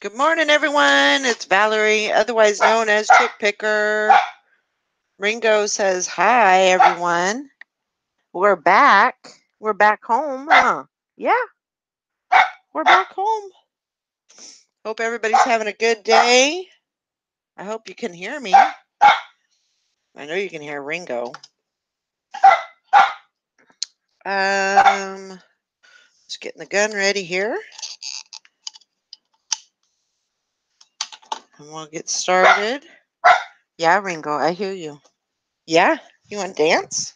Good morning, everyone. It's Valerie, otherwise known as Chick Picker. Ringo says hi, everyone. We're back. We're back home, huh? Yeah, we're back home. Hope everybody's having a good day. I hope you can hear me. I know you can hear Ringo. Just getting the gun ready here. And we'll get started. Yeah, Ringo, I hear you. Yeah? You want to dance?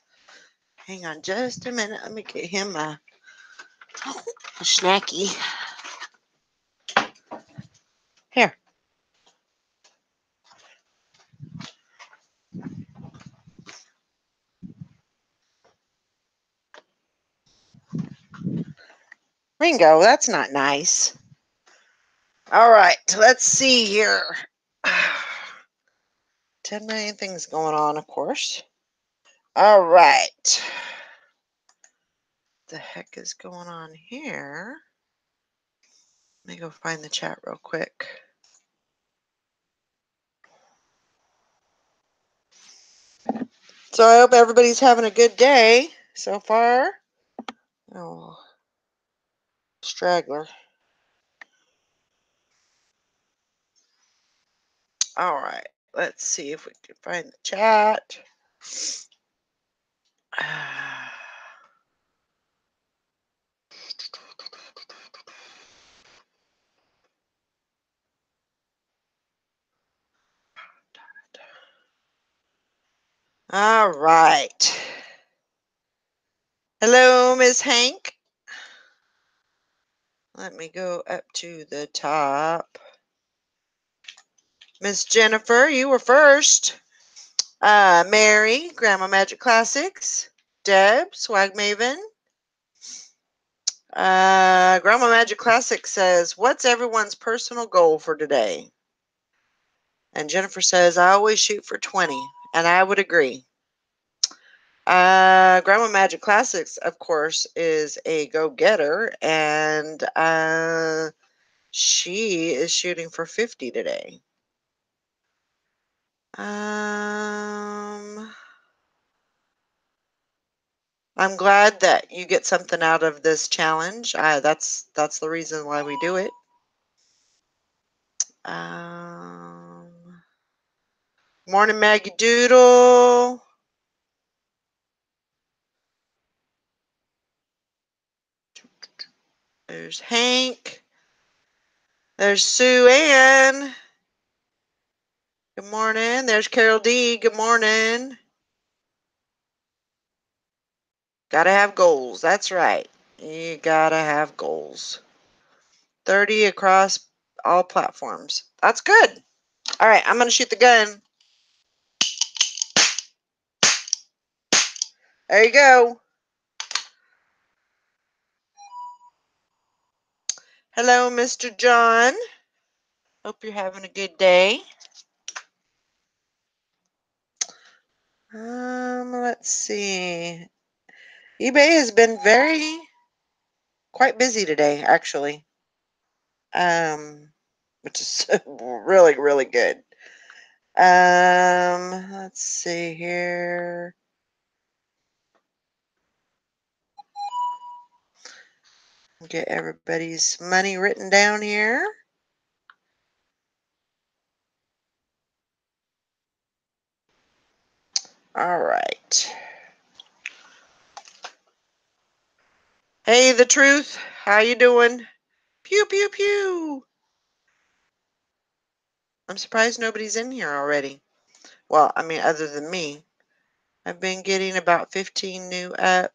Hang on just a minute. Let me get him a snacky. Here. Ringo, that's not nice. All right, let's see here. 10 million things going on, of course. All right. The heck is going on here? Let me go find the chat real quick. So I hope everybody's having a good day so far. Oh, straggler. All right, let's see if we can find the chat. All right. Hello, Ms. Hank. Let me go up to the top. Miss Jennifer, you were first. Mary, Grandma Magic Classics. Deb, Swag Maven. Grandma Magic Classics says, what's everyone's personal goal for today? And Jennifer says, I always shoot for 20. And I would agree. Grandma Magic Classics, of course, is a go-getter. And she is shooting for 50 today. I'm glad that you get something out of this challenge. That's the reason why we do it. Morning, Maggie Doodle. There's Hank. There's Sue Ann. Good morning. There's Carol D. Good morning. Gotta have goals. That's right. You gotta have goals. 30 across all platforms. That's good. All right, I'm gonna shoot the gun. There you go. Hello, Mr. John. Hope you're having a good day. Let's see. eBay has been quite busy today, actually. Which is really, really good. Let's see here. Get everybody's money written down here. All right. Hey, the truth. How you doing? Pew, pew, pew. I'm surprised nobody's in here already. Well, I mean, other than me. I've been getting about 15 new up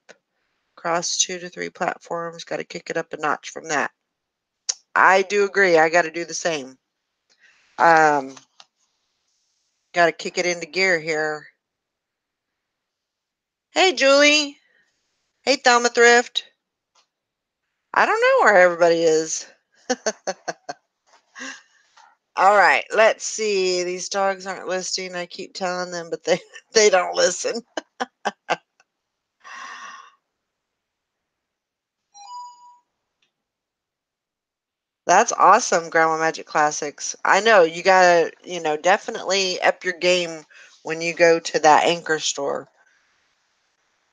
across 2 to 3 platforms. Got to kick it up a notch from that. I do agree. I got to do the same. Got to kick it into gear here. Hey, Julie. Hey, Thelma Thrift. I don't know where everybody is. All right, let's see. These dogs aren't listening. I keep telling them, but they don't listen. That's awesome, Grandma Magic Classics. I know you gotta, definitely up your game when you go to that Anchor store.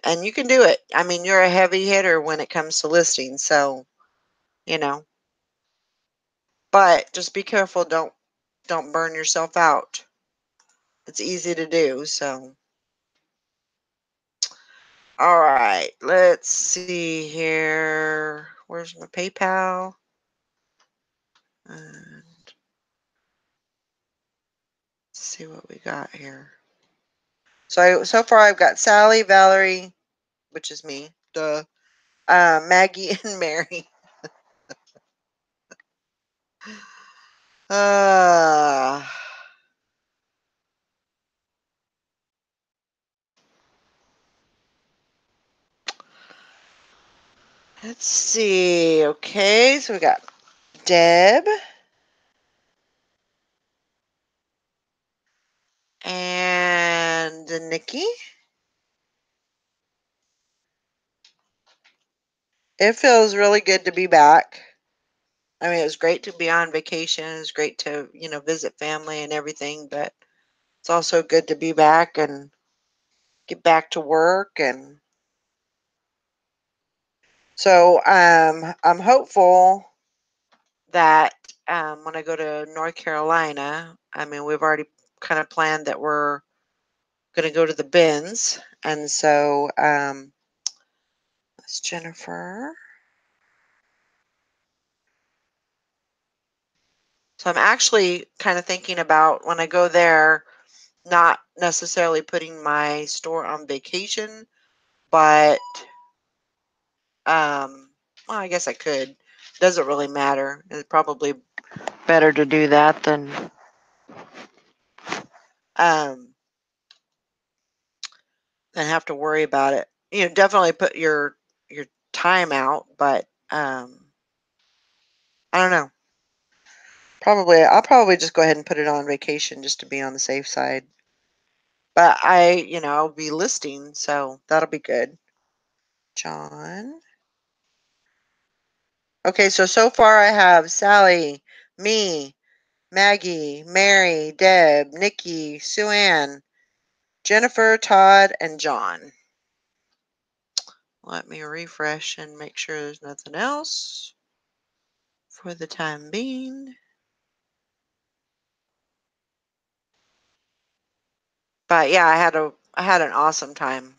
And you can do it. I mean, you're a heavy hitter when it comes to listing, so, you know. But just be careful, don't burn yourself out. It's easy to do, so. All right, let's see here. Where's my PayPal? And let's see what we got here. So far I've got Sally, Valerie, which is me, duh, Maggie, and Mary. Uh, let's see. Okay, so we got Deb and Nikki. It feels really good to be back. I mean, it was great to be on vacation. It was great to, visit family and everything, but it's also good to be back and get back to work. And so I'm hopeful that when I go to North Carolina, I mean, we've already kind of planned that we're going to go to the Bends. And so that's Jennifer. So I'm actually kind of thinking about when I go there, not necessarily putting my store on vacation, but well, I guess I could. Doesn't really matter. It's probably better to do that um than have to worry about it. Definitely put your time out, but I don't know. I'll probably just go ahead and put it on vacation just to be on the safe side. But I'll be listing, so that'll be good. John. Okay, so far I have Sally, me, Maggie, Mary, Deb, Nikki, Sue Ann, Jennifer, Todd, and John. Let me refresh and make sure there's nothing else for the time being. But yeah, I had an awesome time.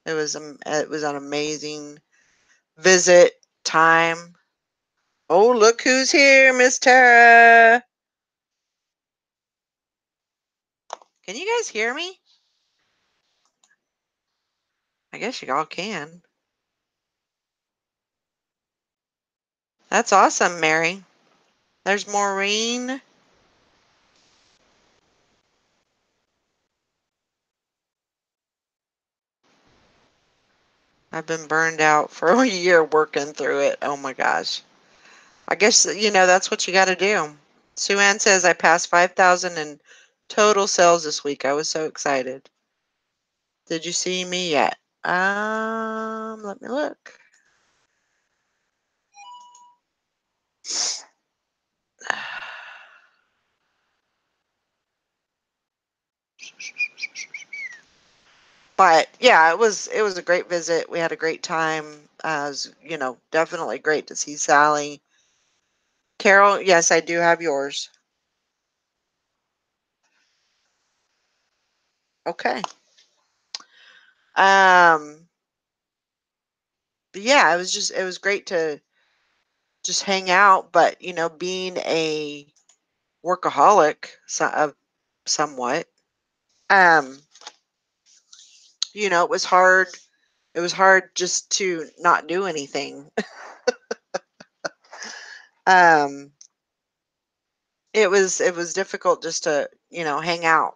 It was an amazing visit time. Oh, look who's here, Miss Tara. Can you guys hear me? I guess you all can. That's awesome, Mary. There's Maureen. I've been burned out for a year working through it. Oh my gosh. I guess, that's what you got to do. Sue Ann says I passed 5,000 in total sales this week. I was so excited. Did you see me yet? Let me look. But yeah, it was a great visit. We had a great time. It was, definitely great to see Sally. Carol, yes, I do have yours. Okay. Um, yeah, it was great to just hang out, but being a workaholic, somewhat, um, it was hard. It was hard just to not do anything. um, it was difficult just to hang out.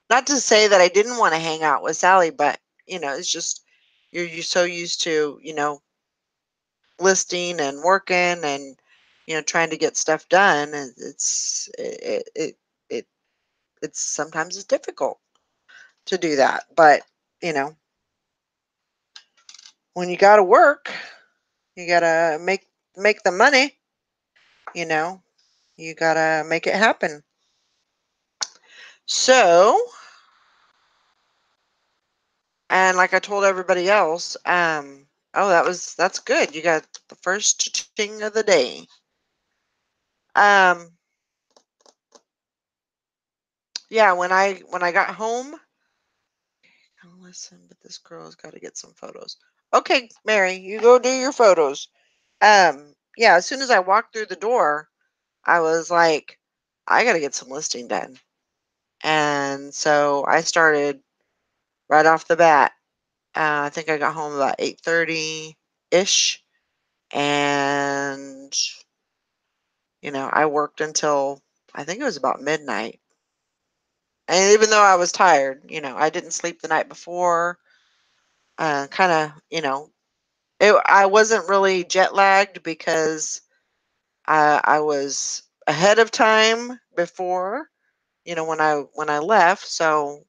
Not to say that I didn't want to hang out with Sally, but it's just you're so used to listing and working and trying to get stuff done, and it it's sometimes it's difficult to do that. But you know when you got to work, you got to make the money. you know, you gotta make it happen. So, and like I told everybody else, oh, that's good. You got the first ting of the day. Um, yeah, when I got home, listen, but this girl's got to get some photos. Okay, Mary, you go do your photos. Yeah, as soon as I walked through the door, I was like, I got to get some listing done. And so I started right off the bat. I think I got home about 8:30 ish, and I worked until I think it was about midnight. And even though I was tired, I didn't sleep the night before. Kind of, I wasn't really jet lagged because I was ahead of time before, when I left. So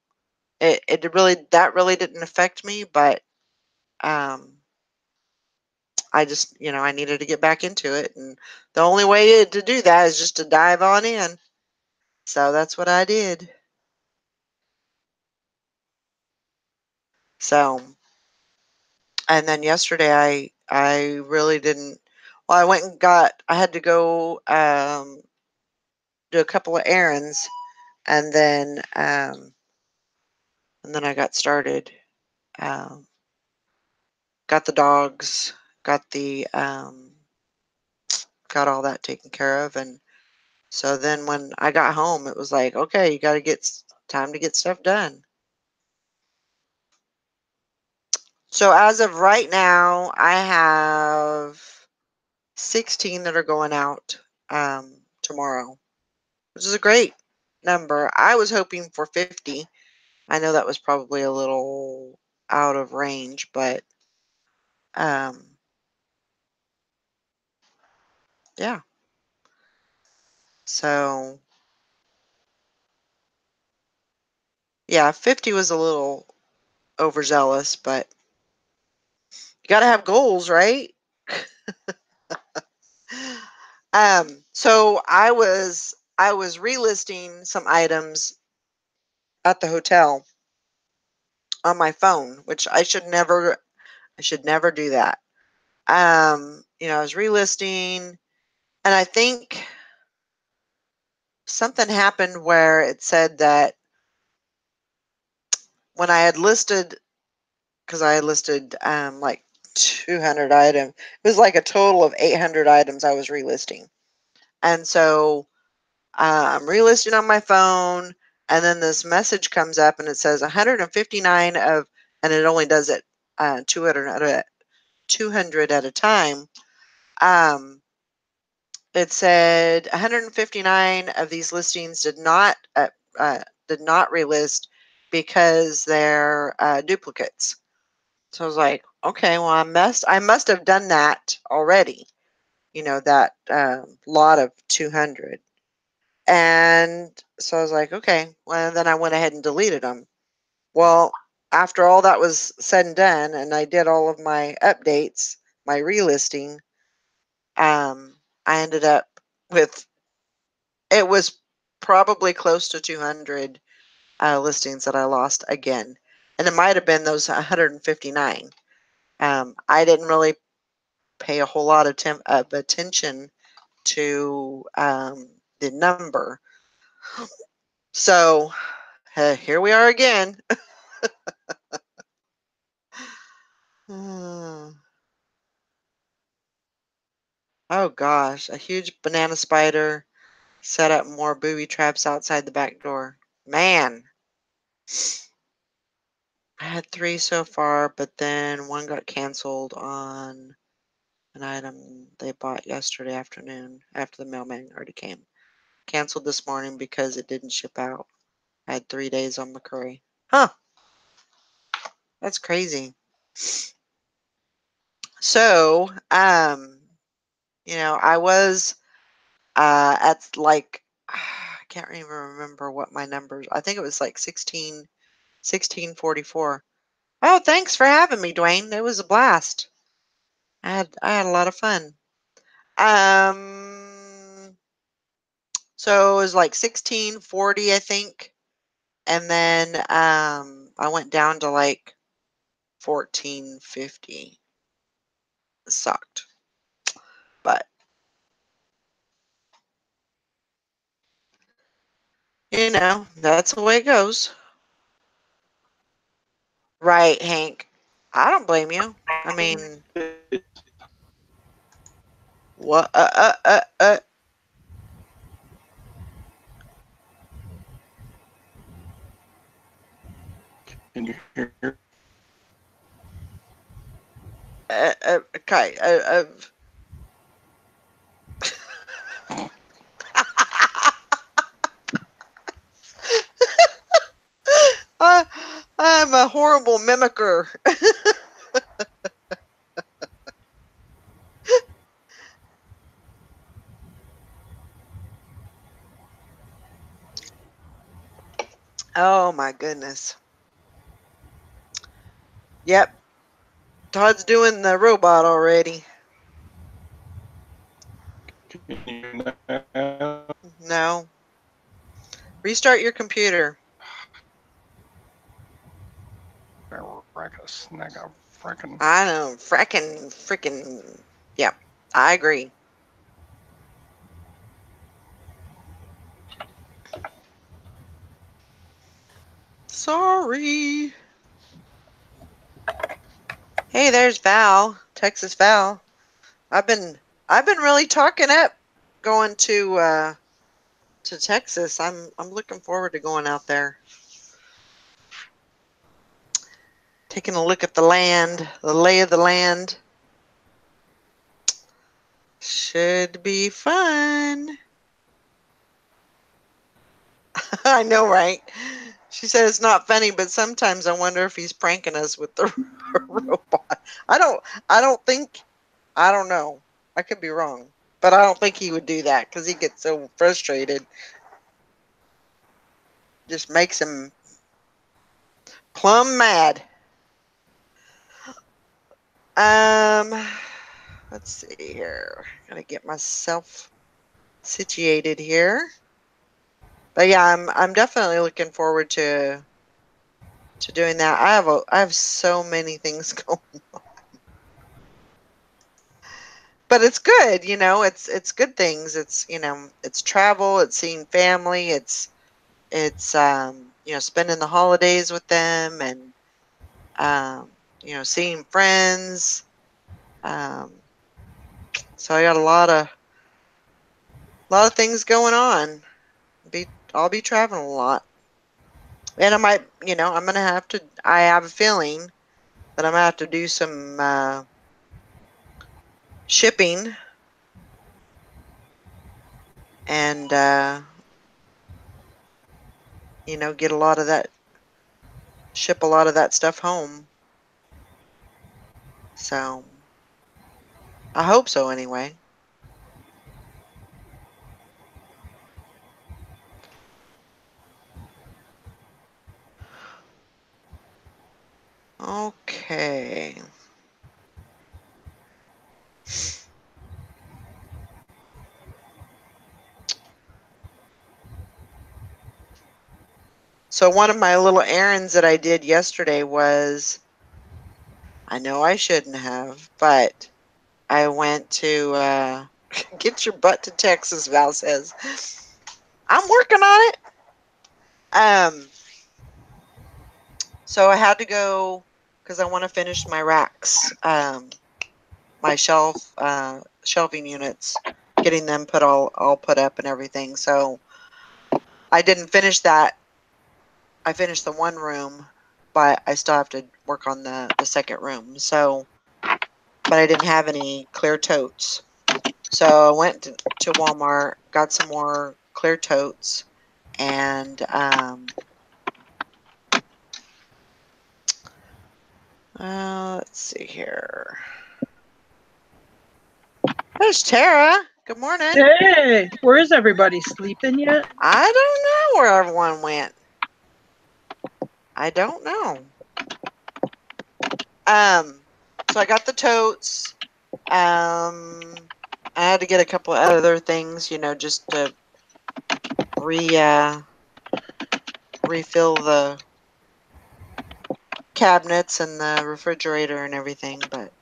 that really didn't affect me, but um, I just, I needed to get back into it, and the only way to do that is just to dive on in. So that's what I did. So, and then yesterday I really didn't. Well, I had to go do a couple of errands, and then I got started. Um, got the dogs, got all that taken care of, and so then when I got home, it was like, okay, you got to get time to get stuff done. So as of right now, I have 16 that are going out tomorrow, which is a great number. I was hoping for 50. I know that was probably a little out of range, but um, yeah. So yeah, 50 was a little overzealous, but you got to have goals, right? So I was relisting some items at the hotel on my phone, which I should never do that. I was relisting, and I think something happened where it said that when I had listed, because I had listed like 200 items, it was like a total of 800 items I was relisting, and so I'm relisting on my phone, and then this message comes up and it says 159 of, and it only does it 200 at a time. Um, it said 159 of these listings did not relist because they're duplicates. So I was like, okay, well I must have done that already. That lot of 200. And so I was like, okay. Well, then I went ahead and deleted them. Well, after all that was said and done, and I did all of my updates, my relisting, I ended up with, it was probably close to 200 listings that I lost again. And it might have been those 159. I didn't really pay a whole lot of attention to the number. So here we are again. Oh gosh, a huge banana spider set up more booby traps outside the back door. Man, I had 3 so far, but then one got canceled on an item they bought yesterday afternoon after the mailman already came. Canceled this morning because it didn't ship out. I had 3 days on McCurry. Huh, that's crazy. So, I was at like I can't even remember what my numbers. I think it was like 1644. Oh, thanks for having me, Dwayne. It was a blast. I had a lot of fun. Um, So it was like 1640, I think. And then I went down to like 1450. It sucked. But you know, that's the way it goes. Right, Hank. I don't blame you. I mean, what? Can you hear? Okay. I, I'm a horrible mimicker. Oh my goodness. Yep. Todd's doing the robot already. Can you hear now? No. Restart your computer. Frickin'. I know. Frickin'. Yep. I agree. Sorry. Hey, there's Val. Texas Val. I've been really talking up going to Texas. I'm looking forward to going out there. Taking a look at the land, the lay of the land. Should be fun. I know, right? She said it's not funny, but sometimes I wonder if he's pranking us with the robot. I don't think I don't know. I could be wrong. But I don't think he would do that because he gets so frustrated. Just makes him plumb mad. Um let's see here. Gotta get myself situated here. But yeah, I'm definitely looking forward to doing that. I have so many things going, but it's good. You know, it's good things. It's you know, it's travel. It's seeing family. It's you know, spending the holidays with them, and you know, seeing friends. Um, so I got a lot of things going on. I'll be traveling a lot, and I might, you know, I'm gonna have to. I have a feeling that I'm gonna have to do some shipping and you know, get a lot of that, ship a lot of that stuff home. So I hope so anyway. Okay. So one of my little errands that I did yesterday was, I know I shouldn't have, but I went to get your butt to Texas, Val says. I'm working on it. Um so I had to go because I want to finish my racks, my shelving units, getting them all put up and everything. So I didn't finish that. I finished the one room, but I still have to work on the second room. So, but I didn't have any clear totes. So I went to Walmart, got some more clear totes, and let's see here. There's Tara. Good morning. Hey, where is everybody? Sleeping yet? I don't know where everyone went. I don't know. So I got the totes. I had to get a couple of other things, you know, just to refill the cabinets and the refrigerator and everything, but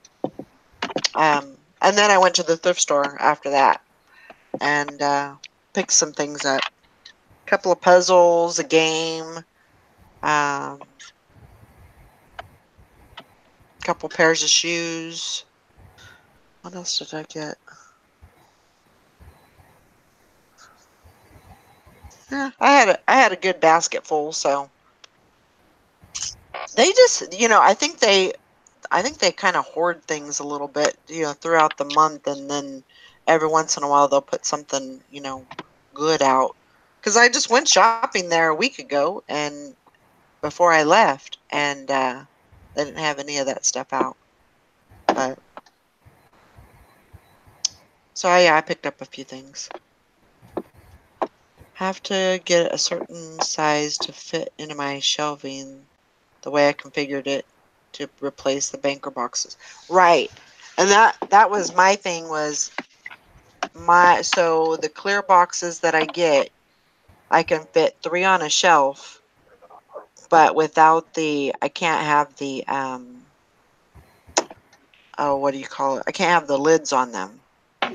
and then I went to the thrift store after that and picked some things up. A couple of puzzles, a game, a couple pairs of shoes. What else did I get? Yeah, I had a good basket full, so they just, I think they kind of hoard things a little bit, throughout the month, and then every once in a while they'll put something, good out. Because I just went shopping there a week ago, and before I left, and they didn't have any of that stuff out. But so yeah, I picked up a few things. Have to get a certain size to fit into my shelving the way I configured it to replace the banker boxes. Right. And that was my thing was so the clear boxes that I get, I can fit 3 on a shelf, but without I can't have the oh, what do you call it? I can't have the lids on them.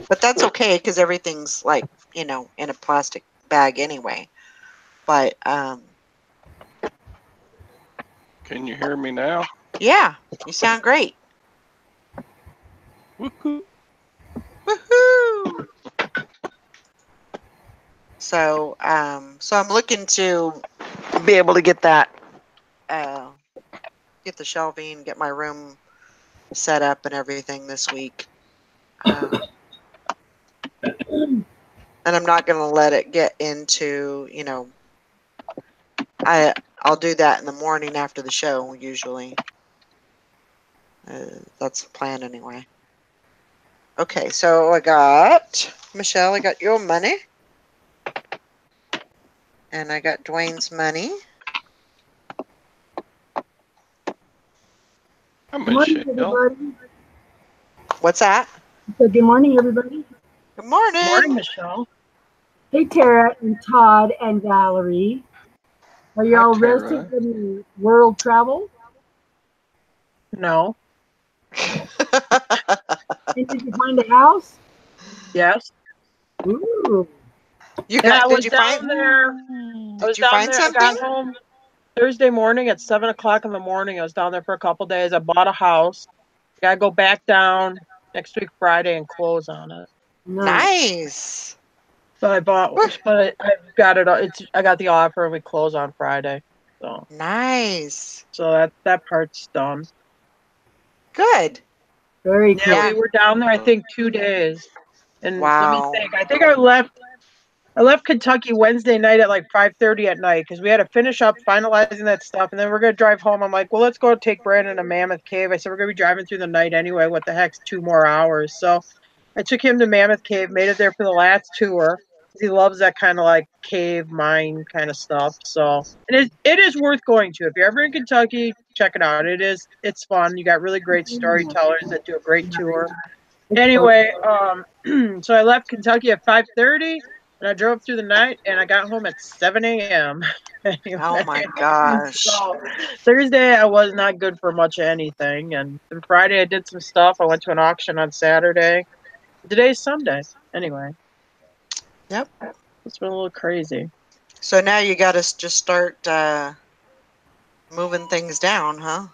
But that's okay because everything's like, in a plastic bag anyway. But Can you hear me now? yeah, you sound great. Woohoo! Woohoo! So I'm looking to be able to get that, get the shelving, get my room set up and everything this week. And I'm not going to let it get into, I'll do that in the morning after the show usually. That's the plan anyway. Okay, so Michelle, I got your money. And I got Dwayne's money. Hi, Good morning, Michelle. everybody. What's that? So good morning, everybody. Good morning. Morning, Michelle. Hey, Tara and Todd and Valerie. Are you Hi, all Tara. rested from your world travel? No. And did you find a house? Yes. Ooh. You Yeah, got? Did you find? there. I was Did you down find there. I something? got home Thursday morning at 7:00 in the morning. I was down there for a couple days. I bought a house. Got to go back down next week Friday and close on it. Nice. So I bought, but I got it. I got the offer, and we close on Friday. Nice. So that part's done. Good. Very Yeah, cool. we were down there, I think, 2 days. And let me Wow. think. I think I left Kentucky Wednesday night at like 5:30 at night because we had to finish up finalizing that stuff, and then we're gonna drive home. I'm like, well, let's go take Brandon to Mammoth Cave. I said we're gonna be driving through the night anyway. What the heck's 2 more hours? So I took him to Mammoth Cave, made it there for the last tour. He loves that kind of like cave mine kind of stuff. So it is worth going to. If you're ever in Kentucky, check it out. It's fun. You got really great storytellers that do a great tour. Anyway, so I left Kentucky at 5:30, and I drove through the night, and I got home at 7 a.m. Anyway, Oh my gosh. so Thursday I was not good for much of anything, and then Friday I did some stuff. I went to an auction on Saturday. Today's Sunday. Anyway. Yep. It's been a little crazy. So now you got to just start moving things down, huh?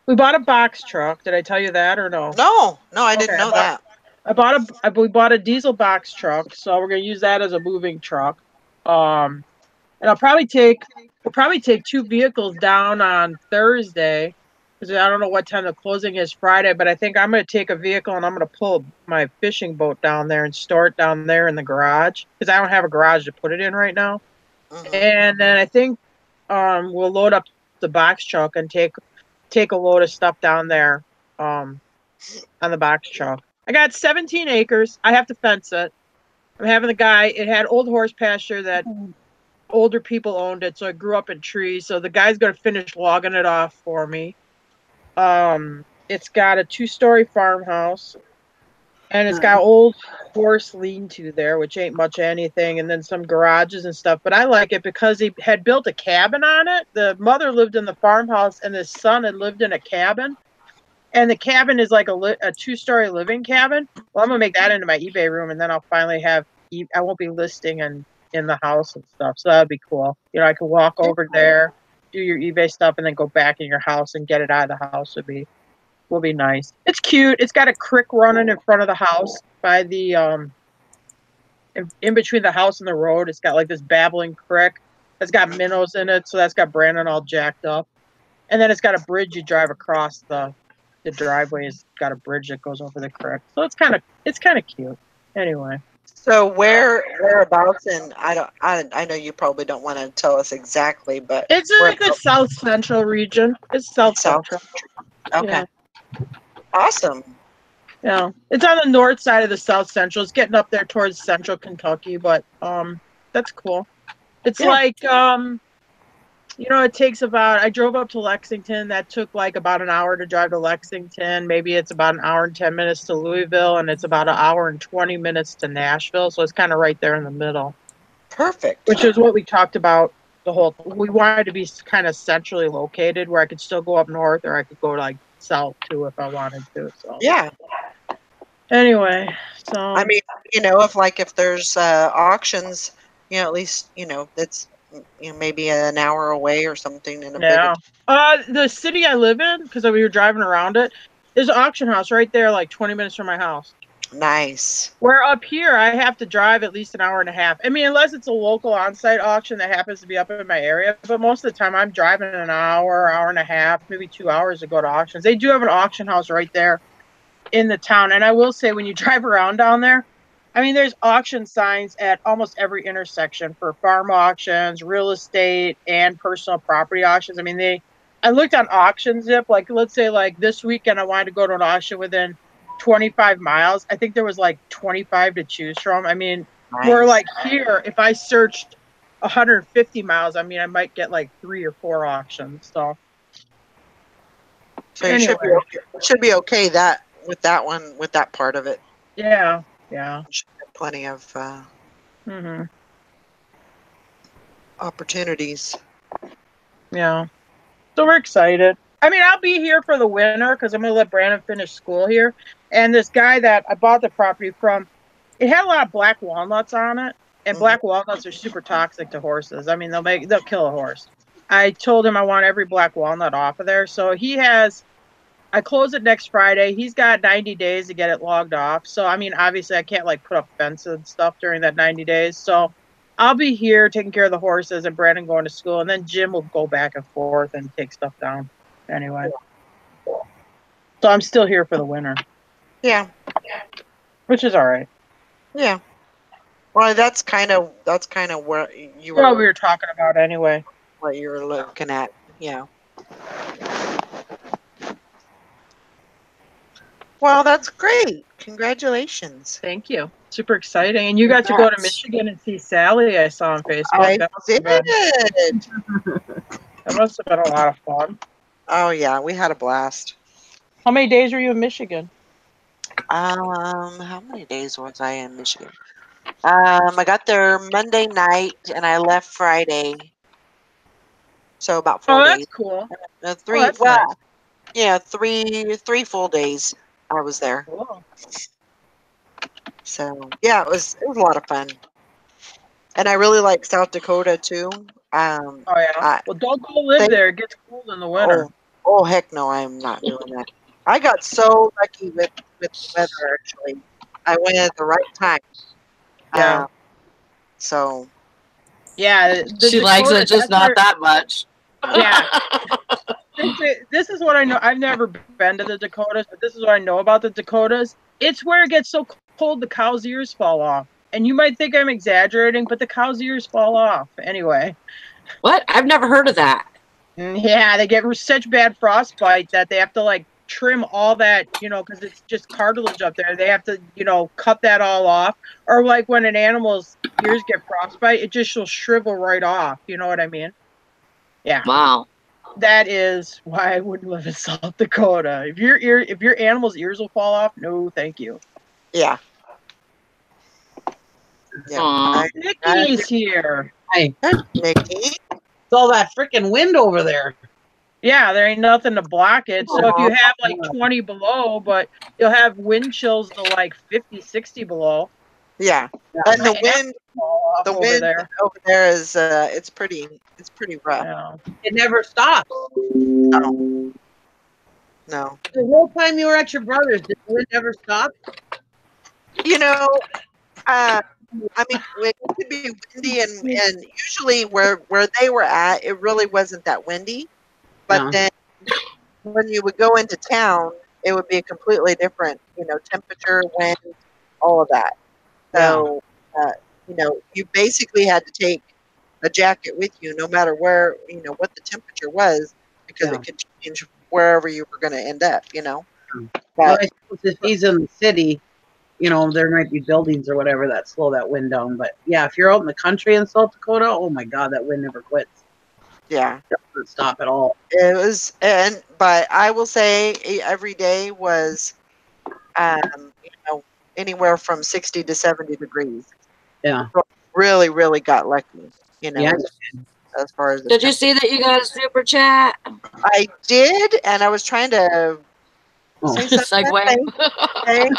We bought a box truck. Did I tell you that or no? No, I didn't Okay, know that. we bought a diesel box truck, so we're gonna use that as a moving truck. And we'll probably take 2 vehicles down on Thursday because I don't know what time the closing is Friday, but I think I'm gonna take a vehicle and I'm gonna pull my fishing boat down there and store it down there in the garage because I don't have a garage to put it in right now. Mhm. And then I think we'll load up the box truck and take a load of stuff down there on the box truck. I got 17 acres. I have to fence it. I'm having the guy. It had old horse pasture that older people owned it, so it grew up in trees. So the guy's gonna finish logging it off for me. It's got a 2-story farmhouse. And it's got old horse lean-to there, which ain't much anything, and then some garages and stuff. But I like it because he had built a cabin on it. The mother lived in the farmhouse, and the son had lived in a cabin. And the cabin is like a two-story living cabin. Well, I'm gonna make that into my eBay room, and then I'll finally have. I won't be listing in the house and stuff, so that'd be cool. You know, I could walk over there, do your eBay stuff, and then go back in your house and get it out of the house. Will be nice. It's cute. It's got a creek running in front of the house by the in between the house and the road. It's got like this babbling creek. It's got minnows in it, so that's got Brandon all jacked up. And then it's got a bridge you drive across the driveway. It's got a bridge that goes over the creek. So it's kind of cute. Anyway. So whereabouts in I know you probably don't want to tell us exactly, but It's in like the south central region. It's south central. Okay. Yeah. Awesome. Yeah, it's on the north side of the south central. It's getting up there towards central Kentucky, but that's cool. It's like you know, it takes about. I drove up to Lexington. That took like about an hour to drive to Lexington. Maybe it's about an hour and 10 minutes to Louisville, and it's about an hour and 20 minutes to Nashville. So it's kind of right there in the middle. Perfect. Which is what we talked about the whole. We wanted to be kind of centrally located, where I could still go up north, or I could go like south too if I wanted to. So yeah. Anyway, so I mean, you know, if there's auctions, you know, at least it's maybe an hour away or something in a the city I live in, because we were driving around it, there's an auction house right there, like 20 minutes from my house. Nice. Where up here, I have to drive at least an hour and a half. I mean, unless it's a local on-site auction that happens to be up in my area. But most of the time, I'm driving an hour and a half, maybe 2 hours to go to auctions. They do have an auction house right there in the town. And I will say, when you drive around down there, I mean, there's auction signs at almost every intersection for farm auctions, real estate, and personal property auctions. I mean, I looked on Auction Zip, like, let's say, like, this weekend I wanted to go to an auction within 25 miles. I think there was like 25 to choose from. I mean, we're like here, if I searched 150 miles, I mean, I might get like 3 or 4 auctions. So you should be okay with that part of it. Yeah. Plenty of opportunities. Yeah. So we're excited. I mean, I'll be here for the winter because I'm going to let Brandon finish school here. And this guy that I bought the property from, it had a lot of black walnuts on it. And black walnuts are super toxic to horses. I mean, they'll kill a horse. I told him I want every black walnut off of there. So I close it next Friday. He's got 90 days to get it logged off. So, I mean, obviously I can't like put up fences and stuff during that 90 days. So I'll be here taking care of the horses and Brandon going to school. And then Jim will go back and forth and take stuff down. Anyway. So I'm still here for the winter. Yeah. Which is all right. Yeah. Well, that's kind of where you were. What we were talking about anyway. What you were looking at. Yeah. Well, that's great. Congratulations. Thank you. Super exciting. And you got to go to Michigan and see Sally, I saw on Facebook. I did. That must have been a lot of fun. Oh, yeah. We had a blast. How many days were you in Michigan? How many days was I in Michigan? I got there Monday night and I left Friday. So about 4 days. Oh, that's cool. Nice. Three full days I was there. Cool. So yeah, it was a lot of fun. And I really like South Dakota too. Oh yeah. Well, don't go live there. It gets cold in the winter. Oh heck no, I'm not doing that. I got so lucky with the weather actually. I went at the right time. Yeah. So. Yeah. She likes it, just not that much. Yeah. This is what I know. I've never been to the Dakotas, but this is what I know about the Dakotas. It's where it gets so cold the cow's ears fall off. And you might think I'm exaggerating, but the cow's ears fall off anyway. What? I've never heard of that. Yeah, they get such bad frostbite that they have to like trim all that, because it's just cartilage up there. They have to, cut that all off. Or like when an animal's ears get frostbite, it just will shrivel right off. You know what I mean? Yeah. Wow. That is why I wouldn't live in South Dakota. If your animal's ears will fall off, no, thank you. Yeah. Yeah. Aw. Nikki's here. Hey, Nikki. it's all that freaking wind over there. Yeah, there ain't nothing to block it. So if you have like 20 below, but you'll have wind chills to like 50, 60 below. Yeah. And the My wind off over there. over there is it's pretty rough. Yeah. It never stops. No. No. The whole time you were at your brother's, did the wind ever stop? You know, I mean, it could be windy, and usually where they were at, it really wasn't that windy. But then when you would go into town, it would be a completely different, temperature, wind, all of that. So, you basically had to take a jacket with you, no matter where, what the temperature was, because it could change wherever you were going to end up. Well, I suppose if he's in the city, there might be buildings or whatever that slow that wind down. But yeah, if you're out in the country in South Dakota, oh my God, that wind never quits. Yeah. It doesn't stop at all. It was, but I will say every day was, anywhere from 60 to 70 degrees. Yeah. So really, really got lucky, Yeah. as far as. Did you see that you got a super chat? I did, and I was trying to say something. Segue.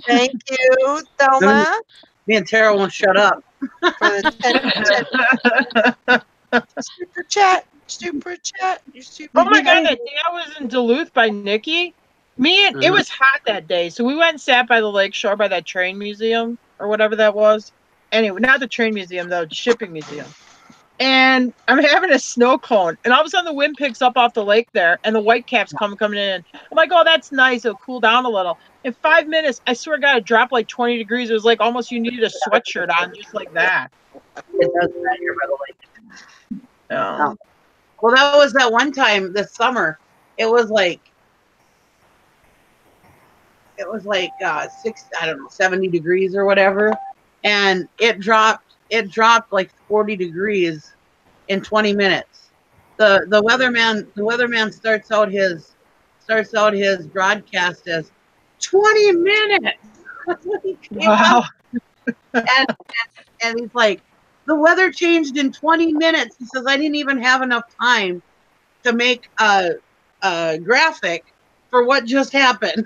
Thank you, Thelma, Me and Tara won't shut up. for the 10 super chat. Super chat. You super Oh my God, chat. that day I was in Duluth by Nikki. It was hot that day. So we went and sat by the lake shore by that train museum or whatever that was. Anyway, not the train museum, the shipping museum. And I'm having a snow cone. And all of a sudden the wind picks up off the lake there and the whitecaps coming in. I'm like, oh, that's nice. It'll cool down a little. In 5 minutes, I swear to God, it dropped like 20 degrees. It was like almost you needed a sweatshirt on just like that. It does that here by the lake. Oh. Well, that was that one time this summer. It was like 70 degrees or whatever, and it dropped like 40 degrees in 20 minutes. The weatherman starts out his broadcast as 20 minutes. Wow. And he's like, the weather changed in 20 minutes. He says, I didn't even have enough time to make a graphic for what just happened.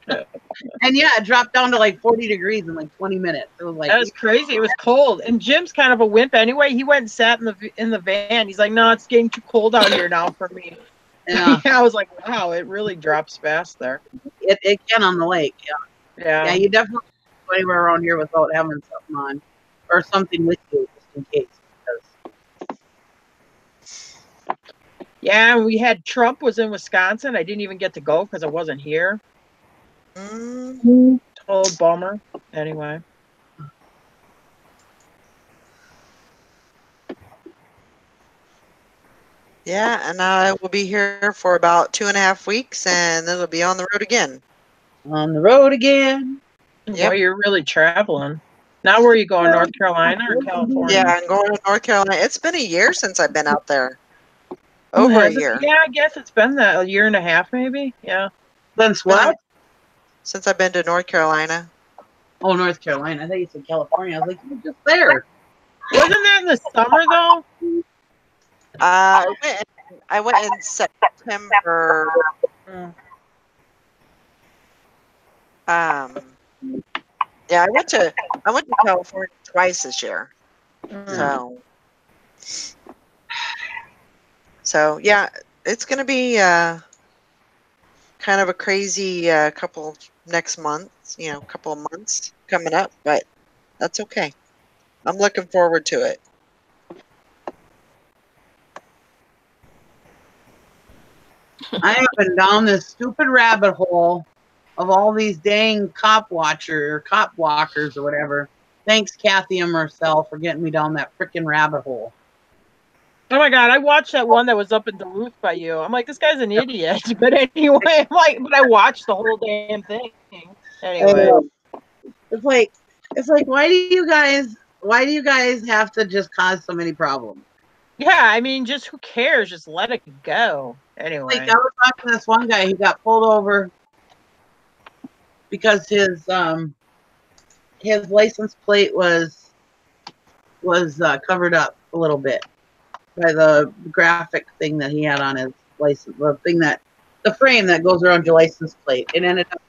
And yeah, it dropped down to like 40 degrees in like 20 minutes. It was like, that was crazy. It was cold. And Jim's kind of a wimp anyway. He went and sat in the van. He's like, no, it's getting too cold out here now for me. yeah, I was like, wow, it really drops fast there. it can on the lake. Yeah. Yeah, you definitely can't go anywhere around here without having something on or something with you just in case. Yeah, and we had Trump was in Wisconsin. I didn't even get to go because I wasn't here. Total bummer. Anyway. Yeah, and I will be here for about 2.5 weeks, and then we'll be on the road again. On the road again. Yep. Oh, you're really traveling. Now where are you going? North Carolina or California? Yeah, I'm going to North Carolina. It's been a year since I've been out there. Over a year. Yeah, I guess it's been that a year and a half maybe. Yeah. Since what? Since I've been to North Carolina. Oh, North Carolina. I thought you said California. I was like, you were just there. Wasn't that in the summer though? I went in September. Yeah, I went to California twice this year. So yeah, it's gonna be kind of a crazy couple next month. Couple of months coming up, but that's okay. I'm looking forward to it. I have been down this stupid rabbit hole of all these dang cop walkers or whatever. Thanks, Kathy and Marcel, for getting me down that freaking rabbit hole. Oh my God, I watched that one that was up in Duluth by you. I'm like, this guy's an idiot. But anyway, but I watched the whole damn thing. Anyway. It's like, why do you guys have to just cause so many problems? Yeah, I mean, just who cares? Just let it go. Anyway. Like, I was talking to this one guy, he got pulled over because his license plate was covered up a little bit by the graphic thing that he had on his license, the frame that goes around your license plate. It ended up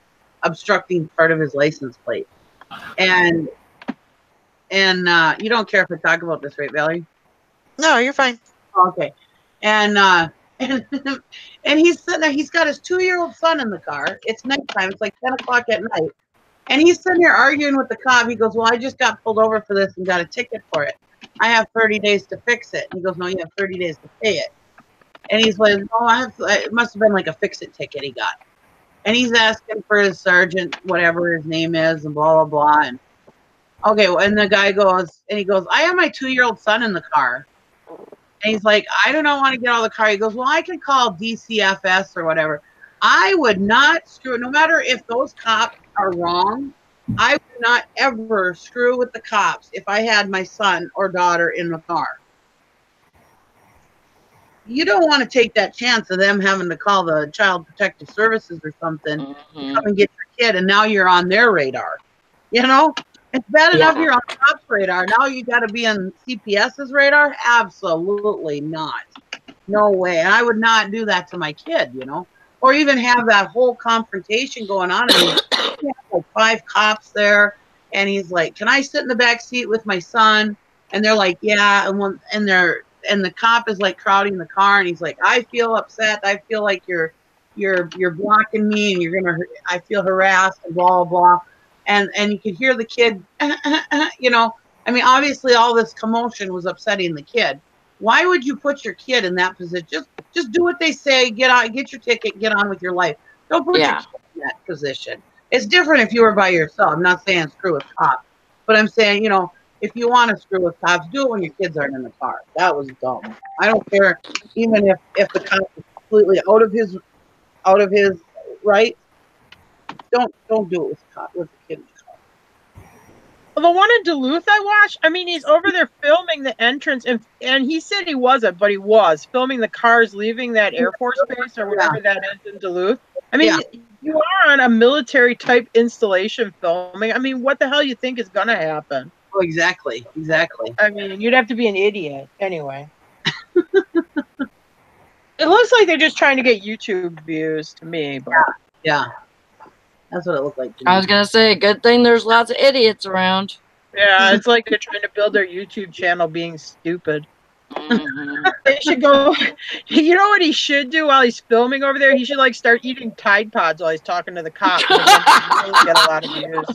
obstructing part of his license plate. And you don't care if I talk about this, right, Valerie? No, you're fine. Okay. And and he's sitting there. He's got his 2-year-old son in the car. It's nighttime. It's like 10 o'clock at night. And he's sitting there arguing with the cop. He goes, well, I just got pulled over for this and got a ticket for it. I have 30 days to fix it. And he goes, no, you have 30 days to pay it. And he's like, oh, it must have been like a fix-it ticket he got. And he's asking for his sergeant, whatever his name is, and blah, blah, blah. And okay, well, and the guy goes, I have my 2-year-old son in the car. And he's like, I do not want to get out of the car. He goes, well, I can call DCFS or whatever. I would not screw, no matter if those cops are wrong, I would not ever screw with the cops if I had my son or daughter in the car. You don't want to take that chance of them having to call the Child Protective Services or something to come and get your kid, and now you're on their radar. You know? It's bad enough you're on the cops' radar. Now you got to be on CPS's radar? Absolutely not. No way. And I would not do that to my kid, you know? Or even have that whole confrontation going on. And he has like 5 cops there, and he's like, can I sit in the back seat with my son? And they're like, yeah. And the cop is like crowding the car, and he's like, I feel upset. I feel like you're blocking me, and I feel harassed, and blah, blah, blah. And you could hear the kid, you know, I mean, obviously all this commotion was upsetting the kid. Why would you put your kid in that position? Just do what they say, get your ticket, get on with your life. Don't put your kid in that position. It's different if you were by yourself. I'm not saying screw with cops, but I'm saying, you know, if you want to screw with cops, do it when your kids aren't in the car. That was dumb. I don't care, even if the cop is completely out of his right. Don't do it with the kid in the car. The one in Duluth I watched, I mean, he's over there filming the entrance, and he said he wasn't, but he was filming the cars leaving that Air Force base or whatever that is in Duluth. I mean, you are on a military type installation filming. I mean, what the hell you think is going to happen? Oh, exactly. I mean, you'd have to be an idiot anyway. It looks like they're just trying to get YouTube views to me. But. Yeah. That's what it looked like to me. I was going to say, good thing there's lots of idiots around. Yeah, it's like they're trying to build their YouTube channel being stupid. They should go, you know what he should do while he's filming over there? He should like start eating Tide Pods while he's talking to the cops. And then he'll really get a lot of views.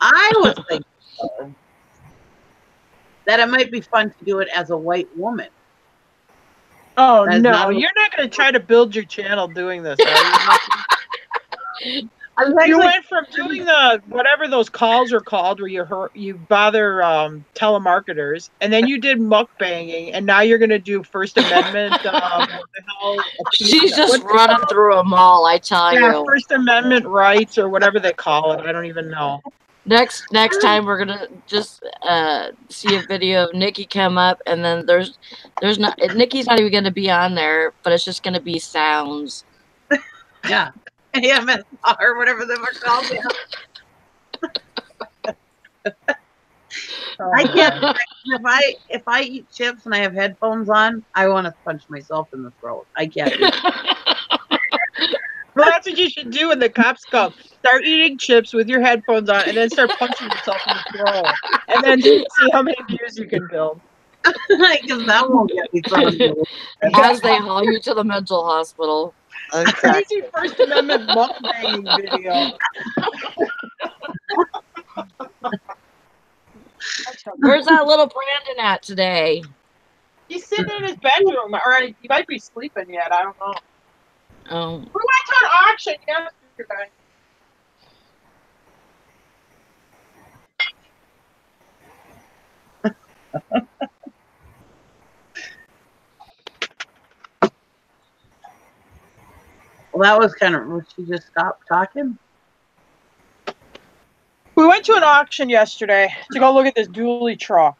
I was thinking that it might be fun to do it as a white woman. Oh, no, you're not going to try to build your channel doing this, are you? You went from doing the whatever those calls are called, where you bother telemarketers, and then you did mukbanging, and now you're going to do First Amendment. What the hell? She's just running through them all, I tell you. First Amendment rights or whatever they call it. I don't even know. Next time we're gonna just see a video of Nikki come up, and then there's not Nikki's not even gonna be on there, but it's just gonna be sounds. Yeah. AMSR, whatever they were called. I can't. If I eat chips and I have headphones on, I want to punch myself in the throat. I can't. Well, that's what you should do when the cops come. Start eating chips with your headphones on, and then start punching yourself in the throat, and then see how many views you can build. Because that won't get me thrown. As they haul you to the mental hospital. A crazy First Amendment mukbanging video. Where's that little Brandon at today? He's sitting in his bedroom, or he might be sleeping yet. I don't know. Oh. We went to an auction yesterday. Well, that was kind of. She just stopped talking. We went to an auction yesterday to go look at this dually truck.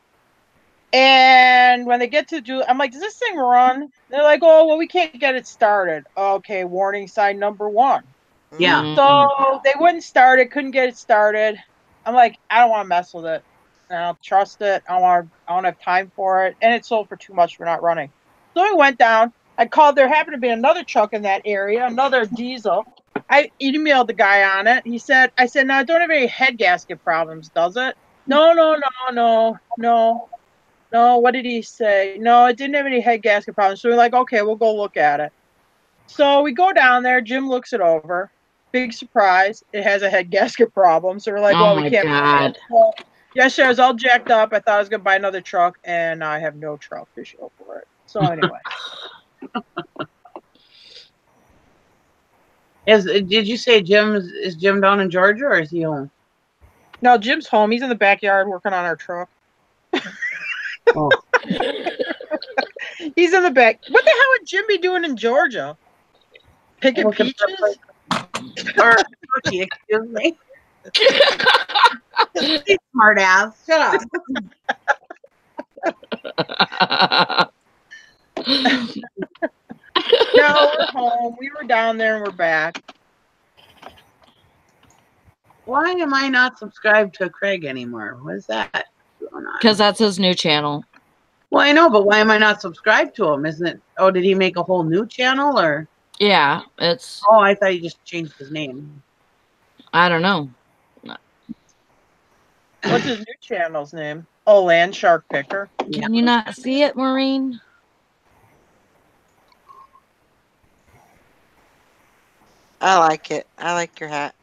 And when they get to do, I'm like, does this thing run? They're like, oh, well, we can't get it started. Okay, warning sign number 1. Yeah. Mm. So they wouldn't start it, couldn't get it started. I'm like, I don't want to mess with it. I don't trust it. I don't have time for it. And it sold for too much for not running. So I went down. I called. There happened to be another truck in that area, another diesel. I emailed the guy on it. I said, no, I don't have any head gasket problems, does it? No. What did he say? No, it didn't have any head gasket problems. So we're like, okay, we'll go look at it. So we go down there. Jim looks it over. Big surprise. It has a head gasket problem. So we're like, Oh well, my we can't. God. So, yesterday I was all jacked up. I thought I was going to buy another truck, and now I have no truck to show for it. So anyway. Did you say is Jim down in Georgia or is he home? No, Jim's home. He's in the backyard working on our truck. Oh. He's in the back. What the hell would Jim be doing in Georgia? Picking Looking for peaches? Or turkey, excuse me. Smart ass. Shut up. No, we're home. We were down there and we're back. Why am I not subscribed to Craig anymore? What is that going on? Because that's his new channel. Well, I know, but why am I not subscribed to him? Isn't it? Oh, did he make a whole new channel or? Yeah, it's, Oh, I thought he just changed his name. I don't know. What's his new channel's name? Oh, Land Shark Picker. Can you not see it, Maureen? I like it. I like your hat.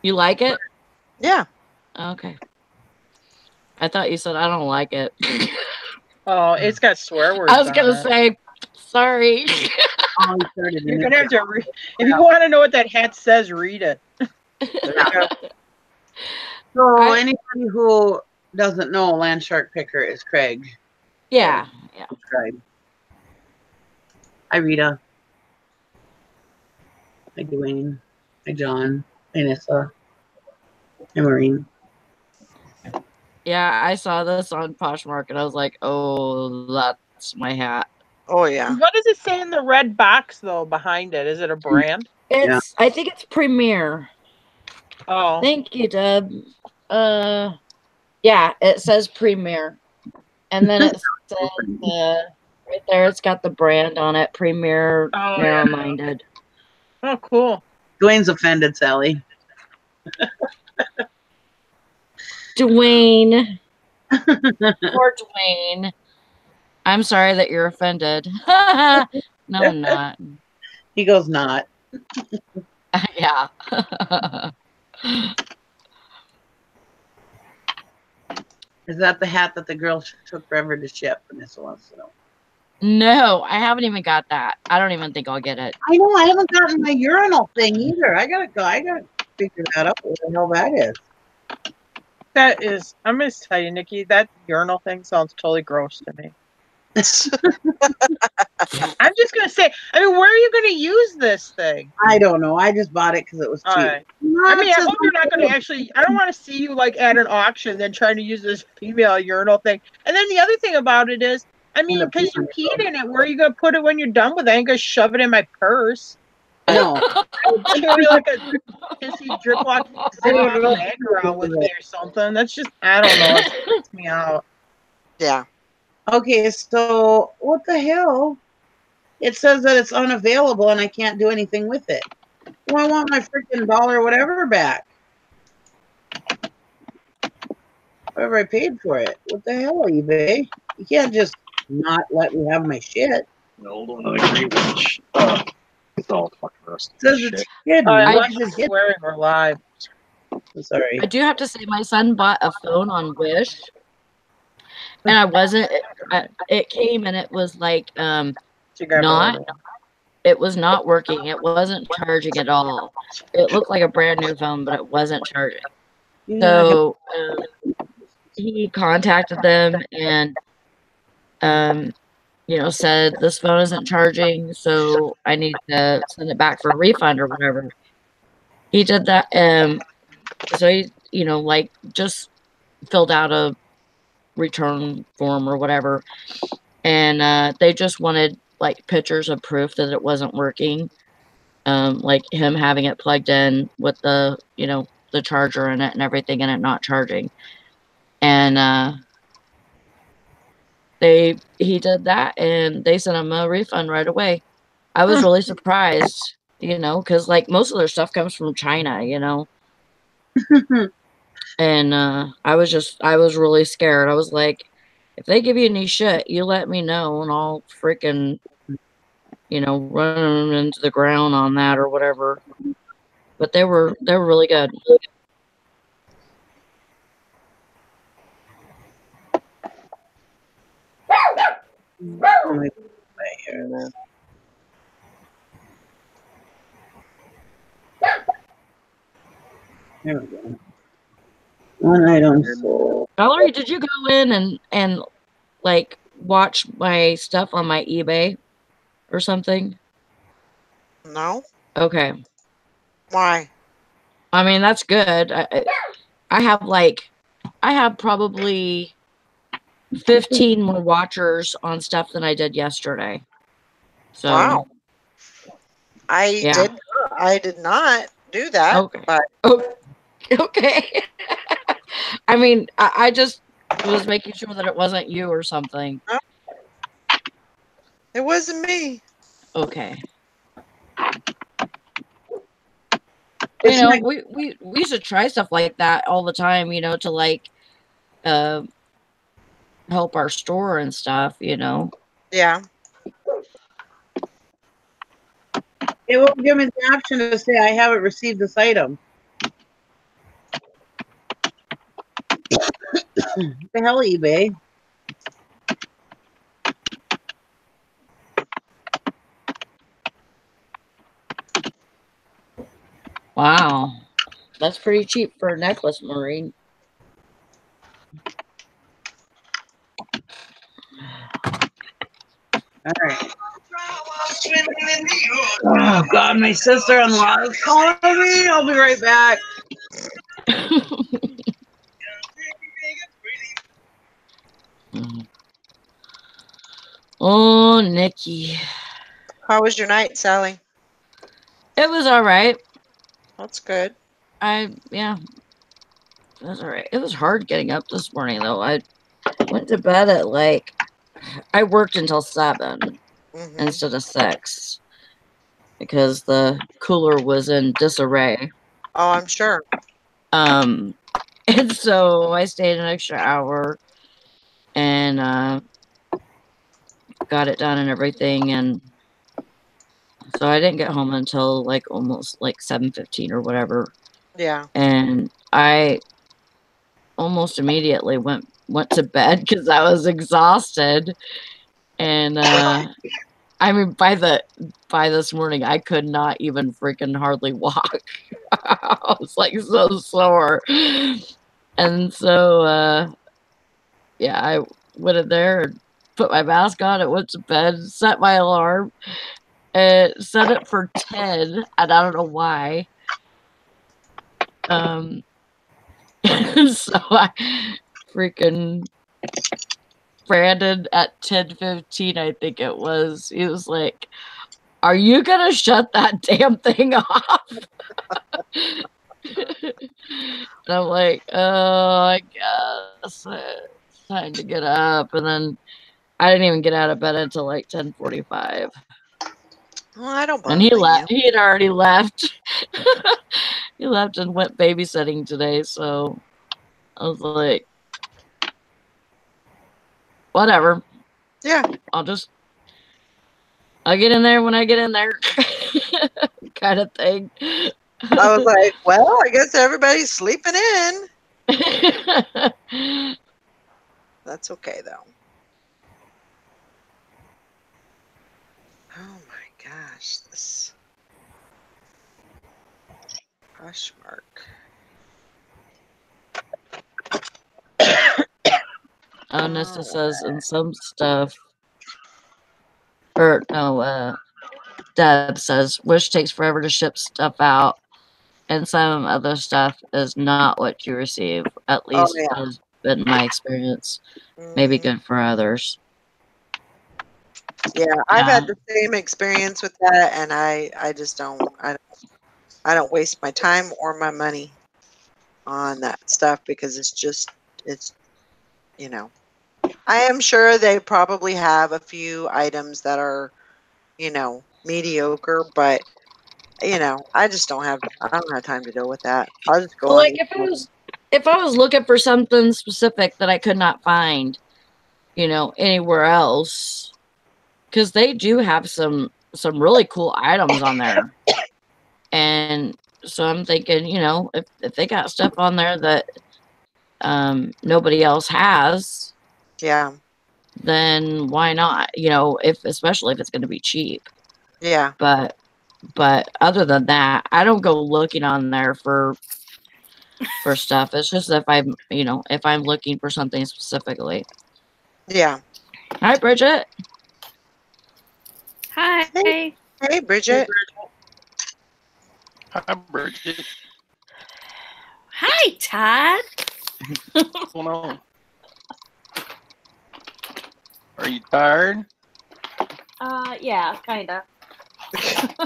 You like it? Yeah. Okay. I thought you said I don't like it. Oh, it's got swear words. I was on gonna it. say sorry. Oh, he started You're in gonna have to read. If you want to know what that hat says, read it. There you go. So I- anybody who doesn't know, Land Shark Picker is Craig. Yeah. Craig. Hi, Rita. Hi, Dwayne. Hi, John. Hi, Nessa. Hi, Maureen. Yeah, I saw this on Poshmark and I was like, oh, that's my hat. Oh yeah. What does it say in the red box though behind it? Is it a brand? It's I think it's Premiere. Oh, Thank you, Deb. Yeah, it says Premiere. And then it says right there it's got the brand on it, Premiere Oh, Narrow Minded. oh, cool. Dwayne's offended, Sally. Dwayne. Poor Dwayne. I'm sorry that you're offended. No, I'm not. He goes, not. Yeah. Is that the hat that the girl took forever to ship? Vanessa wants to know. No, I haven't even got that. I don't even think I'll get it. I know. I haven't gotten my urinal thing either. I gotta go. I gotta figure that out. What the hell that is? That is. I'm gonna tell you, Nikki. That urinal thing sounds totally gross to me. I'm just gonna say. I mean, where are you gonna use this thing? I don't know. I just bought it because it was cheap. All right. No, I it mean, I says hope you're not going to actually. I don't want to see you like at an auction then trying to use this female urinal thing. And then the other thing about it is, I mean, because you peed in it, where are you going to put it when you're done with it? I ain't going to shove it in my purse. no. I would carry like a pissy drip lock bag around with me or something. That's just, I don't know. It freaks me out. Yeah. Okay, so what the hell? It says that it's unavailable and I can't do anything with it. Well, I want my freaking dollar whatever back. Whatever I paid for it. What the hell, eBay? You can't just not let me have my shit. Hold on, I agree with you. It's all fucking rusty. It says Shit. it's hidden. I Why like is the it hidden? swearing we're live. Sorry. I do have to say my son bought a phone on Wish. And I wasn't it came and it was like She got not her it was not working. It wasn't charging at all. It looked like a brand new phone, but it wasn't charging. So he contacted them and said this phone isn't charging, so I need to send it back for a refund or whatever. He did that. So he, just filled out a return form or whatever, and they just wanted like pictures of proof that it wasn't working, like him having it plugged in with the the charger in it and everything, and it not charging. And he did that, and they sent him a refund right away. I was really surprised, because like most of their stuff comes from China, and I was really scared. I was like, if they give you any shit, you let me know, and I'll freaking run them into the ground on that or whatever. But they were really good. Let me put my hair there. There we go. One item sold. Valerie, did you go in and like watch my stuff on my eBay or something? No. Okay. Why? I mean, that's good. I have probably 15 more watchers on stuff than I did yesterday. So Wow. I Yeah. did not do that. Okay. But Okay. I mean, I just was making sure that it wasn't you or something. it wasn't me. Okay. It's like- we used to try stuff like that all the time, to like help our store and stuff, Yeah. It won't give me the option to say I haven't received this item. The hell, eBay? Wow. That's pretty cheap for a necklace, Maureen. All right. Oh God, my sister-in-law is calling me. I'll be right back. Oh, Nikki. How was your night, Sally? It was all right. That's good. Yeah. It was all right. It was hard getting up this morning, though. I went to bed at I worked until 7 Mhm. instead of 6 because the cooler was in disarray. Oh, I'm sure. And so I stayed an extra hour and got it done and everything, and so I didn't get home until almost 7:15 or whatever, Yeah. and I almost immediately went to bed because I was exhausted. And I mean, by this morning, I could not even freaking hardly walk. I was so sore. And so yeah, I went in there and put my mask on. I went to bed, set my alarm, and set it for 10, and I don't know why. So I freaking Brandon at 10:15, I think it was. He was like, "Are you gonna shut that damn thing off?" And I'm like, "Oh, I guess it's time to get up." And then I didn't even get out of bed until 10:45. Well, I don't And blame he you. left. He had already left. He left and went babysitting today. So I was like, whatever. Yeah. I'll get in there when I get in there, kind of thing. I was like, well, I guess everybody's sleeping in. That's okay, though. Oh my gosh, this Poshmark. Nesta says in some stuff, or no, Deb says, Wish takes forever to ship stuff out, and some other stuff is not what you receive. At least yeah. been my experience. Maybe Mhm. good for others. Yeah, I've had Yeah. the same experience with that, and I just I don't waste my time or my money on that stuff because it's you know. I am sure they probably have a few items that are, mediocre, but I just I don't have time to deal with that. I'll just go on Like eBay. if I was looking for something specific that I could not find, anywhere else, because they do have some really cool items on there. And so I'm thinking, if they got stuff on there that nobody else has, Yeah. then why not? Especially if it's going to be cheap. Yeah. But other than that, I don't go looking on there for stuff. It's just if I'm looking for something specifically. Yeah. Hi, Bridget. Hi. Hey, Bridget. Hi, Bridget. Hi, Todd. What's going on? Are you tired? Yeah, kinda. A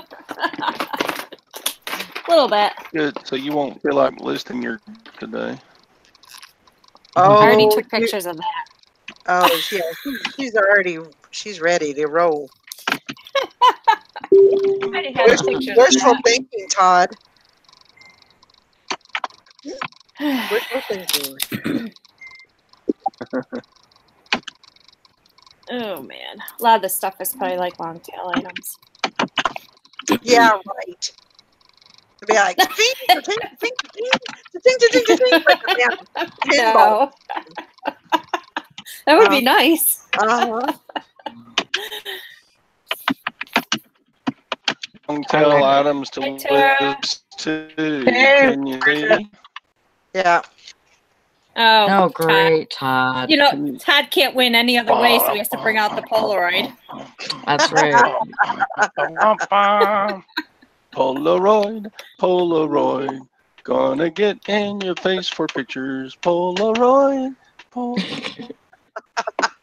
little bit. Good. So you won't feel like listing your today. Oh, I already took pictures of that. Oh, yeah. She's ready to roll. I already had pictures of Wishful that. thinking, Todd. Wishful thinking. Oh man, a lot of this stuff is probably like long tail items. Yeah, right. To be like, ting, ting, ting, ting, ting, ting, ting, ting, like a damn pinball. No. That would be nice. Uh-huh. Long tail items to Hi, Tara. list to. Hey, Can you see? Yeah. Oh, Oh, great, Todd. Todd can't win any other way, so he has to bring out the Polaroid. That's right. Polaroid, Polaroid. Gonna get in your face for pictures. Polaroid, Polaroid.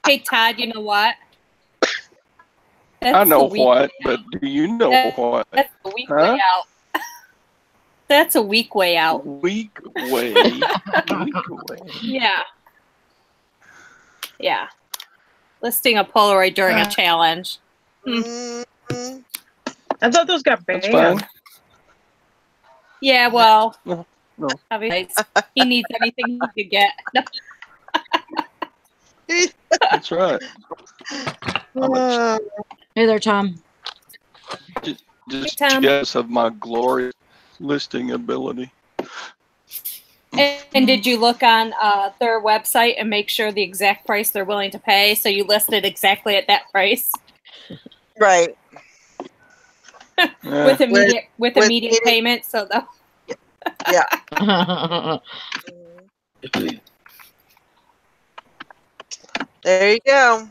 Hey, Todd, you know what? I know what, but do you know what? That's a week way out. That's a week way out. Week way. Week way. Yeah. Yeah. Listing a Polaroid during a challenge. Mm-hmm. I thought those got banned. That's fine. Yeah, well, No. obviously he needs anything he could get. No. That's right. Hey there, Tom. Just Hey, Tom. jealous of my glorious listing ability. And did you look on their website and make sure the exact price they're willing to pay? So you listed exactly at that price Right. with immediate payment. So the Yeah. There you go.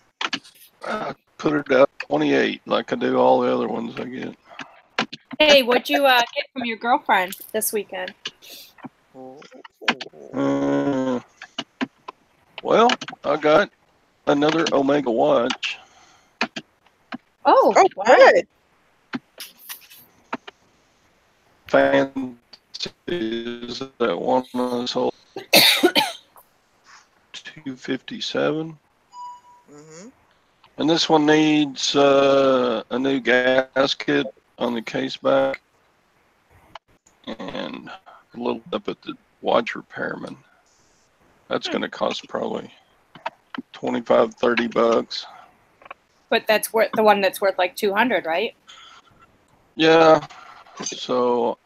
I put it up 28 like I do all the other ones I get. hey, what'd you get from your girlfriend this weekend? Well, I got another Omega watch. Oh, wow. Good. Fancy is that one was sold $257. Mm-hmm. And this one needs a new gasket on the case back and a little up at the watch repairman. That's going to cost probably $25-30. But that's worth the one that's worth like 200, right? Yeah. So,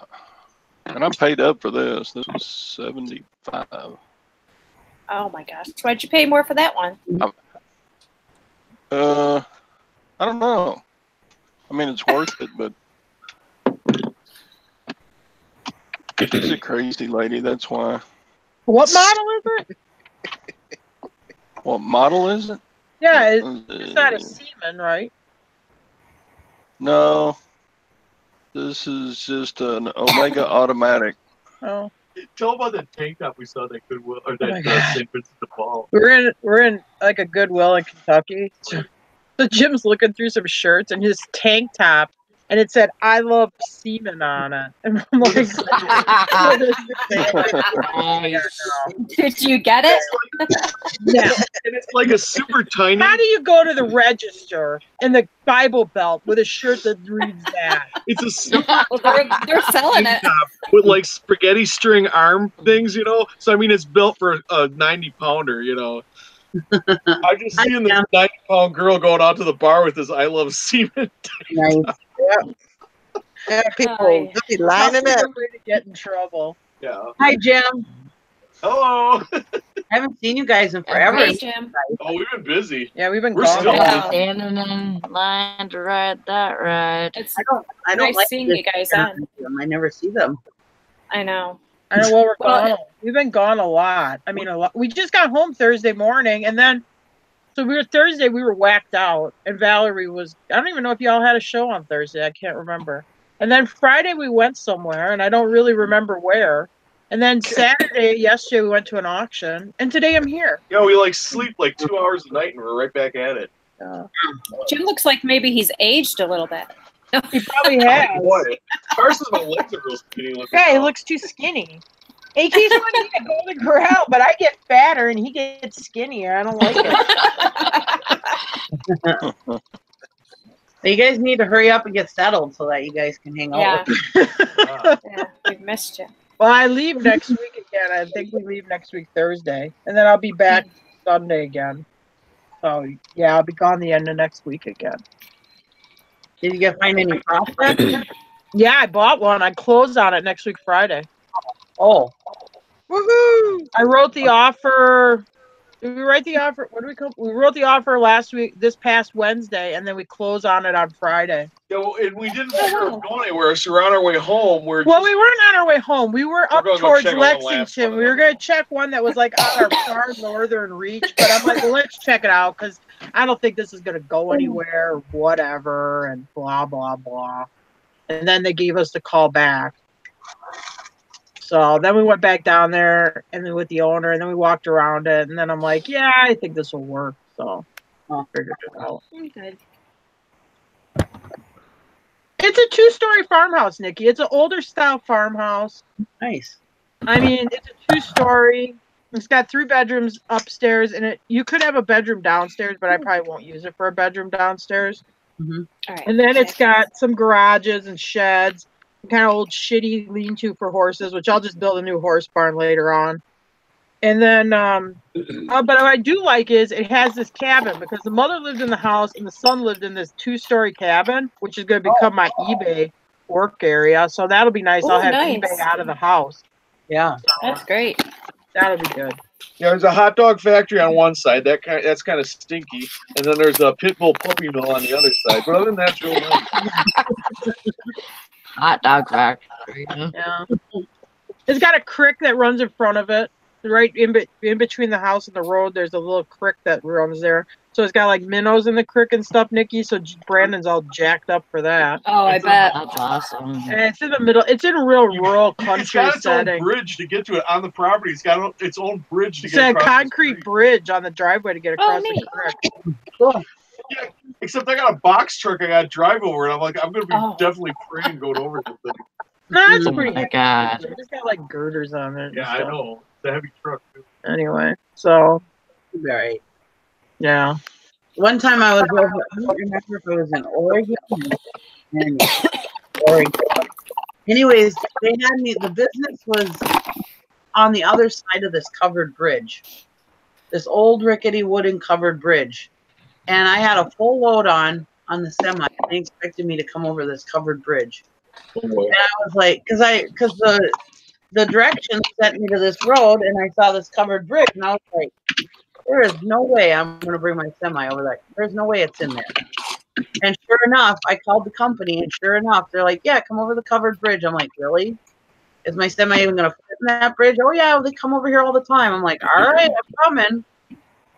and I paid up for this. This was $75. Oh my gosh. Why'd you pay more for that one? I don't know. I mean, it's worth it, but she's a crazy lady. That's why. What model is it? What model is it? Yeah, it's not a Seaman, right? No. This is just an Omega automatic. Oh. Tell about that tank top we saw that Goodwill or Oh my that God. St. Vincent de Paul. We're in like a Goodwill in Kentucky. So Jim's looking through some shirts and his tank top, and it said "I love semen" on it. And I'm like, Did you get it? no. And it's like a super tiny. How do you go to the register in the Bible Belt with a shirt that reads that? It's a super Well, they're selling it. top with like spaghetti string arm things, you know. So I mean, it's built for a 90-pounder, you know. I'm just seeing this 90-pound girl going out to the bar with this "I love semen." Nice. Yeah, people Oh, yeah. they'll be lining up. That's a way to get in trouble. Yeah. Hi, Jim. Hello. I haven't seen you guys in forever. Hey, Jim. Oh, we've been busy. Yeah, we've been We're gone. still a lot. Standing in line to ride that ride. It's I don't nice like seeing this you guys kind on. of- I never see them. I know. I know. Well, Well, gone. We've been gone a lot. I mean, a lot. We just got home Thursday morning, and then so Thursday we were whacked out, and Valerie was. I don't even know if y'all had a show on Thursday. I can't remember. And then Friday we went somewhere, and I don't really remember where. And then yesterday we went to an auction, and today I'm here. Yeah, we like sleep like 2 hours a night, and we're right back at it. Jim looks like maybe he's aged a little bit. He probably has. Boy, Carson's my legs are real skinny looking. Yeah, he looks too skinny. He keeps wanting to go to the ground, but I get fatter and he gets skinnier. I don't like it. You guys need to hurry up and get settled so that you guys can hang out. Yeah. Wow. Yeah, we've missed you. Well, I leave next week again. I think we leave next week Thursday, and then I'll be back Sunday again. So yeah, I'll be gone the end of next week again. Did you find any prospects? Yeah, I bought one. I closed on it next week Friday. Oh, Woohoo! I wrote the offer. Did we write the offer? What do we call? We wrote the offer this past Wednesday, and then we close on it on Friday. Yeah, well, and we didn't think we were going anywhere, so we're on our way home. Well, we weren't on our way home. We were up gonna go towards check on the last Lexington. one. We were going to check one that was like on our far northern reach, but I'm like, well, let's check it out because I don't think this is going to go anywhere or whatever and blah, blah, blah. And then they gave us the call back. So then we went back down there and then with the owner, and then we walked around it. And then I'm like, yeah, I think this will work. So I figured it out. Good. It's a 2-story farmhouse, Nikki. It's an older style farmhouse. nice. I mean, it's a 2-story. It's got 3 bedrooms upstairs, and you could have a bedroom downstairs, but I probably won't use it for a bedroom downstairs. All right. And then it's got some garages and sheds, kind of old shitty lean-to for horses, which I'll just build a new horse barn later on. And then, but what I do like is it has this cabin because the mother lived in the house and the son lived in this 2-story cabin, which is going to become my eBay work area. So that'll be nice. Ooh, I'll have nice. eBay out of the house. Yeah. That's great. That'll be good. Yeah, there's a hot dog factory on one side. That's kind of stinky, and then there's a pit bull puppy mill on the other side. But other than that, it's real nice. Hot dog factory. Yeah. It's got a creek that runs in front of it. Right in between the house and the road, there's a little creek that runs there. So it's got like minnows in the creek and stuff, Nikki. So Brandon's all jacked up for that. Oh, I bet. That's awesome. And it's in the middle. It's in a real rural It's country got its own setting. bridge to get to it on the property. It's got its own bridge to It's get a across the concrete street. bridge on the driveway to get Oh, across the neat. creek. Cool. Yeah, except I got a box truck I got to drive over, and I'm like, I'm going to be Oh. definitely praying going over the thing. No, it's Oh pretty. my heavy. God. It's got like girders on it. and Yeah, I stuff. know. It's a heavy truck, too. Anyway, so All right. yeah. One time I was over, I don't remember if it was in Oregon. And Oregon. Anyways, they had me, the business was on the other side of this covered bridge. This old rickety wooden covered bridge. And I had a full load on the semi. They expected me to come over this covered bridge. And I was like, because the directions sent me to this road and I saw this covered bridge and I was like, there is no way I'm going to bring my semi over there. There's no way it's in there. And sure enough, I called the company and sure enough, they're like, yeah, come over the covered bridge. I'm like, really? Is my semi even going to fit in that bridge? Oh yeah, they come over here all the time. I'm like, all right, I'm coming.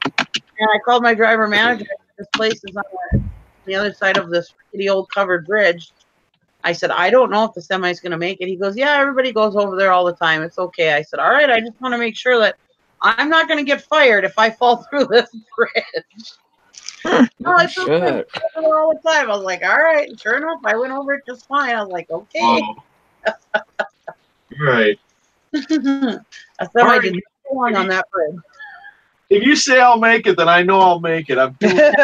And I called my driver manager. This place is on the other side of this rickety old covered bridge. I said, I don't know if the semi's going to make it. He goes, yeah, everybody goes over there all the time. It's okay. I said, all right, I just want to make sure that I'm not going to get fired if I fall through this bridge. No, it's okay. I go over all the time. I was like, all right. Sure enough, I went over it just fine. I was like, okay. Oh. Right. That's why I did so long on that bridge. If you say I'll make it, then I know I'll make it. I'm doing it.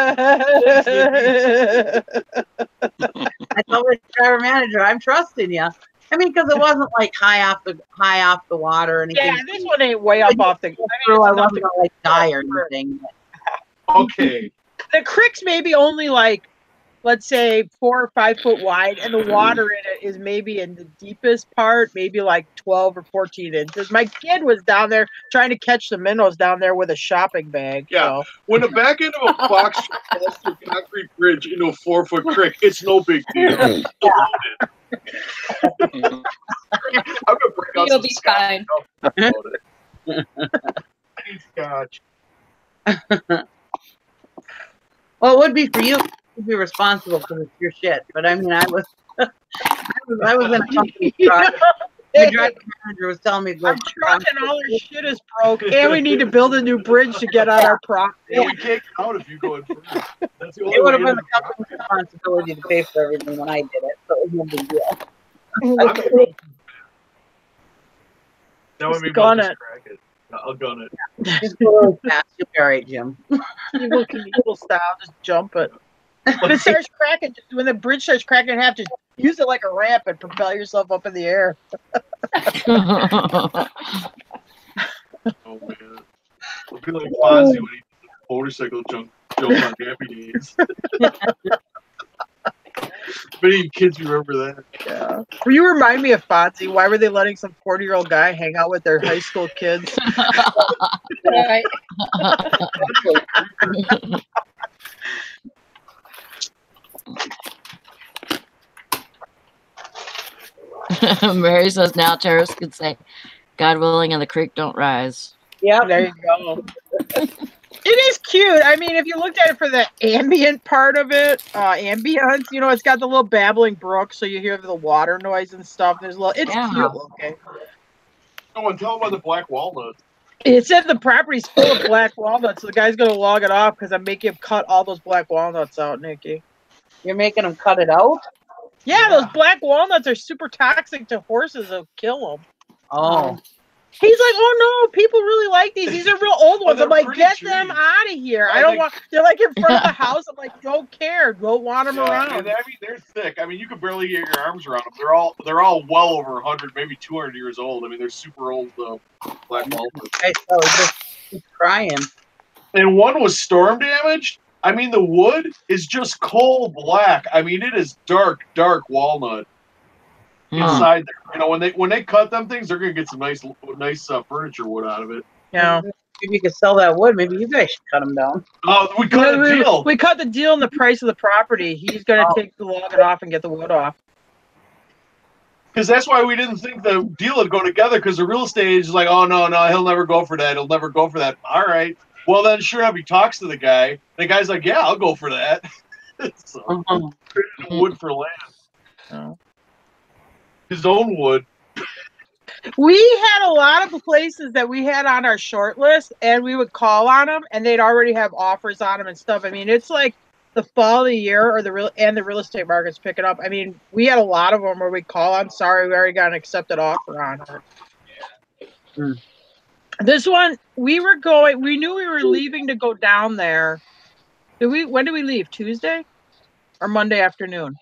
I told the driver manager, I'm trusting you. I mean, because it wasn't like high off the water or anything. Yeah, this one ain't way up off the. I wasn't gonna like die or anything. Okay. The creek's maybe only like, let's say 4 or 5 foot wide, and the water in it is maybe in the deepest part, maybe like 12 or 14 inches. My kid was down there trying to catch the minnows down there with a shopping bag. Yeah. So. When the back end of a box falls through a concrete bridge into a 4-foot creek, it's no big deal. I'm gonna break out You'll some be scotch. fine. Scotch. Well, it would be for you to be responsible because it's your shit. But I mean, I was in a company truck. The driver manager was telling me to go. Our truck and all our shit is broke, and we need to build a new bridge to get on our property. Yeah, we can't get out if you go in first. That's the only It would have way been in. the company's responsibility to pay for everything when I did it, so it was no big deal. That would be Gun about it. to crack it. I'll gun it. Just go really fast. You'll be all right, Jim. Evil style, just jump it. When it starts cracking, when the bridge starts cracking in half, just use it like a ramp and propel yourself up in the air. Oh man. I'll be like Fonzie when he did the motorcycle jump on Happy Days. Many kids remember that. Yeah. Well, you remind me of Fonzie. Why were they letting some 40-year-old guy hang out with their high school kids? Right. Mary says now terrorists could say, God willing, and the creek don't rise. Yeah, there you go. It is cute. I mean, if you looked at it for the ambient part of it, ambience, you know, it's got the little babbling brook, so you hear the water noise and stuff. There's a little, it's cute looking. Oh, and tell them about the black walnuts. It said the property's full of black walnuts, so the guy's gonna log it off because I'm making him cut all those black walnuts out, Nikki. You're making him cut it out? Yeah, those black walnuts are super toxic to horses. They'll kill them. Oh. He's like, oh no, people really like these. These are real old ones. I'm like, get them out of here. I don't want. They're like in front of the house. I'm like, don't care. Don't want them around. And I mean, they're thick. I mean, you could barely get your arms around them. They're all well over 100, maybe 200 years old. I mean, they're super old black walnuts. Okay, so just crying. And one was storm damaged. I mean, the wood is just coal black. I mean, it is dark walnut inside there. You know, when they cut them things, they're gonna get some nice furniture wood out of it. Yeah. If you could sell that wood, maybe you guys should cut them down. Oh, we cut a deal. We cut the deal on the price of the property. He's gonna take the log it off and get the wood off. Because that's why we didn't think the deal would go together. Because the real estate agent's like, oh no, he'll never go for that. He'll never go for that. All right. Well, then, sure enough, he talks to the guy. The guy's like, yeah, I'll go for that. So, wood for land. Oh. His own wood. We had a lot of places that we had on our short list, and we would call on them, and they'd already have offers on them and stuff. I mean, it's like the fall of the year, or the real estate market's picking up. I mean, we had a lot of them where we call on. Sorry, we already got an accepted offer on it. Mm. This one, we knew we were leaving to go down there. When did we leave? Tuesday or Monday afternoon?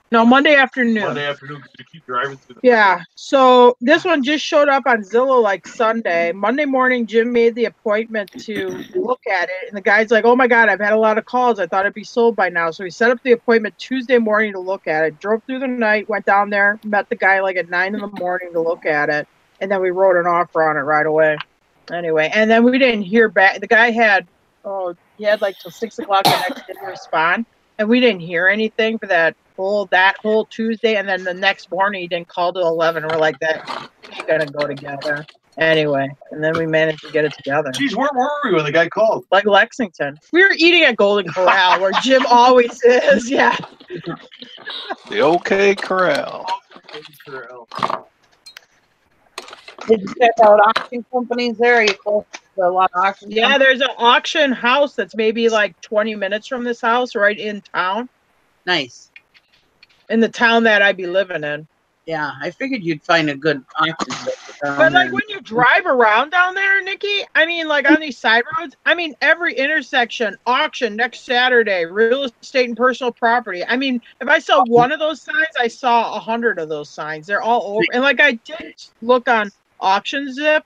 No, Monday afternoon. Monday afternoon, because you keep driving through the. Yeah. So this one just showed up on Zillow like Sunday. Monday morning, Jim made the appointment to look at it. And the guy's like, oh my God, I've had a lot of calls. I thought it'd be sold by now. So he set up the appointment Tuesday morning to look at it. Drove through the night, went down there, met the guy like at 9 in the morning to look at it. And then we wrote an offer on it right away. Anyway, and then we didn't hear back. The guy had like till 6 o'clock the next day to respond, and we didn't hear anything for that whole Tuesday. And then the next morning he didn't call till 11. And we're like, that ain't gonna go together. Anyway, and then we managed to get it together. Geez, where were we when the guy called? Like Lexington. We were eating at Golden Corral, where Jim always is. Yeah. The OK Corral. Did you check out auction companies there? Are you close to a lot of auction Yeah, companies? there's an auction house that's maybe like 20 minutes from this house, right in town, Nice. in the town that I'd be living in. Yeah, I figured you'd find a good auction place down But there. like when you drive around down there, Nikki, I mean, like on these side roads, I mean, every intersection, auction next Saturday, real estate and personal property. I mean, if I saw one of those signs, I saw 100 of those signs. They're all over. And like I did look on Auction Zip.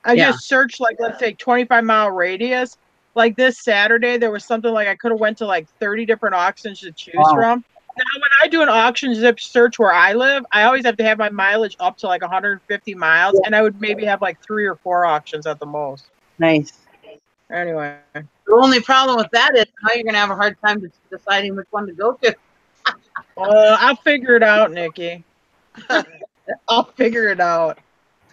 I Yeah. just searched like, let's say 25-mile radius. Like this Saturday, there was something like I could have went to like 30 different auctions to choose Wow. from. Now, when I do an Auction Zip search where I live, I always have to have my mileage up to like 150 miles, Yeah. and I would maybe have like 3 or 4 auctions at the most. Nice. Anyway, The only problem with that is now you're gonna have a hard time deciding which one to go to. I'll figure it out, Nikki. I'll figure it out.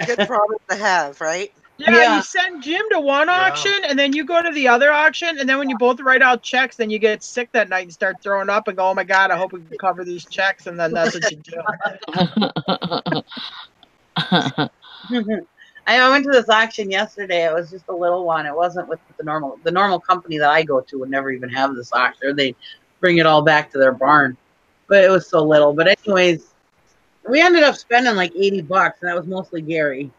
Good problem to have, right? Yeah, you send Jim to one auction, and then you go to the other auction, and then when you both write out checks, then you get sick that night and start throwing up and go, "Oh my God, I hope we can cover these checks," and then that's what you do. I went to this auction yesterday. It was just a little one. It wasn't with the normal company that I go to would never even have this auction. They bring it all back to their barn, but it was so little. But anyways, we ended up spending like $80, and that was mostly Gary.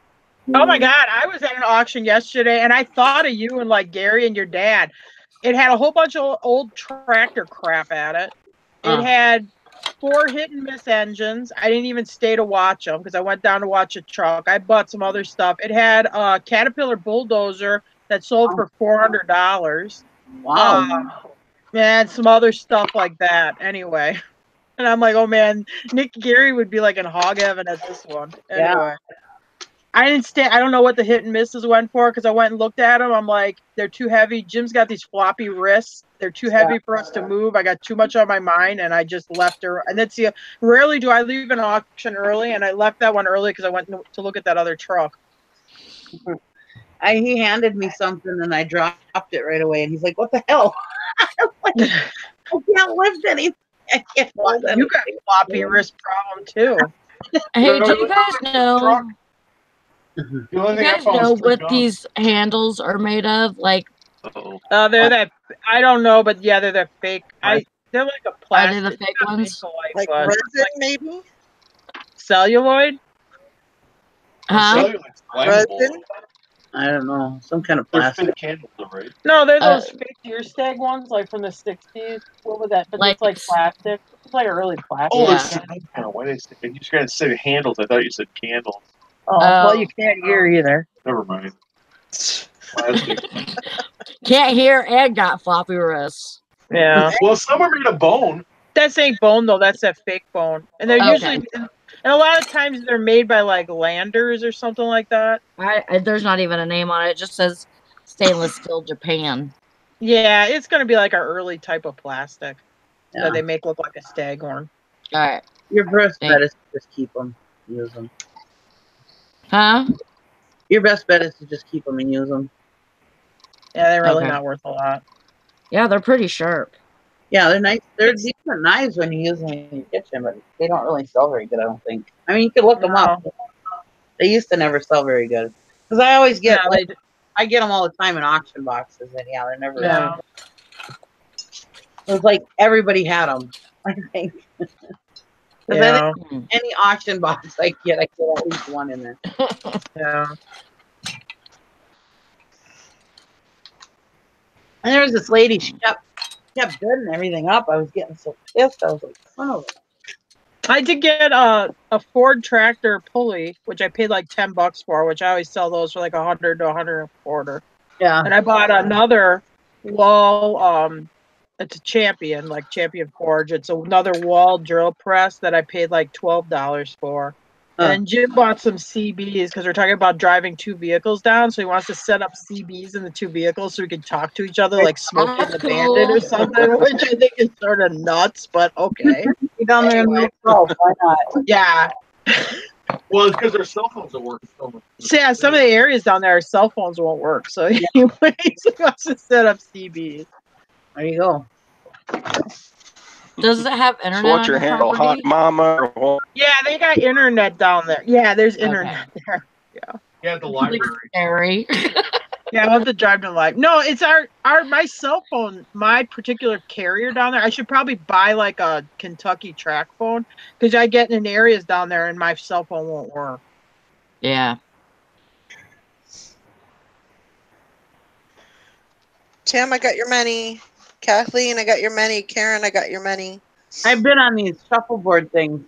Oh my God, I was at an auction yesterday, and I thought of you and like Gary and your dad. It had a whole bunch of old tractor crap at it. It had 4 hit and miss engines. I didn't even stay to watch them because I went down to watch a truck. I bought some other stuff. It had a Caterpillar bulldozer that sold for $400. Wow. And some other stuff like that. Anyway, and I'm like, oh man, Nick Gary would be like in hog heaven at this one. Anyway. I didn't stay. I don't know what the hit and misses went for because I went and looked at them. I'm like, they're too heavy. Jim's got these floppy wrists. They're too heavy for us to move. I got too much on my mind, and I just left her. And then see, rarely do I leave an auction early, and I left that one early because I went to look at that other truck. He handed me something, and I dropped it right away. And he's like, "What the hell?" I was like, I can't lift anything. I can't hold anything. You got a floppy wrist problem too. Hey, do you guys know? The You only thing I guys found know was what guns. these handles are made of? Like, They're that. I don't know, but yeah, they're that fake. They're like a are plastic. they the fake ones? Like but- resin, maybe? celluloid. Huh? Celluloid's flammable. Resin? I don't know, some kind of They're plastic. fit candles, though, right? No, they're those fake deer stag ones, like from the '60s. What was that? But Like- it's like plastic. It's like early plastic. Oh, Yeah. it's kind of why they say, you just gotta say handles. I thought you said candles. Oh, well, you can't hear either. Never mind. Plastic. Can't hear and got floppy wrists. Yeah. Well, some are made of bone. That's ain't bone though. That's that fake bone, and they're Okay. usually, and a lot of times they're made by like Landers or something like that. There's not even a name on it. It just says stainless steel Japan. Yeah, it's gonna be like our early type of plastic Yeah. that they make look like a staghorn. All right. Your best Thank- bet is to just keep them, use them. Huh? Your best bet is to just keep them and use them. Yeah, they're really Okay. not worth a lot. Yeah, they're pretty sharp. Yeah, they're nice. They're decent knives when you use them in your kitchen, but they don't really sell very good, I don't think. I mean, you could look them up. They used to never sell very good. Because I always get, Yeah, like, I get them all the time in auction boxes, and yeah, they're never. Yeah. It was like everybody had them, I think. 'Cause I Yeah. think any auction box I get at least one in there. Yeah. And there was this lady, she kept bidding everything up. I was getting so pissed. I was like, oh. I did get a Ford tractor pulley, which I paid like $10 for, which I always sell those for like 100 to 140. Yeah. And I bought another wall, it's a Champion, like Champion Forge. It's another wall drill press that I paid like $12 for. And Jim bought some CBs because we're talking about driving 2 vehicles down. So he wants to set up CBs in the 2 vehicles so we can talk to each other like Smokey and the Bandit or something, which I think is sort of nuts, but okay. You down there in the why not? Yeah. Well, it's because their cell phones don't work. So Yeah, some of the areas down there, cell phones won't work. So anyways, he wants to set up CBs. There you go. Does it have internet So what's on your your handle, Hot property? Mama? Or what? Yeah, they got internet down there. Yeah, there's internet there. Yeah, at the Like library. scary. Yeah, I'll have to drive to live. No, it's my cell phone, my particular carrier down there. I should probably buy like a Kentucky track phone because I get in areas down there and my cell phone won't work. Yeah. Tim, I got your money. Kathleen, I got your money. Karen, I got your money. I've been on these shuffleboard things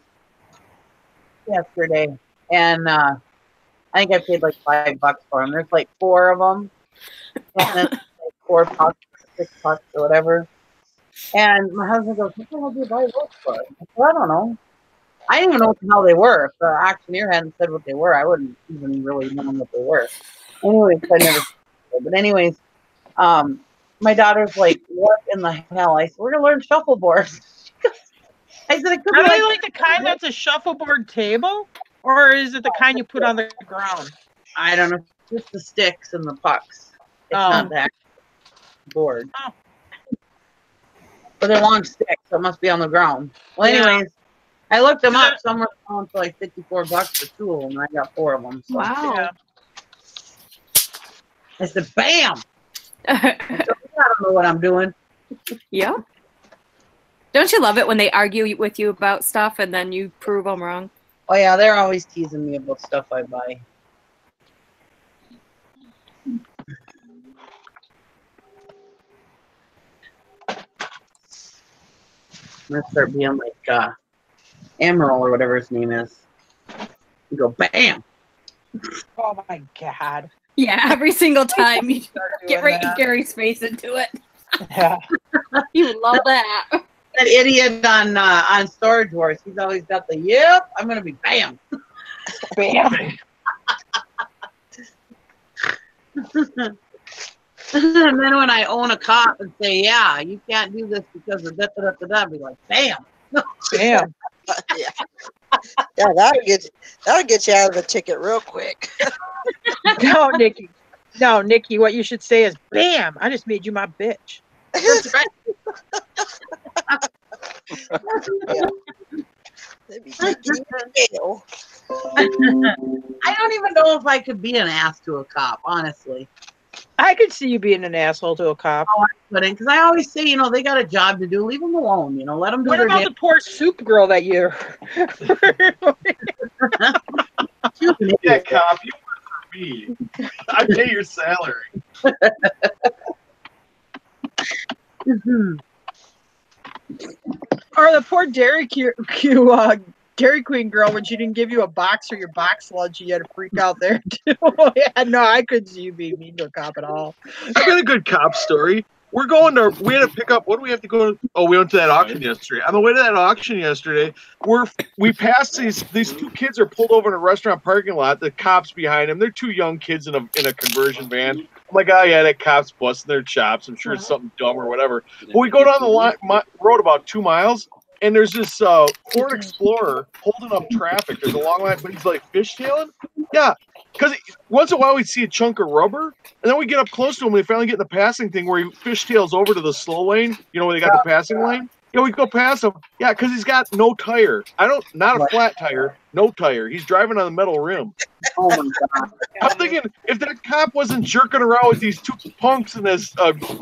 yesterday, and I think I paid like $5 for them. There's like 4 of them, and it's like $4, $6 or whatever. And my husband goes, "What the hell do you buy those for?" I said, "I don't know. I didn't even know what the hell they were. If the auctioneer hadn't said what they were, I wouldn't even really know what they were." Anyways, I never. But anyways, my daughter's like, "What in the hell?" I said, "We're gonna learn shuffleboard." I said, "It could Are be they like the kind that's a shuffleboard table, or is it the kind you put on the ground? I don't know, just the sticks and the pucks. It's not that board. Oh. But they're long sticks, so it must be on the ground. Well, Yeah. anyways, I looked them up. Some were selling for like $54 for 2 of them, and I got 4 of them. So. Wow. Yeah. I said, "Bam!" I don't know what I'm doing. Yeah. Don't you love it when they argue with you about stuff and then you prove them wrong? Oh yeah, they're always teasing me about stuff I buy. I'm gonna start being like Emerald or whatever his name is. You go bam. Oh my god. Yeah, every single time you Start get doing right that. Gary's face into it. Yeah. You love that. That idiot on Storage Wars, he's always got the yep. I'm gonna be bam. Bam. And then when I own a cop and say, "Yeah, you can't do this because of da da da da," I'd be like, "Bam." Bam. Yeah, that'll get you out of the ticket real quick. No, Nikki. No, Nikki, what you should say is, "Bam, I just made you my bitch." That's right. They'd be taking you to jail. I don't even know if I could be an ass to a cop, honestly. I could see you being an asshole to a cop. But because I always say, they got a job to do. Leave them alone. Let them do What their about the poor soup girl that you? Yeah, cop, you work for me. I pay your salary. Or the poor Dairy Queen girl when she didn't give you a box for your box lunch, you had to freak out there too. Yeah, no, I couldn't see you being mean to a cop at all. I got a good cop story. We had to pick up, what do we have to go to? Oh, we went to that auction yesterday. On the way to that auction yesterday, we passed these 2 kids are pulled over in a restaurant parking lot. The cops behind them, they're 2 young kids in a conversion van. I'm like, oh yeah, that cop's busting their chops. I'm sure it's something dumb or whatever. But we go down the road about 2 miles, and there's this Ford Explorer holding up traffic. There's a long line, but he's like fishtailing. Yeah, because once in a while we'd see a chunk of rubber, and then we get up close to him. We finally get in the passing thing where he fishtails over to the slow lane. Where they got the passing lane. Yeah, we go past him. Yeah, because he's got no tire. Not a flat tire, no tire. He's driving on the metal rim. Oh my god! I'm thinking if that cop wasn't jerking around with these 2 punks in this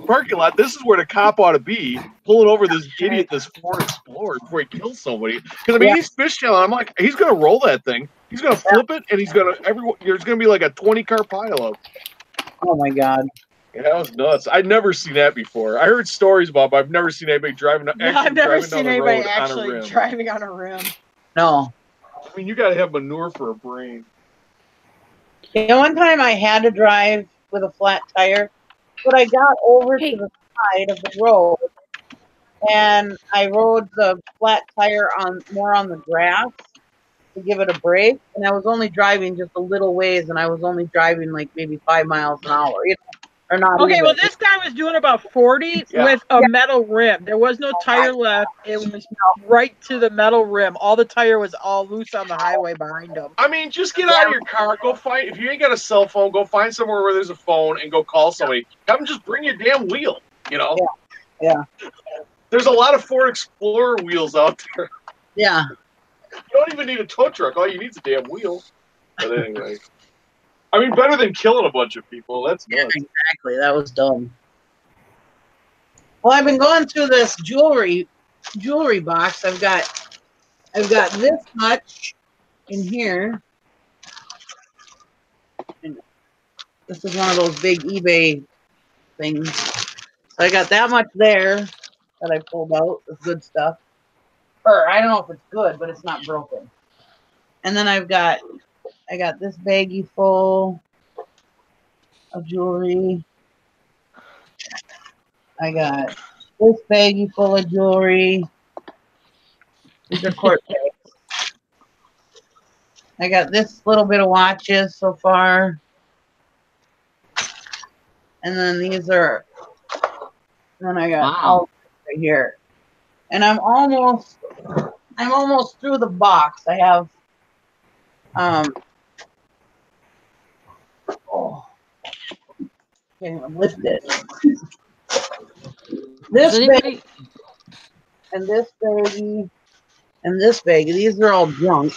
parking lot, this is where the cop ought to be, pulling over this idiot, this Ford Explorer, before he kills somebody. Because he's fishtailing. I'm like, he's gonna roll that thing. He's gonna flip it, and there's gonna be like a 20-car pileup. Oh my god! Yeah, that was nuts. I'd never seen that before. I heard stories about, but I've never seen anybody driving. I've never driving seen down the anybody road actually on a rim. driving on a rim. No. I mean, you gotta have manure for a brain. One time I had to drive with a flat tire, but I got over to the side of the road, and I rode the flat tire more on the grass to give it a break, and I was only driving just a little ways, and I was only driving like maybe 5 miles an hour, or not. Okay, even. well, this guy was doing about 40 with a metal rim. There was no tire left. It was right to the metal rim. All the tire was all loose on the highway behind him. I mean, just get out of your car. Go find, if you ain't got a cell phone, go find somewhere where there's a phone and go call somebody. Have them just bring your damn wheel, Yeah. There's a lot of Ford Explorer wheels out there. Yeah. You don't even need a tow truck. All you need is a damn wheel. But anyway. I mean, better than killing a bunch of people. That's nuts. Yeah, exactly. That was dumb. Well, I've been going through this jewelry box. I've got this much in here. And this is one of those big eBay things. So I got that much there that I pulled out of good stuff. Or I don't know if it's good, but it's not broken. And then I got this baggie full of jewelry. I got this baggie full of jewelry. These are court bags. I got this little bit of watches so far. And then these are, then I got all right here. And I'm almost through the box. I have, can't even lift it. This bag and this baggie and this baggie. These are all junk.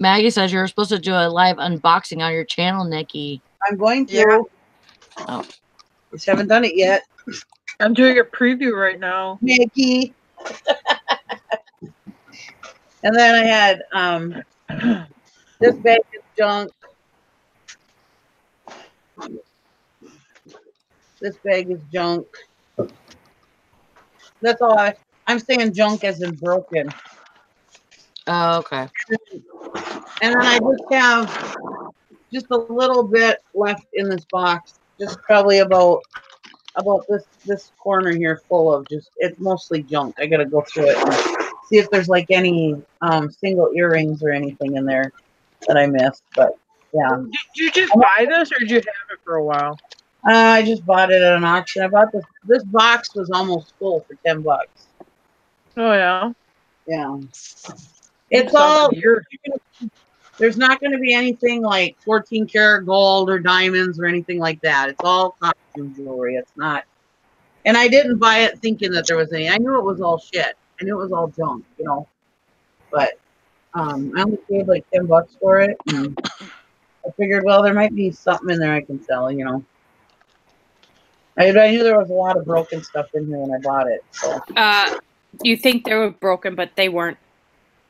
Maggie says you're supposed to do a live unboxing on your channel, Nikki. I'm going to. Yeah. Oh. Just haven't done it yet. I'm doing a preview right now. Nikki. And then I had this bag is junk. This bag is junk. That's all I'm saying junk as in broken. Oh, okay. And then I just have just a little bit left in this box. Just probably about this corner here full of just, it's mostly junk. I gotta go through it and see if there's like any single earrings or anything in there that I missed. But yeah. Did you just buy this or did you have it for a while? I just bought it at an auction. I bought this box was almost full for $10. Oh yeah. Yeah. It's all there's not going to be anything like 14 karat gold or diamonds or anything like that. It's all costume jewelry. It's not. And I didn't buy it thinking that there was any. I knew it was all shit. I knew it was all junk, you know. But I only paid like $10 for it. And I figured, well, there might be something in there I can sell, you know. I knew there was a lot of broken stuff in here when I bought it. So. You think they were broken, but they weren't.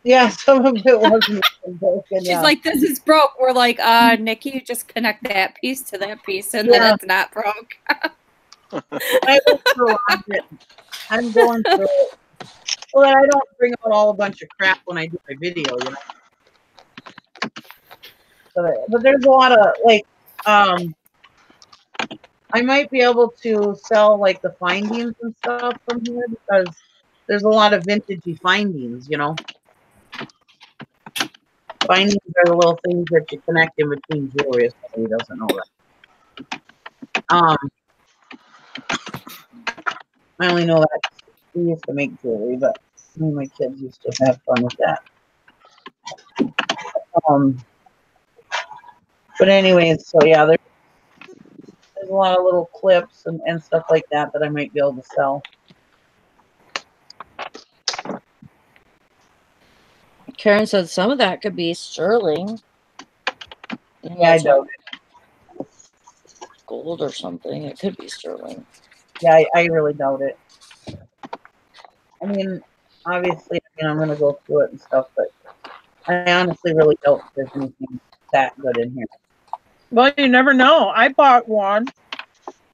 Yeah, some of it wasn't broken. She's like, this is broke. We're like, Nikki, you just connect that piece to that piece, and then it's not broke. I went through it. I'm going through it. Well, I don't bring out all a bunch of crap when I do my video, you know. But there's a lot of, like, I might be able to sell, like, the findings and stuff from here because there's a lot of vintagey findings, you know. Findings are the little things that you connect in between jewelry, if somebody doesn't know that. I only know that we used to make jewelry, but me and my kids used to have fun with that. But anyways, so yeah, there's a lot of little clips and stuff like that I might be able to sell. Karen said some of that could be sterling. Yeah, I doubt it. Gold or something. It could be sterling. Yeah, I really doubt it. I mean, obviously, I'm going to go through it and stuff, but I honestly really doubt there's anything that good in here. Well, you never know. I bought one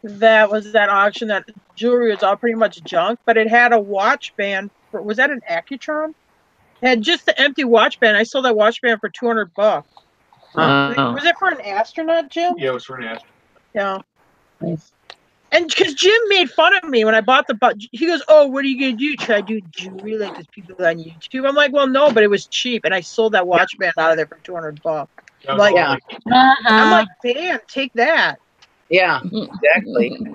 that was at auction that jewelry was all pretty much junk, but it had a watch band. Was that an Accutron? It had just the empty watch band. I sold that watch band for $200. Was it for an astronaut, Jim? Yeah, it was for an astronaut. Yeah. Nice. And because Jim made fun of me when I bought he goes, "Oh, what are you gonna do? Try to do jewelry like those people on YouTube?" I'm like, "Well, no, but it was cheap, and I sold that watch band out of there for $200." Like, yeah. I'm like, "Damn, take that." Yeah, exactly.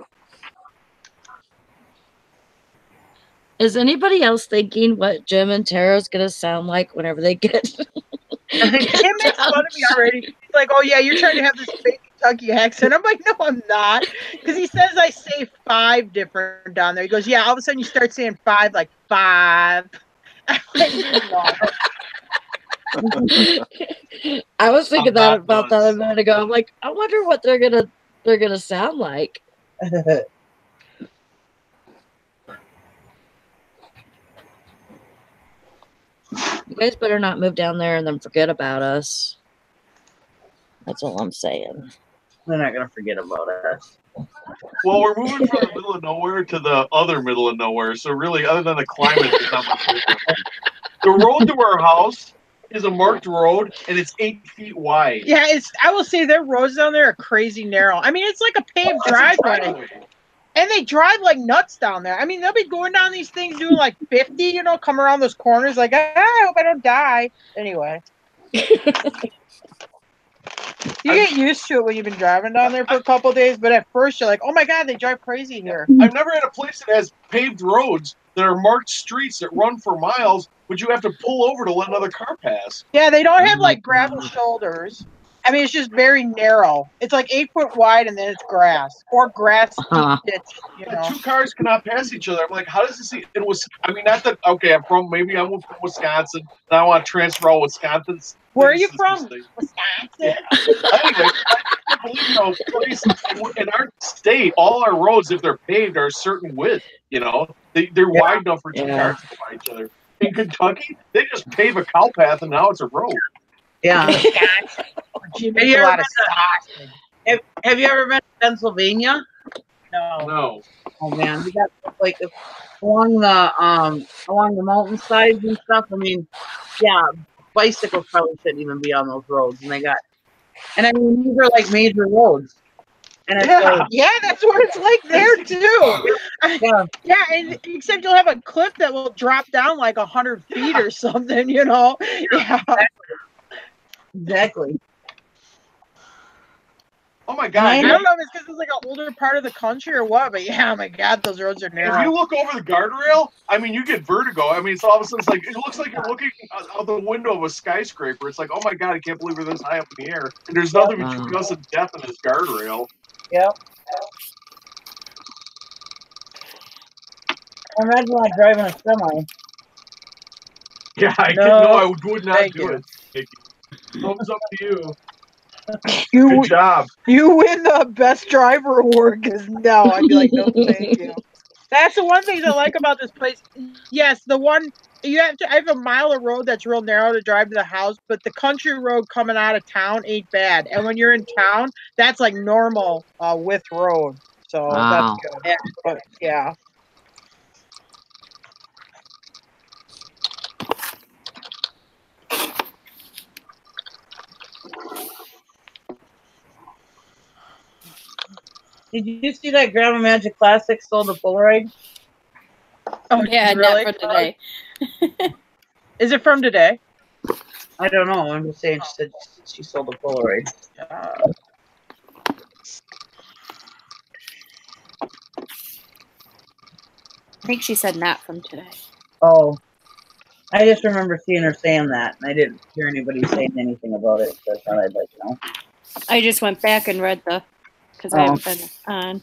Is anybody else thinking what Jim and Tara's gonna sound like whenever they get? Jim makes fun of me already. He's like, "Oh yeah, you're trying to have this fake Kentucky accent. I'm like, no, I'm not. Because he says I say 5 different down there. He goes, yeah, all of a sudden you start saying 5, like 5. I'm like, no. I was thinking I'm not about that a nuts. minute ago. I'm like, I wonder what they're gonna sound like. You guys better not move down there and then forget about us. That's all I'm saying. They're not gonna forget about us. Well, we're moving from the middle of nowhere to the other middle of nowhere. So really, other than the climate, there's not much difference. The road to our house is a marked road, and it's 8 feet wide. Yeah, I will say their roads down there are crazy narrow. I mean, it's like a paved It's a driveway. driveway. And they drive like nuts down there. I mean, they'll be going down these things doing like 50, you know, come around those corners like, I hope I don't die. Anyway. You get used to it when you've been driving down there for a couple of days, but at first you're like, oh my God, they drive crazy here. I've never had a place that has paved roads that are marked streets that run for miles, but you have to pull over to let another car pass. Yeah, they don't have like gravel shoulders. I mean, it's just very narrow. It's like 8 foot wide and then it's grass or grass Uh-huh. ditch, you know. 2 cars cannot pass each other. I'm like, how does this? It was. I mean, not that. Okay, I'm from Wisconsin, and I want to transfer all Wisconsin's. Where are you things from? to this thing. Wisconsin. Yeah. Anyway, I can't believe in our state, all our roads, if they're paved, are a certain width. You know, they're wide enough for 2 Yeah. cars to go by each other. In Kentucky, they just pave a cow path, and now it's a road. Yeah. She Have makes you a ever lot of been sausage. Have you ever been to Pennsylvania? No. No. Oh man, we got like along the mountainsides and stuff. I mean, yeah, bicycles probably shouldn't even be on those roads, and I mean these are like major roads, and it's like, Yeah, that's what it's like there too. yeah, Yeah, and except you'll have a cliff that will drop down like 100 feet or something, you know. Yeah. exactly. Oh my I God! don't know if it's because it's like an older part of the country or what, but yeah, oh my God, those roads are If you narrow. look over the guardrail, I mean, you get vertigo. I mean, it's all of a sudden, it's like, it looks like you're looking out the window of a skyscraper. It's like, oh my God, I can't believe we're this high up in the air. And there's nothing between us and death in this guardrail. Yep. Imagine like driving a semi. Yeah, I would not thank do you. it. Thank you. Thumbs up to you. You Good job. you win the best driver award because no, I'd be like, no, thank you. That's the one thing I like about this place. Yes, the one I have a mile of road that's real narrow to drive to the house, but the country road coming out of town ain't bad. And when you're in town, that's like normal width road. So that's Wow. good. Yeah, but yeah. Did you see that Grandma Magic Classic sold a Polaroid? Oh, Yeah, really? not for today. Is it from today? I don't know. I'm just saying she said she sold a Polaroid. I think she said not from today. Oh. I just remember seeing her saying that, and I didn't hear anybody saying anything about it, so I thought I'd let you know. I just went back and read because I haven't been on.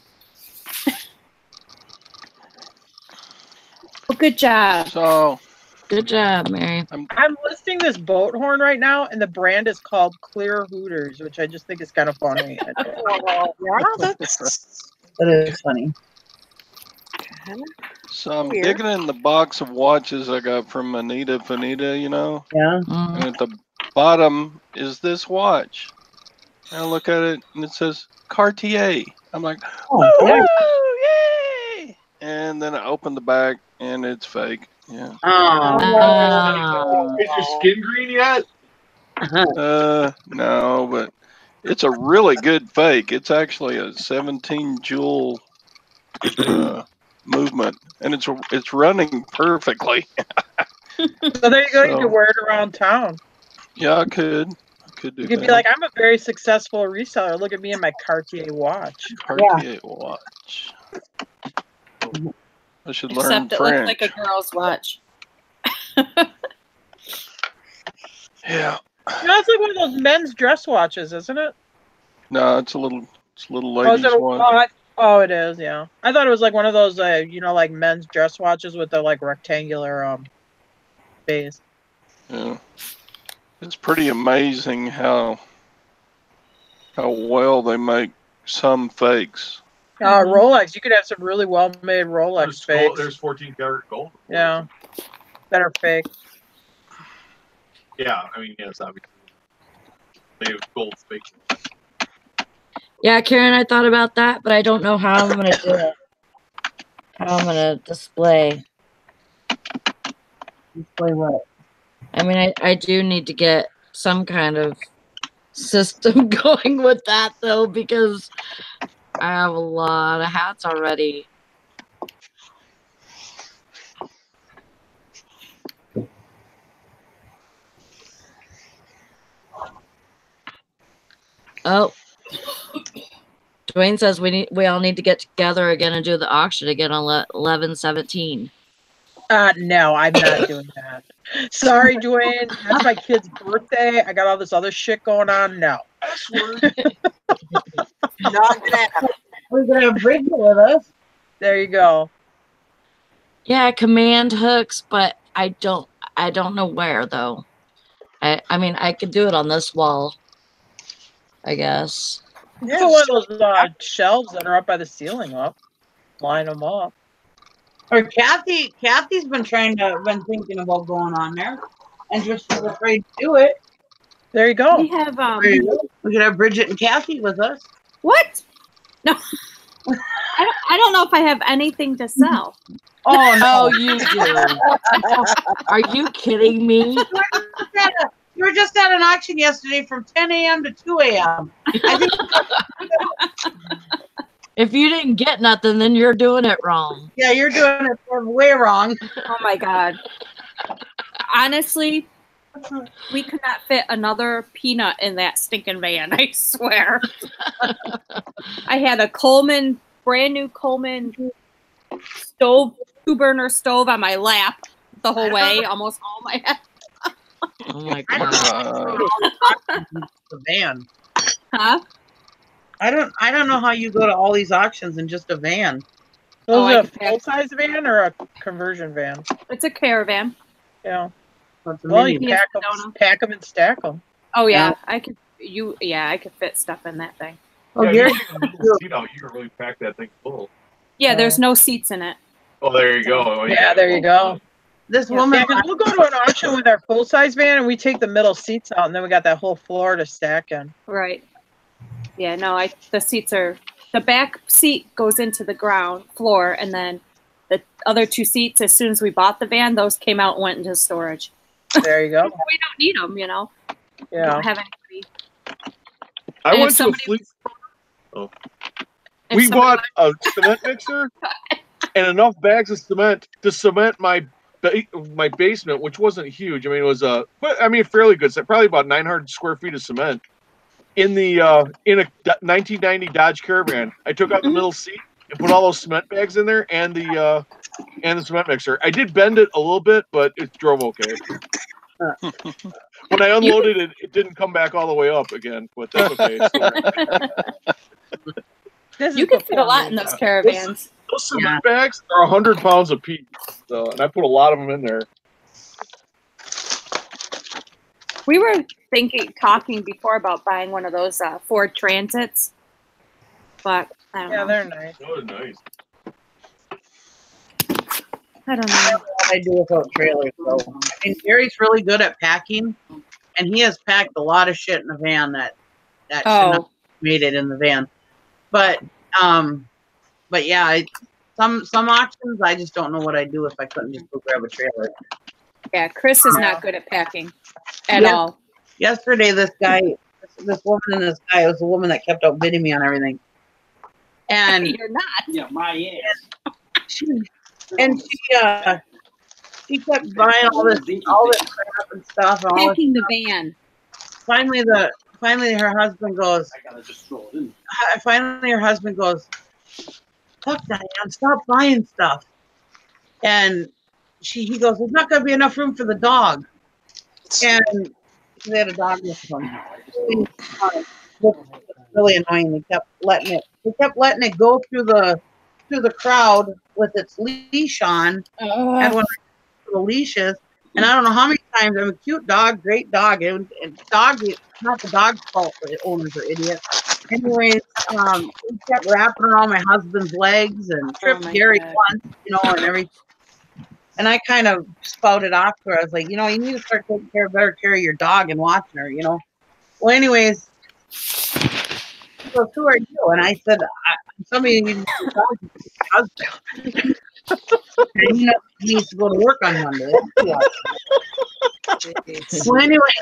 Well, good job. So, Good job, Mary. I'm listing this boat horn right now, and the brand is called Clear Hooters, which I just think is kind of funny. That is funny. so I'm Weird. digging in the box of watches I got from Anita Fanita, you know, Yeah. and at the bottom is this watch. And I look at it and it says Cartier. I'm like, Oh, yeah. woo, yay! And then I open the back and it's fake. Yeah. Oh. Is your skin green yet? No, but it's a really good fake. It's actually a 17 jewel movement, and it's running perfectly. So there you go. You So- can wear it around town. Yeah, I could do You could that. be like, I'm a very successful reseller. Look at me and my Cartier watch. Cartier watch. I should learn Except it French. looks like a girl's watch. Yeah. No, it's like one of those men's dress watches, isn't it? No, it's a little Oh, is ladies it one. oh, it is. Yeah, I thought it was like one of those, like men's dress watches with the like rectangular base. Yeah, it's pretty amazing how well they make some fakes. Rolex. You could have some really well-made Rolex fakes. There's 14 karat gold. Yeah, that are fake. Yeah, I mean, yes, obviously. They have gold fake. Yeah, Karen, I thought about that, but I don't know how I'm gonna do it. How I'm gonna display. Display what? I mean, I do need to get some kind of system going with that though, because I have a lot of hats already. Oh, Dwayne says we all need to get together again and do the auction again on 11/17. No, I'm not doing that. Sorry, Dwayne. That's my kid's birthday. I got all this other shit going on. No. Not gonna happen. We're gonna have Bridget with us. There you go. Yeah, command hooks, but I don't know where though. I mean, I could do it on this wall, I guess. Yeah, put one of those shelves that are up by the ceiling up. Line them up. Or Kathy's been thinking about going on there, and just was afraid to do it. There you go. We have We could have Bridget and Kathy with us. what? No, I don't know if I have anything to sell. Oh Oh, you do. Are you kidding me? You were just at an auction yesterday from 10 a.m. to 2 a.m. I think If you didn't get nothing, then you're doing it wrong. yeah, you're doing it way wrong. Oh my god. Honestly, we could not fit another peanut in that stinking van, I swear. I had a Coleman, brand new Coleman stove, 2-burner stove on my lap the whole way, almost all my head. Oh my I god. The van. Huh? I don't know how you go to all these auctions in just a van. So Oh, is I it a can pack- full-size van or a conversion van? It's a caravan. Yeah. What's a Well, mini? you Yes, pack them and stack them. Oh yeah, Yeah. I could fit stuff in that thing. Oh, Yeah, you're, you can move the seat out. You can really pack that thing full. Yeah, there's no seats in it. Oh, there you go. Oh, Yeah, there you go. this Yeah. woman. Yeah, because we'll go to an auction with our full-size van and we take the middle seats out and then we got that whole floor to stack in. Right. Yeah, no, the back seat goes into the ground floor, and then the other 2 seats, as soon as we bought the van, those came out and went into storage. There you go. We don't need them, you know. We Yeah. don't have anybody. I And went if to a somebody- fleet. if We somebody bought a cement mixer and enough bags of cement to cement my basement, which wasn't huge. I mean, it was fairly good. So probably about 900 square feet of cement in a 1990 Dodge Caravan. I took out the middle seat and put all those cement bags in there and the cement mixer. I did bend it a little bit, but it drove okay. When I unloaded it, it didn't come back all the way up again, but that's okay. You can fit a lot in those caravans. Those cement bags are 100 pounds a piece, so, and I put a lot of them in there. We were talking before about buying one of those Ford Transits, but I don't Yeah, know. they're nice. Oh, nice. I don't know. What I do without trailers, though. I mean, Gary's really good at packing, and he has packed a lot of shit in the van that should not have made it in the van. But yeah, some auctions I just don't know what I'd do if I couldn't just go grab a trailer. Yeah, Chris is not good at packing at all. Yesterday, this woman and this guy, it was a woman that kept outbidding me on everything. And You're not. Yeah, my ass. she kept buying all this crap and stuff. And all this. Packing the van. Finally, her husband goes. I gotta just throw it in. Finally, her husband goes, "Fuck, Diane, stop buying stuff." And he goes, "There's not gonna be enough room for the dog." And they had a dog with them. really annoying. They kept letting it go through the crowd with its leash on. Had one of the leashes, and I don't know how many times. I'm a cute dog, great dog, and dog. It's not the dog's fault that the owners are idiots. Anyways, he kept wrapping around my husband's legs and tripped Gary once, and everything. And I kind of spouted off to her. I was like, you need to start taking better care of your dog and watching her, Well, anyways, she goes, who are you? And I said, somebody needs to talk to your husband. And he needs to go to work on Monday. Well, anyway,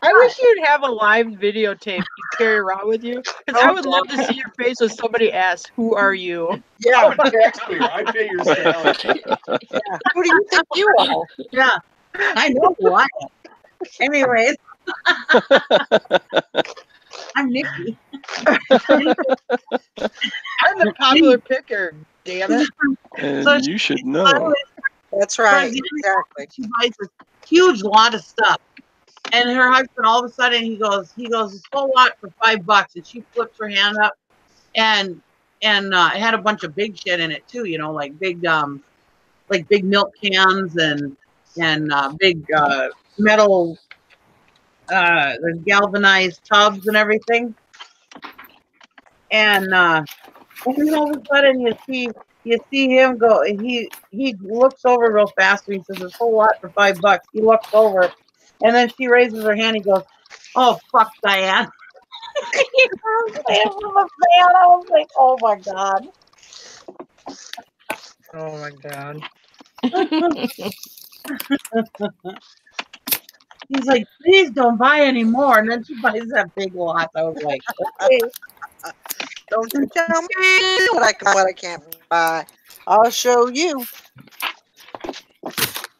I wish you'd have a live videotape you carry around with you, because I would love to see your face when somebody asks, "Who are you?" Yeah, exactly. I pay your salary. Yeah. Who do you think you are? Yeah, I know who I am. Anyways, I'm Nikki. I'm the popular picker. Damn it! And So you should know. That's right. Exactly. She buys this huge lot of stuff, and her husband all of a sudden he goes, this whole lot for $5, and she flips her hand up, and it had a bunch of big shit in it too, like big milk cans and big metal the galvanized tubs and everything, and then all of a sudden you see him go. He looks over real fast and he says, "This whole lot for $5." He looks over, and then she raises her hand. He goes, "Oh fuck, Diane!" He was saying from the fan. I was like, "Oh my god!" Oh my god. He's like, "Please don't buy any more." And then she buys that big lot. I was like, "Okay." Don't you tell me what I can't buy. I'll show you.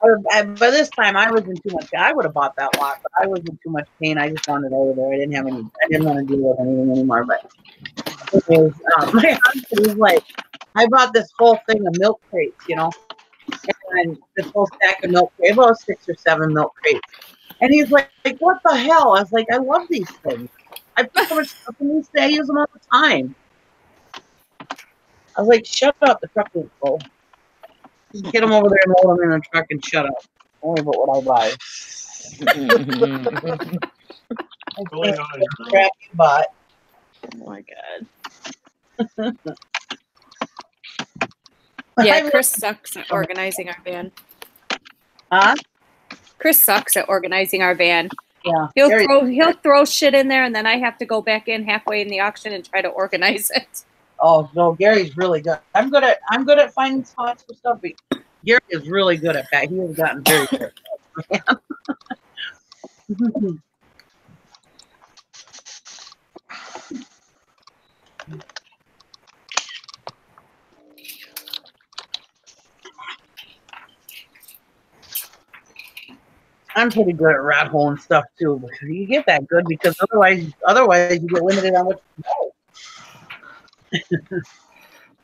By this time, I was in too much. I would have bought that lot, but I was in too much pain. I just wanted out of there. I didn't want to deal with anything anymore. But anyways, my husband was like, I bought this whole thing of milk crates, and this whole stack of milk crates, about 6 or 7 milk crates. And he's like, what the hell? I was like, I love these things. I put so much stuff in these things. I use them all the time. I was like, shut up. The truck is full. Just get them over there and load them in the truck and shut up. Only about what I buy. Crap you bought. Oh my god. Yeah, Chris sucks at organizing our van. Huh? Chris sucks at organizing our van. Yeah. He'll throw shit in there, and then I have to go back in halfway in the auction and try to organize it. Oh no, Gary's really good. I'm good at finding spots for stuff, but Gary is really good at that. He has gotten very good. I'm pretty good at rat hole and stuff too, because you get that good because otherwise you get limited on what you know.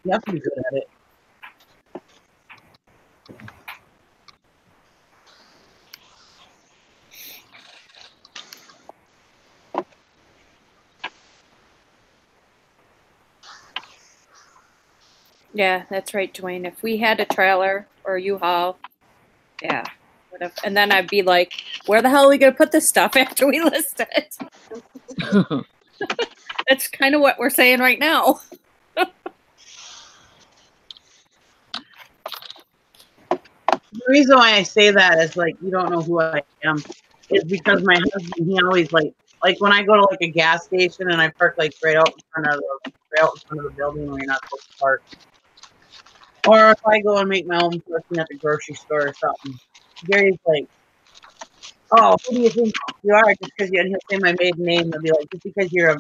You have to be good at it. Yeah, that's right, Dwayne. If we had a trailer or a U-Haul, yeah, whatever. And then I'd be like, where the hell are we going to put this stuff after we list it? That's kind of what we're saying right now. The reason why I say that is like you don't know who I am is because my husband, he always like when I go to like a gas station and I park like right out in front of the building where you're not supposed to park, or if I go and make my own parking at the grocery store or something, Gary's like, "Oh, who do you think you are?" Just because and he'll say my maiden name, he'll be like, "Just because you're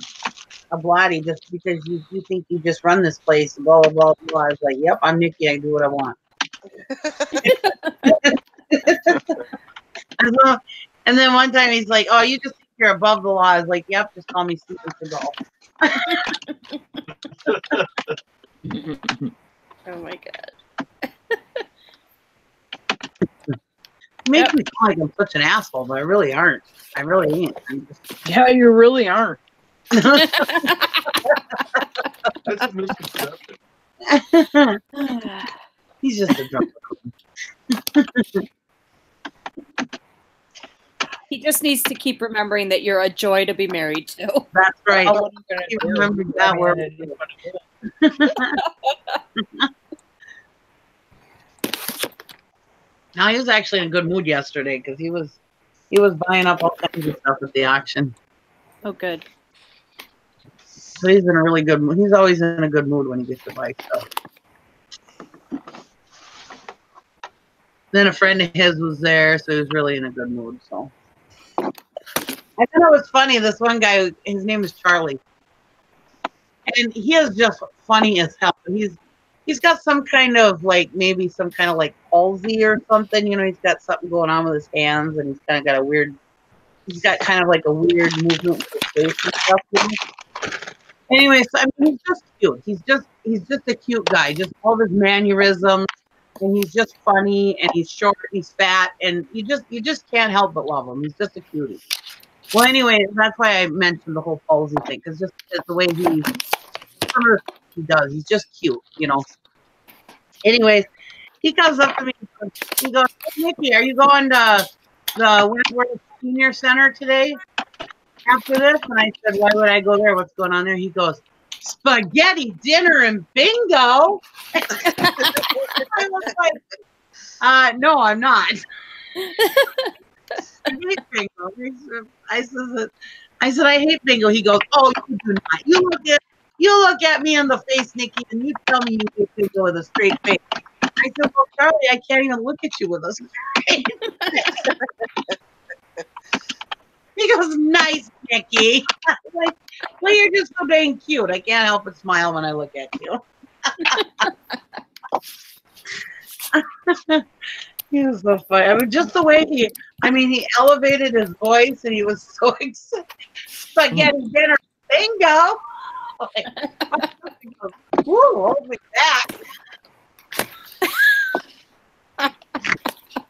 a blotty, just because you think you just run this place, blah blah blah blah." I was like, "Yep, I'm Nikki. I do what I want." And then one time he's like, "Oh, you just think you're above the law." I was like, "Yep, just call me Stephen Seagal." Oh my god. Makes me feel like I'm such an asshole, but I really aren't. I really ain't. Yeah, you really aren't. That's a misconception. He's just a drunk. He just needs to keep remembering that you're a joy to be married to. That's right. Oh, what are you gonna He do? remembered that I mean, word. it is what it is. Now he was actually in a good mood yesterday because he was buying up all kinds of stuff at the auction. Oh, good. So he's in a really good mood. He's always in a good mood when he gets to buy stuff. Then a friend of his was there, so he was really in a good mood. So I thought it was funny. This one guy, his name is Charlie, and he is just funny as hell. He's got some kind of like maybe some kind of like palsy or something. You know, he's got something going on with his hands, and he's kind of got a weird. He's got kind of like a weird movement with his face and stuff. You know? Anyway, so I mean, he's just cute. He's just a cute guy. Just all of his mannerisms, and he's just funny, and he's short, he's fat, and you just can't help but love him. He's just a cutie. Well, anyway, that's why I mentioned the whole palsy thing, because just the way he does, he's just cute, you know. Anyways, he comes up to me. He goes, "Hey, Nikki, are you going to the Wentworth Senior Center today after this?" And I said, "Why would I go there? What's going on there?" He goes, "Spaghetti dinner and bingo." I was like, "No, I'm not." I hate bingo. I said, "I hate bingo." He goes, "Oh, you do not. You look at me in the face, Nikki, and you tell me you hate bingo with a straight face." I said, "Well, Charlie, I can't even look at you with a straight face." He goes, "Nice, Nikki." I'm like, "Well, you're just so dang cute. I can't help but smile when I look at you." He was so funny. I mean, just the way he elevated his voice, and he was so excited. Spaghetti dinner, bingo. Like, woo, hold me back.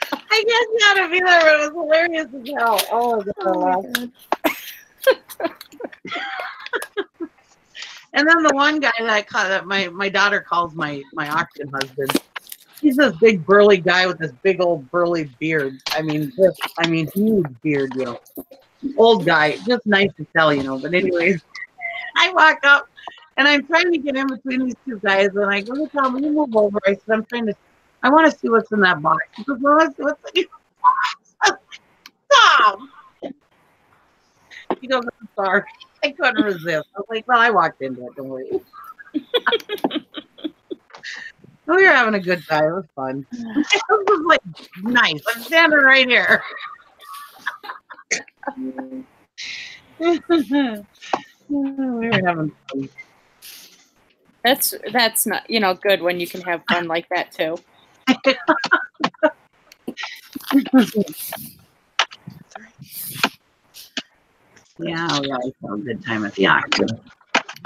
I guess not to be there, but it was hilarious as hell. Oh, my God. And then the one guy that I caught, that my daughter calls my auction husband. He's this big burly guy with this big old burly beard. I mean, huge beard, you know. Old guy, just nice to tell, you know. But anyways, I walk up and I'm trying to get in between these two guys, and I go, "Look, Tom, will you move over?" I said, I want to see what's in that box. He goes, "Well, let's see what's in your box." Tom! He goes, "I'm sorry." I couldn't resist. I was like, "Well, I walked into it, don't worry." We were having a good time. It was fun. It was like nice. I'm standing right here. We were having fun. That's not good when you can have fun like that too. Yeah, we always have a good time at the auction.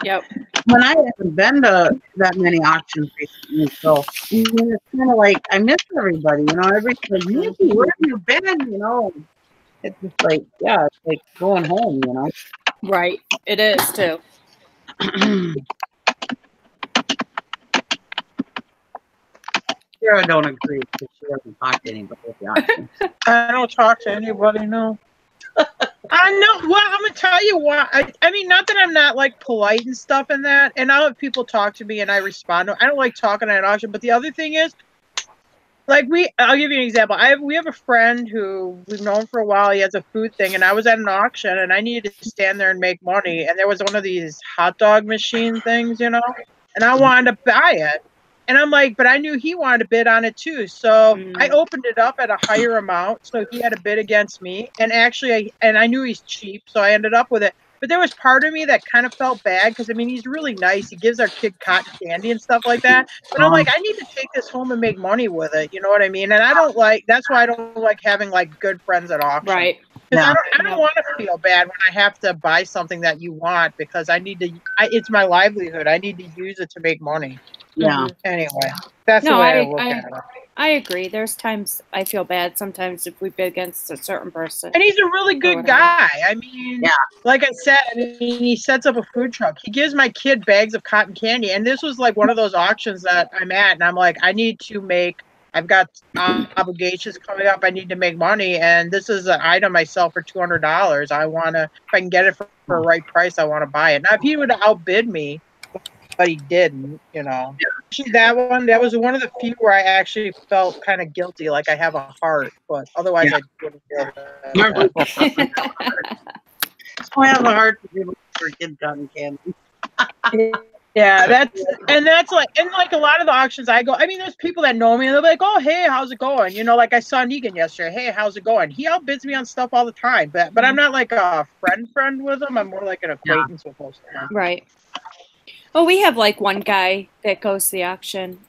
Yep. When I haven't been to that many auctions recently, so I mean, it's kind of like I miss everybody. You know, everybody's like, "Nikki, where have you been?" You know, it's just like, yeah, it's like going home. You know, Right. It is too. Sarah don't agree because she doesn't talk to anybody at the auction. I don't talk to anybody, no. I know. Well, I'm gonna tell you why. I mean, not that I'm not like polite and stuff in that, and I'll have people talk to me and I respond. I don't like talking at an auction, but the other thing is, like I'll give you an example. We have a friend who we've known for a while. He has a food thing, and I was at an auction and I needed to stand there and make money, and there was one of these hot dog machine things, you know, and I wanted to buy it. And I'm like, but I knew he wanted to bid on it too. So I opened it up at a higher amount. So he had a bid against me. And actually, I knew he's cheap. So I ended up with it. But there was part of me that kind of felt bad because, I mean, he's really nice. He gives our kid cotton candy and stuff like that. But I'm like, I need to take this home and make money with it. You know what I mean? And I don't like, that's why I don't like having like good friends at auction. Right. Because I don't want to feel bad when I have to buy something that you want because I need to. It's my livelihood. I need to use it to make money. Yeah. Anyway, that's No, the way I look at it. I agree. There's times I feel bad sometimes if we bid against a certain person. And he's a really good guy. I mean, Yeah. like I said, he sets up a food truck. He gives my kid bags of cotton candy. And this was like one of those auctions that I'm at. And I'm like, I've got obligations coming up. I need to make money. And this is an item I sell for $200. If I can get it for a right price, I want to buy it. Now, if he would have outbid me, but he didn't, Actually, that was one of the few where I actually felt kind of guilty, like I have a heart, but otherwise I wouldn't feel bad. I have a heart to give for kid cotton candy. Yeah, that's like a lot of the auctions I go. I mean, there's people that know me and they're like, "Oh, hey, how's it going?" Like I saw Negan yesterday. Hey, how's it going? He outbids me on stuff all the time, but I'm not like a friend with him. I'm more like an acquaintance with most of them. Right. Well, we have like one guy that goes to the auction.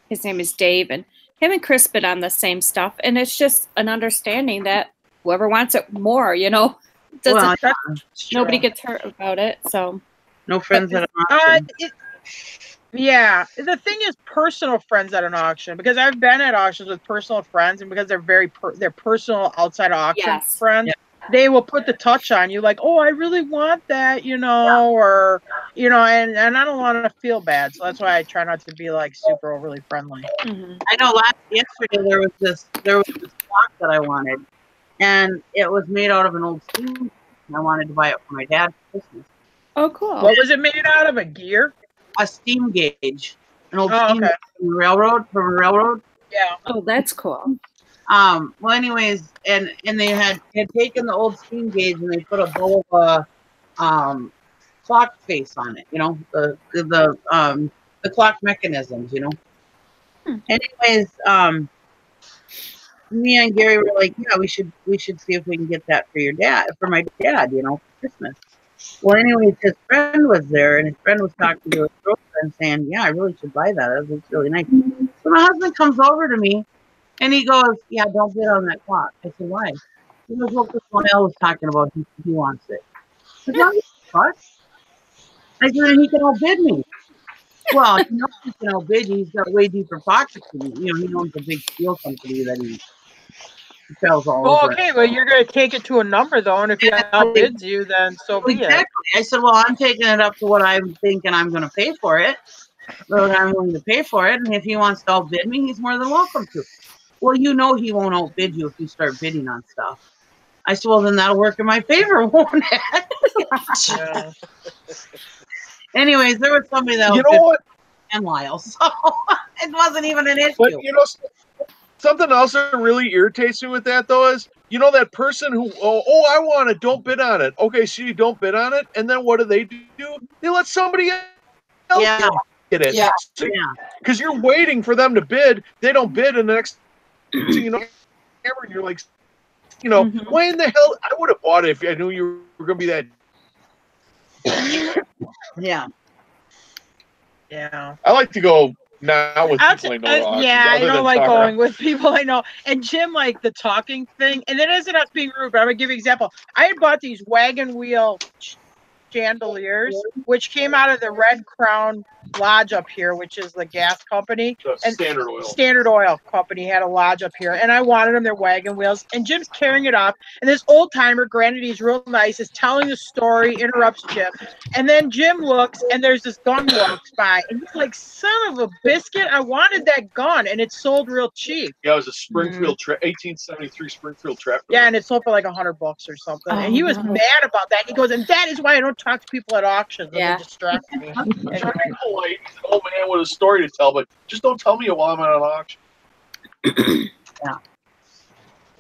His name is Dave, and him and Chris bid on the same stuff, and it's just an understanding that whoever wants it more, nobody gets hurt about it. So no friends at an auction. Yeah, the thing is personal friends at an auction, because I've been at auctions with personal friends, and because they're they're personal outside of auction friends. Yeah. They will put the touch on you like, oh, I really want that, or, and I don't want to feel bad. So that's why I try not to be like super overly friendly. Mm-hmm. I know yesterday there was this clock that I wanted, and it was made out of an old steam. I wanted to buy it for my dad for Christmas. Oh, cool. What was it made out of? A gear? A steam gauge. An old steam gauge from a railroad. Yeah. Oh, that's cool. Well, anyways, and they had taken the old steam gauge and they put a bow of clock face on it, the clock mechanisms, Anyways, me and Gary were like, yeah, we should see if we can get that for my dad, for Christmas. Well, anyways, his friend was there, and his friend was talking to his girlfriend saying, yeah, I really should buy that. That looks really nice. So my husband comes over to me, and he goes, yeah, don't bid on that clock. I said, why? He goes, well, this one L was talking about, he wants it. I said, what? I said, and he can outbid me. Well, he knows he can outbid you. He's got way deeper pockets than me. He owns a big steel company that he sells all over. Okay, well, you're going to take it to a number, though, and if he outbids you, then so be it. I said, well, I'm taking it up to what I'm thinking I'm going to pay for it. Well, I'm willing to pay for it, and if he wants to outbid me, he's more than welcome to. Well, he won't outbid you if you start bidding on stuff. I said, well, then that'll work in my favor, won't it? Yeah. Anyways, there was somebody that what? 10 miles, so it wasn't even an issue. But something else that really irritates me with that though is, that person who, I want it, don't bid on it. Okay, so you don't bid on it, and then what do? They let somebody else get it. Yeah. Because you're waiting for them to bid. They don't bid, and the next thing you know, you're like, why in the hell? I would have bought it if I knew you were going to be that. Yeah. Yeah. I like to go now with people I know. I don't like going with people I know. And Jim, like the talking thing, and it isn't us being rude, but I'm going to give you an example. I had bought these wagon wheel chandeliers, which came out of the Red Crown Lodge up here, which is the gas company. And Standard Oil Company had a lodge up here, and I wanted them. They're wagon wheels, and Jim's carrying it off, and this old timer, granted he's real nice, is telling the story, interrupts Jim, and then Jim looks, and there's this gun walks by, and he's like, son of a biscuit, I wanted that gun, and it sold real cheap. Yeah, it was a Springfield 1873 Springfield trap. Yeah, and it sold for like $100 or something, and he was mad about that. He goes, and that is why I don't talk to people at auctions. They distract me. He's an old man with a story to tell, but just don't tell me while I'm at an auction. Yeah.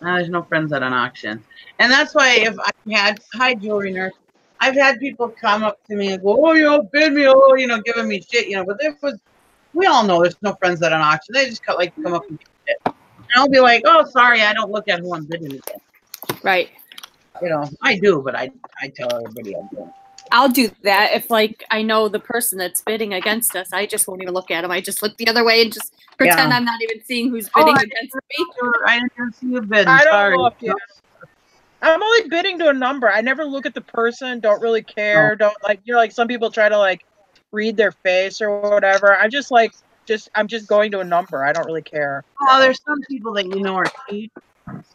There's no friends at an auction. And that's why if I had, hi, jewelry nurse, I've had people come up to me and go, oh, bid me, giving me shit, but we all know there's no friends at an auction. They just come up and give shit. And I'll be like, oh, sorry, I don't look at who I'm bidding against. Right. I do, but I tell everybody I'm doing it. I'll do that if I know the person that's bidding against us. I just won't even look at them. I just look the other way and just pretend I'm not even seeing who's bidding against me. I didn't see you bidding. I don't look. Yeah. I'm only bidding to a number. I never look at the person. Don't really care. Don't like like some people try to like read their face or whatever. I'm just going to a number. I don't really care. Well, there's some people that are cheap,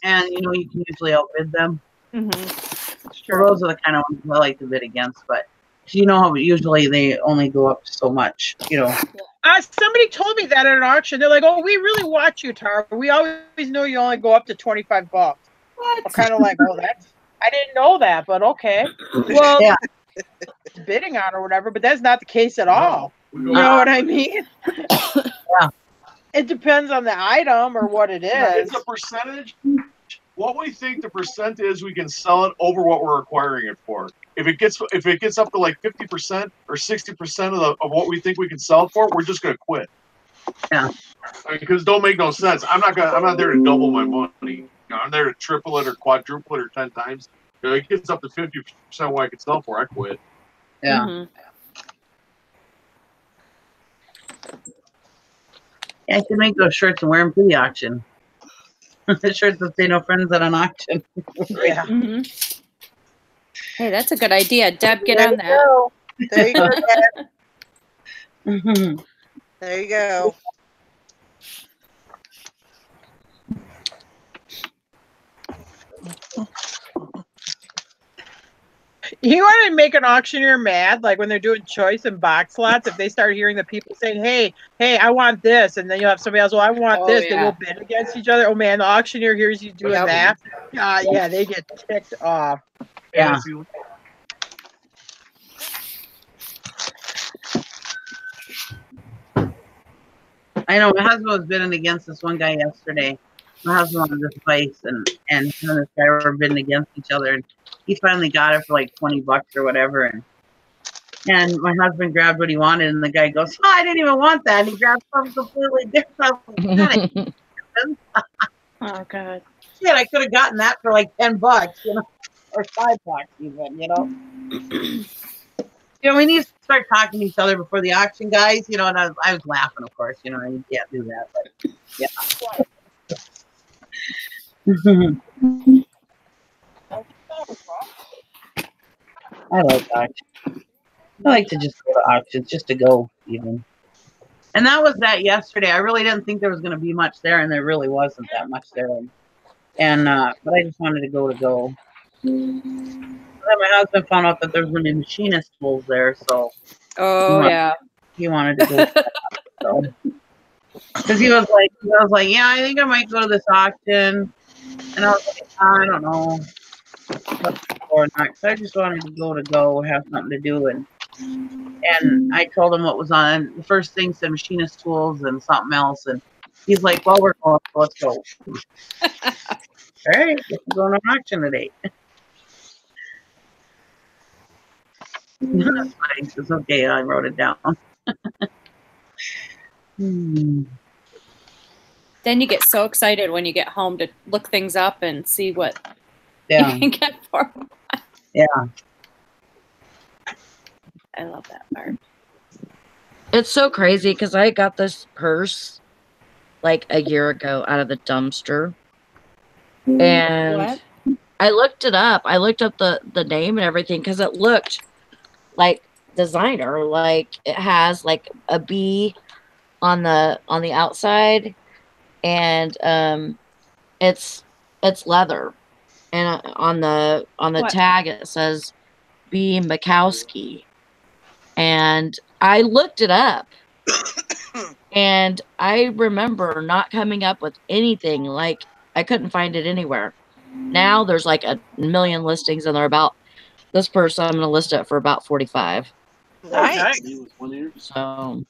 and you can usually outbid them. So those are the kind of ones I like to bid against. But how usually they only go up so much. Somebody told me that at an auction. They're like, "Oh, we really watch you, Tara. We always know you only go up to $25." What? I'm kind of like, "Oh, I didn't know that, but okay." Well, yeah. Bidding on or whatever, but that's not the case at all. You know what I mean? Yeah. It depends on the item or what it is. It's a percentage. What we think the percent is, we can sell it over what we're acquiring it for. If it gets up to like 50% or 60% of what we think we can sell it for, we're just gonna quit. Yeah. Because it don't make no sense. I'm not there to double my money. I'm there to triple it or quadruple it or 10 times. If it gets up to 50% what I can sell for, I quit. Yeah. Yeah, I can make those shirts and wear them to the auction. The shirts that say no friends at an auction. Yeah. Hey, that's a good idea. Deb, get on that. There you go, Deb. There you go. You want to make an auctioneer mad, like when they're doing choice and box lots, if they start hearing the people saying, hey, I want this, and then you'll have somebody else, well, I want this, they will bid against each other. Oh man, the auctioneer hears you doing that. Yeah, they get ticked off. Yeah. I know my husband was bidding against this one guy yesterday. My husband wanted this place, and him and this guy were bidding against each other, and he finally got it for like $20 or whatever, and my husband grabbed what he wanted, and the guy goes, "Oh, I didn't even want that," and he grabbed something completely different. Oh God! Shit, I could have gotten that for like $10, or $5 even, we need to start talking to each other before the auction, guys. And I was laughing, of course. You can't do that, but yeah. I like auctions. I like to just go to auctions, just to go even. And that was that yesterday. I really didn't think there was going to be much there, and there really wasn't that much there. And but I just wanted to go. Then my husband found out that there was going to be machinist tools there, so he wanted to go. So. Because he was like, yeah, I think I might go to this auction, and I was like, I don't know, or not. So I just wanted to go, have something to do, and I told him what was on. The first thing said machinist tools and something else, and he's like, well, we're going, so let's go. All right, let's go to an auction today. That's nice. It's okay. I wrote it down. Then you get so excited when you get home to look things up and see what you can get for. Yeah. I love that part. It's so crazy because I got this purse like a year ago out of the dumpster. And What? I looked it up. I looked up the name and everything because it looked like designer. Like it has like a bee on the outside, and it's leather, and on the What? tag it says B. Mikowski. And I looked it up, and I remember not coming up with anything. Like I couldn't find it anywhere. Now there's like a million listings, and they're about this person. I'm going to list it for about 45. Nice. So,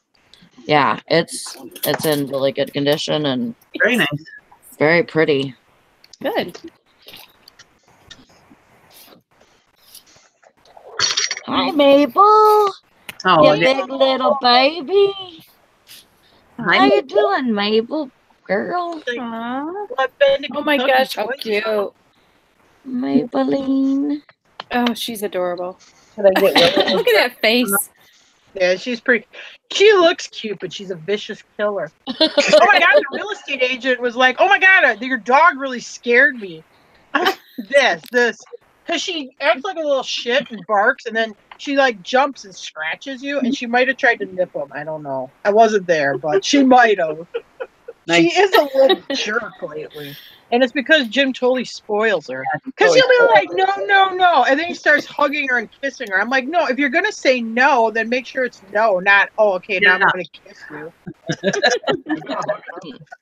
yeah, it's in really good condition and Very nice. very pretty. Good. Hi, Mabel. Oh, You big little baby. Hi, How you doing, Mabel? Girl. Aw. I've been to Oh my Kentucky gosh, how twice. cute. Maybelline. Oh, she's adorable. Should I get rid Look at that face. Yeah, she's pretty. She looks cute, but she's a vicious killer. Oh my god, the real estate agent was like, "Oh my god, your dog really scared me." This. Because she acts like a little shit and barks, and then she like jumps and scratches you, and she might have tried to nip him. I don't know. I wasn't there, but she might have. She is a little jerk lately. And it's because Jim totally spoils her. Because he'll be like, no. And then he starts hugging her and kissing her. I'm like, no, if you're going to say no, then make sure it's no, not, oh, okay, now I'm going to kiss you.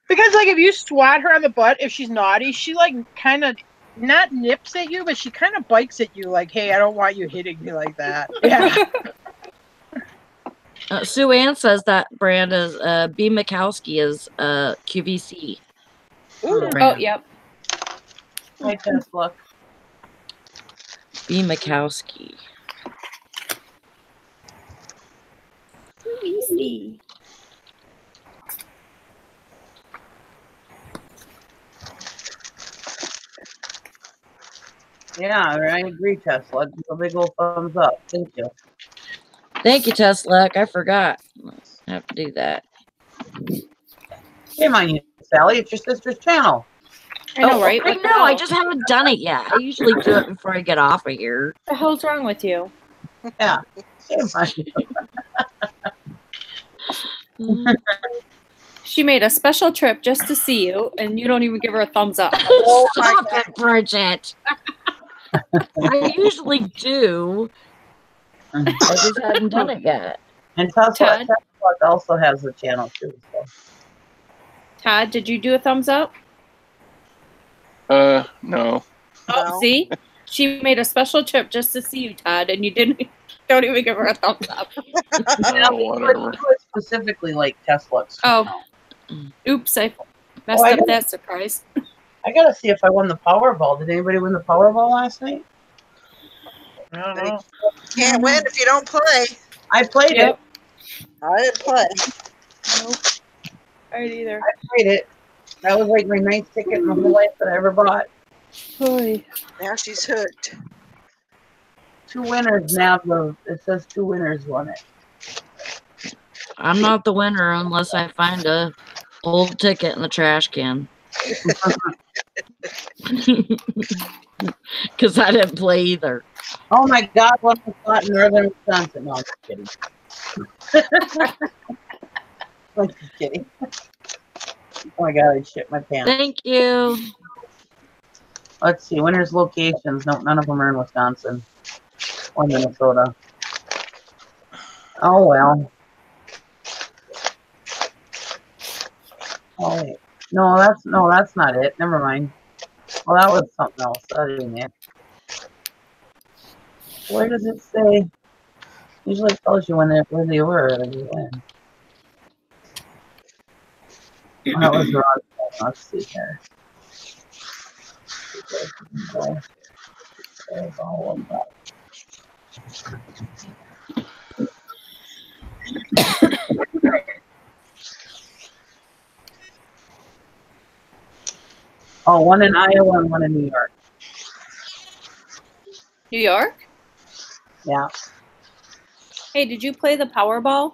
Because, like, if you swat her on the butt, if she's naughty, she, like, kind of not nips at you, but she kind of bites at you like, hey, I don't want you hitting me like that. Yeah. Sue Ann says that brand is B. Mikowski is QVC. Ooh. brand. Oh, yep. Hi, Tesla. B. Mikowski. Easy. Yeah, I agree, Tesla. A big old thumbs up. Thank you. Thank you, Tesla. I forgot. I have to do that. Shame on you, Sally. It's your sister's channel. I know, right? I What the know. I hell? just haven't done it yet. I usually do it before I get off of here. What the hell's wrong with you? Yeah. Shame on you. She made a special trip just to see you, and you don't even give her a thumbs up. Stop it, Bridget. I usually do. I just haven't done it yet. And Tesla Todd? also has a channel too. So. Todd, did you do a thumbs up? No. Oh, No. see? She made a special trip just to see you, Todd, and you don't even give her a thumbs up. Oh, whatever. Specifically like Tesla. Oh. Oops, I messed Oh, I up didn't- that surprise. I gotta see if I won the Powerball. Did anybody win the Powerball last night? I don't know. Can't win if you don't play. I played Yep. I didn't play. Nope. I didn't either. it. I played it. That was like my ninth ticket in my whole life that I ever bought. Boy. Now she's hooked. 2 winners now. It says 2 winners won it. I'm not the winner unless I find a old ticket in the trash can. Because I didn't play either. Oh my God! What I thought in Northern Wisconsin. No, I'm just kidding. I'm just kidding. Oh my God! I shit my pants. Thank you. Let's see. Winners locations. No, none of them are in Wisconsin or Minnesota. Oh well. Oh wait. No, that's not it. Never mind. Well, that was something else. That ain't it. Where does it say? Usually it tells you where they were. When you win. Oh, that was wrong. Let's see here. There's all of that. Oh, one in Iowa and one in New York. New York? Yeah. Hey, did you play the Powerball?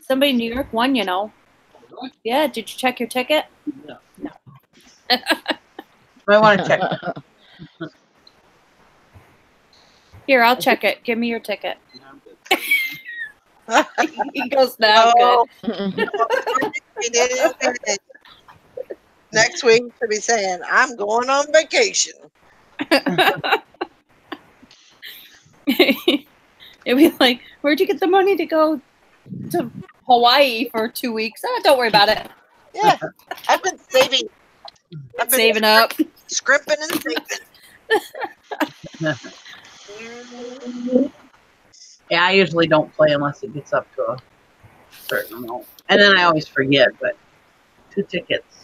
Somebody in New York won, you know. Yeah, did you check your ticket? No. I want to check. Here, I'll check it. Give me your ticket. No, I'm good. He goes, no, No. good. We didn't finish. Next week she'll be saying, I'm going on vacation. It'd be like, where'd you get the money to go to Hawaii for 2 weeks? Oh, don't worry about it. Yeah. I've been saving. I've been Saving up. scrimping and saving. Yeah, I usually don't play unless it gets up to a certain amount. And then I always forget, but 2 tickets.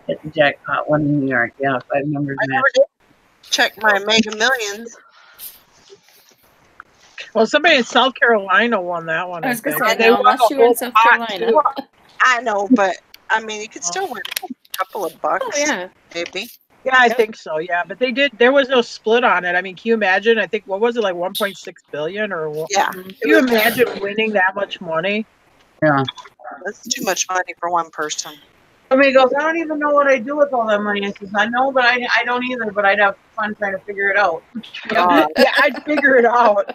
Hit the jackpot, one in New York. Yeah, 5 members I match. never did check my Mega Millions. Well, somebody in South Carolina won that one. I was going to think. say, They no, won unless the you're in whole South pot, Carolina. too. I know, but I mean, you could still win a couple of bucks. Oh, yeah. Maybe. Yeah, I think so. Yeah, but they did. There was no split on it. I mean, can you imagine? I think what was it like 1.6 billion or what? Yeah. Can you imagine winning that much money? Yeah. That's too much money for one person. Somebody goes, I don't even know what I do with all that money. I says, I know, but I don't either, but I'd have fun trying to figure it out. Yeah, I'd figure it out.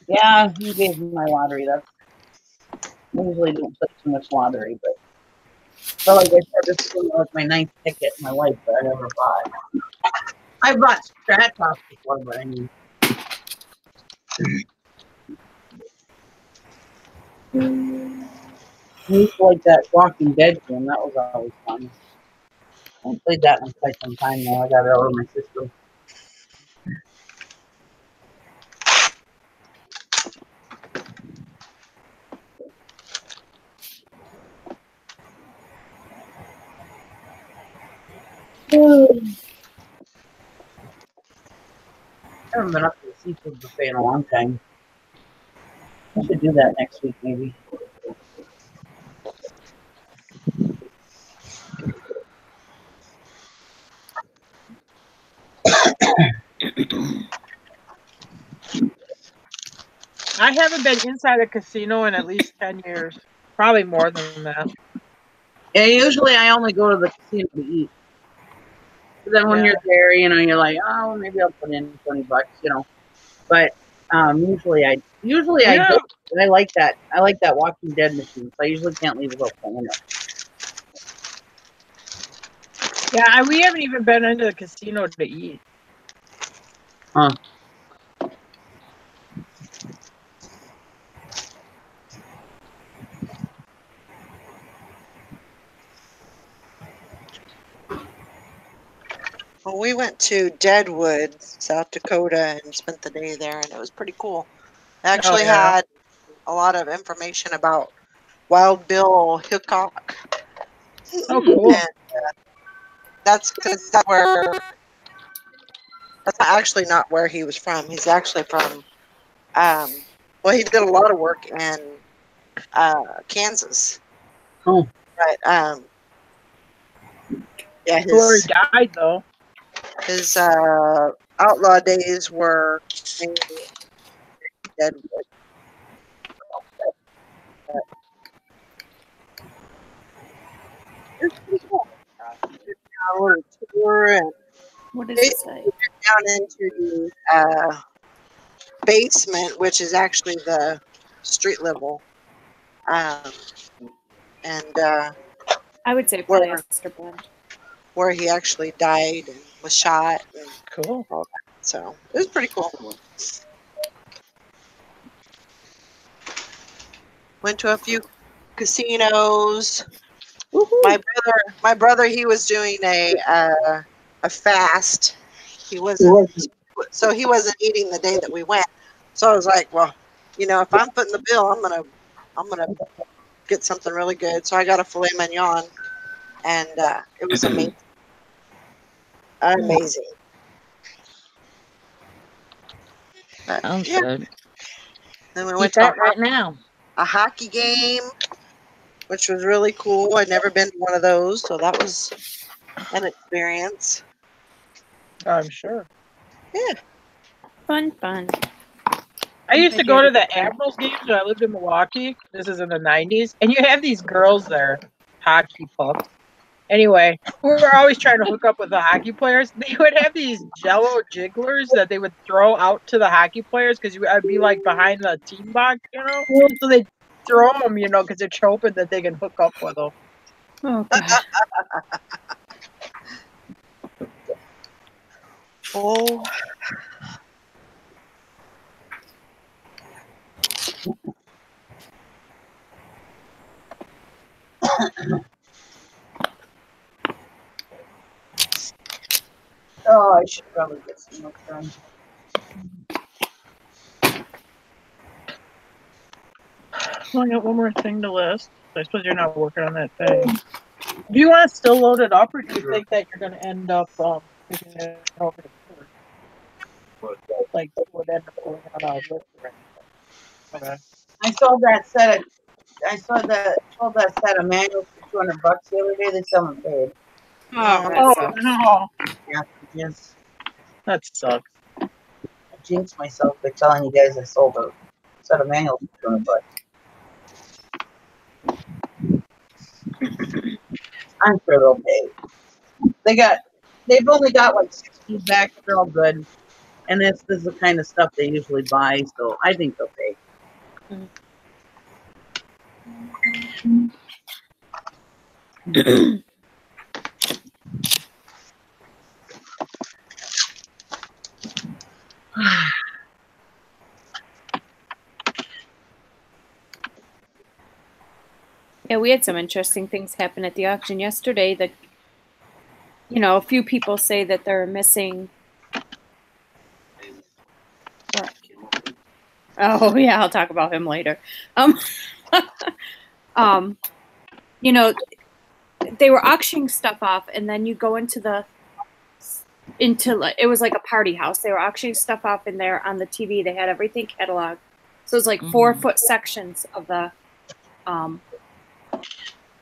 Yeah, he gave me my lottery. I usually don't play too much lottery, but like I said, this is like my ninth ticket in my life that I ever bought. I bought Strat Tops before, but I mean. I used to like that Walking Dead game. That was always fun. I haven't played that in quite some time now. I got it over my system. I haven't been up to the seafood buffet in a long time. I should do that next week, maybe. I haven't been inside a casino in at least 10 years. Probably more than that. Yeah, usually I only go to the casino to eat. But then when you're there, you know, you're like, oh, maybe I'll put in $20, you know. But usually I go. I like that. I like that Walking Dead machine. So I usually can't leave without playing it. Yeah, we haven't even been into the casino to eat. Huh. Well, we went to Deadwood, South Dakota, and spent the day there, and it was pretty cool. It actually had a lot of information about Wild Bill Hickok. Oh, cool. And, that's because that's actually not where he was from. He's actually from, well, he did a lot of work in Kansas. Oh. But, yeah, Where he died, though. His outlaw days were in Deadwood. It's pretty cool. A little tour, and what does it say? Down into the basement, which is actually the street level, and I would say plaster blend. Where he actually died and was shot. And cool. All that. So it was pretty cool. Went to a few casinos. My brother, he was doing a fast. He wasn't eating the day that we went. So I was like, well, you know, if I'm putting the bill, I'm gonna get something really good. So I got a filet mignon, and it was amazing. Amazing. Sounds good. Then we Eat went that to right now. a hockey game, which was really cool. I'd never been to one of those, so that was an experience. I'm sure. Yeah. Fun. I used to go to the Admirals games when I lived in Milwaukee. This is in the 90s. And you have these girls there, hockey pups. Anyway, we were always trying to hook up with the hockey players. They would have these Jello jigglers that they would throw out to the hockey players because I'd be like behind the team box, you know. So they throw them, you know, because they're hoping that they can hook up with them. Oh God. Oh. Oh, I should probably get some milk done. Well, I got one more thing to list. I suppose you're not working on that thing. Do you want to still load it up, or do you think that you're going to end up picking it over to Ford? Like, would end up going on a list or anything? Okay. I saw that set of manuals for $200 the other day. They still haven't paid. Oh, no. Yeah, yes. That sucks. I jinxed myself by telling you guys I sold it. set of manuals to them, but I'm sure they'll pay. They've only got like 6 feedback. They're all good, and this is the kind of stuff they usually buy, so I think they'll pay. Yeah, we had some interesting things happen at the auction yesterday. That, you know, a few people say that they're missing. Oh yeah, I'll talk about him later. You know, they were auctioning stuff off, and then you go into it was like a party house. They were auctioning stuff off in there on the TV. They had everything cataloged, so it was like 4-foot sections of the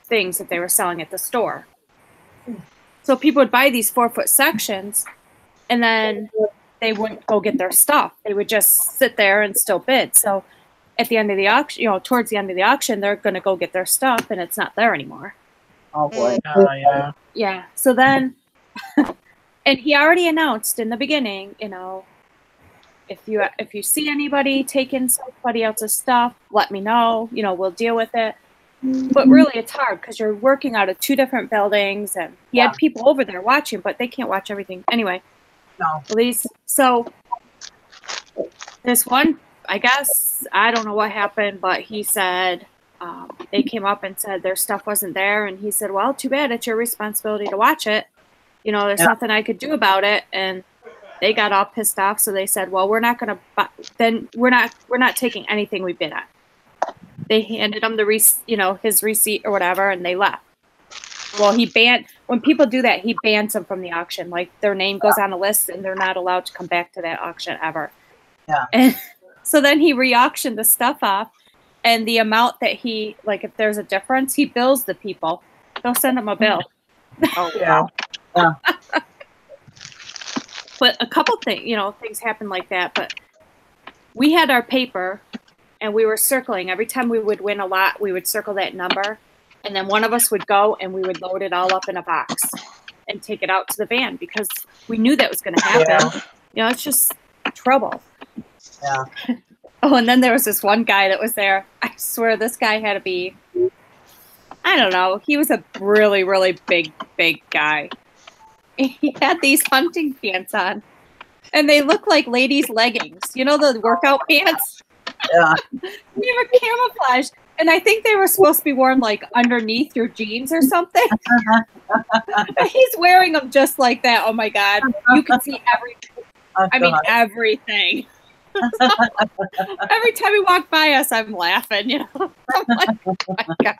things that they were selling at the store. So people would buy these 4-foot sections, and then they wouldn't go get their stuff. They would just sit there and still bid. So at the end of the auction, you know, towards the end of the auction, they're going to go get their stuff, and it's not there anymore. Oh boy. Yeah. Yeah. So then, and he already announced in the beginning, you know, if you see anybody taking somebody else's stuff, let me know. You know, we'll deal with it. But really, it's hard because you're working out of 2 different buildings, and he had people over there watching, but they can't watch everything anyway. No. So this one, I guess, I don't know what happened, but he said they came up and said their stuff wasn't there, and he said, "Well, too bad. It's your responsibility to watch it. You know, there's nothing I could do about it." And they got all pissed off, so they said, "Well, we're not going to. Then we're not taking anything we bid on." They handed him his receipt or whatever, and they left. Well, when people do that, he bans them from the auction. Like, their name goes on a list, and they're not allowed to come back to that auction ever. Yeah. And so then he re-auctioned the stuff off, and the amount that if there's a difference, he bills the people. They'll send them a bill. Oh, yeah. But a couple things happen like that. But we had our paper, and we were circling. Every time we would win a lot, we would circle that number. And then one of us would go, and we would load it all up in a box and take it out to the van, because we knew that was going to happen. Yeah. You know, it's just trouble. Yeah. Oh, and then there was this one guy that was there. I swear this guy had to be, I don't know. He was a really, really big guy. He had these hunting pants on, and they look like ladies' leggings. You know, the workout pants? Yeah. They were camouflaged, and I think they were supposed to be worn like underneath your jeans or something. He's wearing them just like that. Oh my God. You can see everything. Everything. Every time he walked by us, I'm laughing, you know. I'm like, oh my God.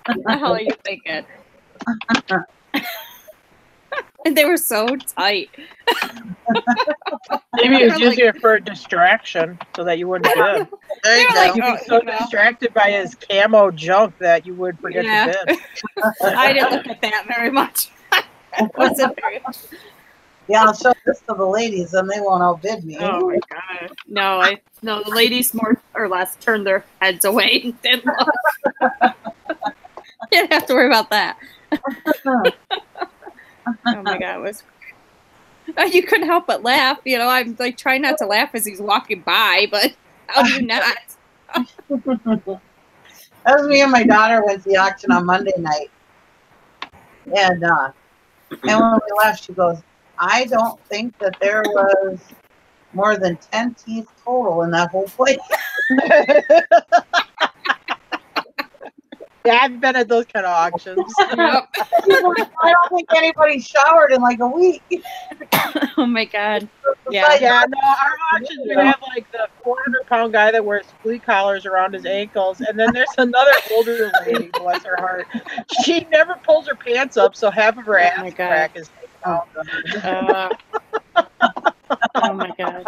What the hell are you thinking? And they were so tight. Maybe it was using it for a distraction so that you wouldn't bid. There you go. You'd be so distracted by his camo junk that you would forget to bid. I didn't look at that very much. It wasn't very much. Yeah, I'll show this to the ladies, and they won't outbid me. Oh my God. No, the ladies more or less turned their heads away and didn't look. You didn't have to worry about that. Oh my God, it was. You couldn't help but laugh. You know, I'm like trying not to laugh as he's walking by, but how do you not? That was me and my daughter went to the auction on Monday night, and when we left, she goes, "I don't think that there was more than 10 teeth total in that whole place." Yeah, I've been at those kind of auctions. Yep. I don't think anybody showered in like a week. Oh my God. Yeah, no, our auctions, we have like the 400-pound guy that wears flea collars around his ankles, and then there's another older lady, bless her heart. She never pulls her pants up, so half of her ass crack is taken out. Oh my God.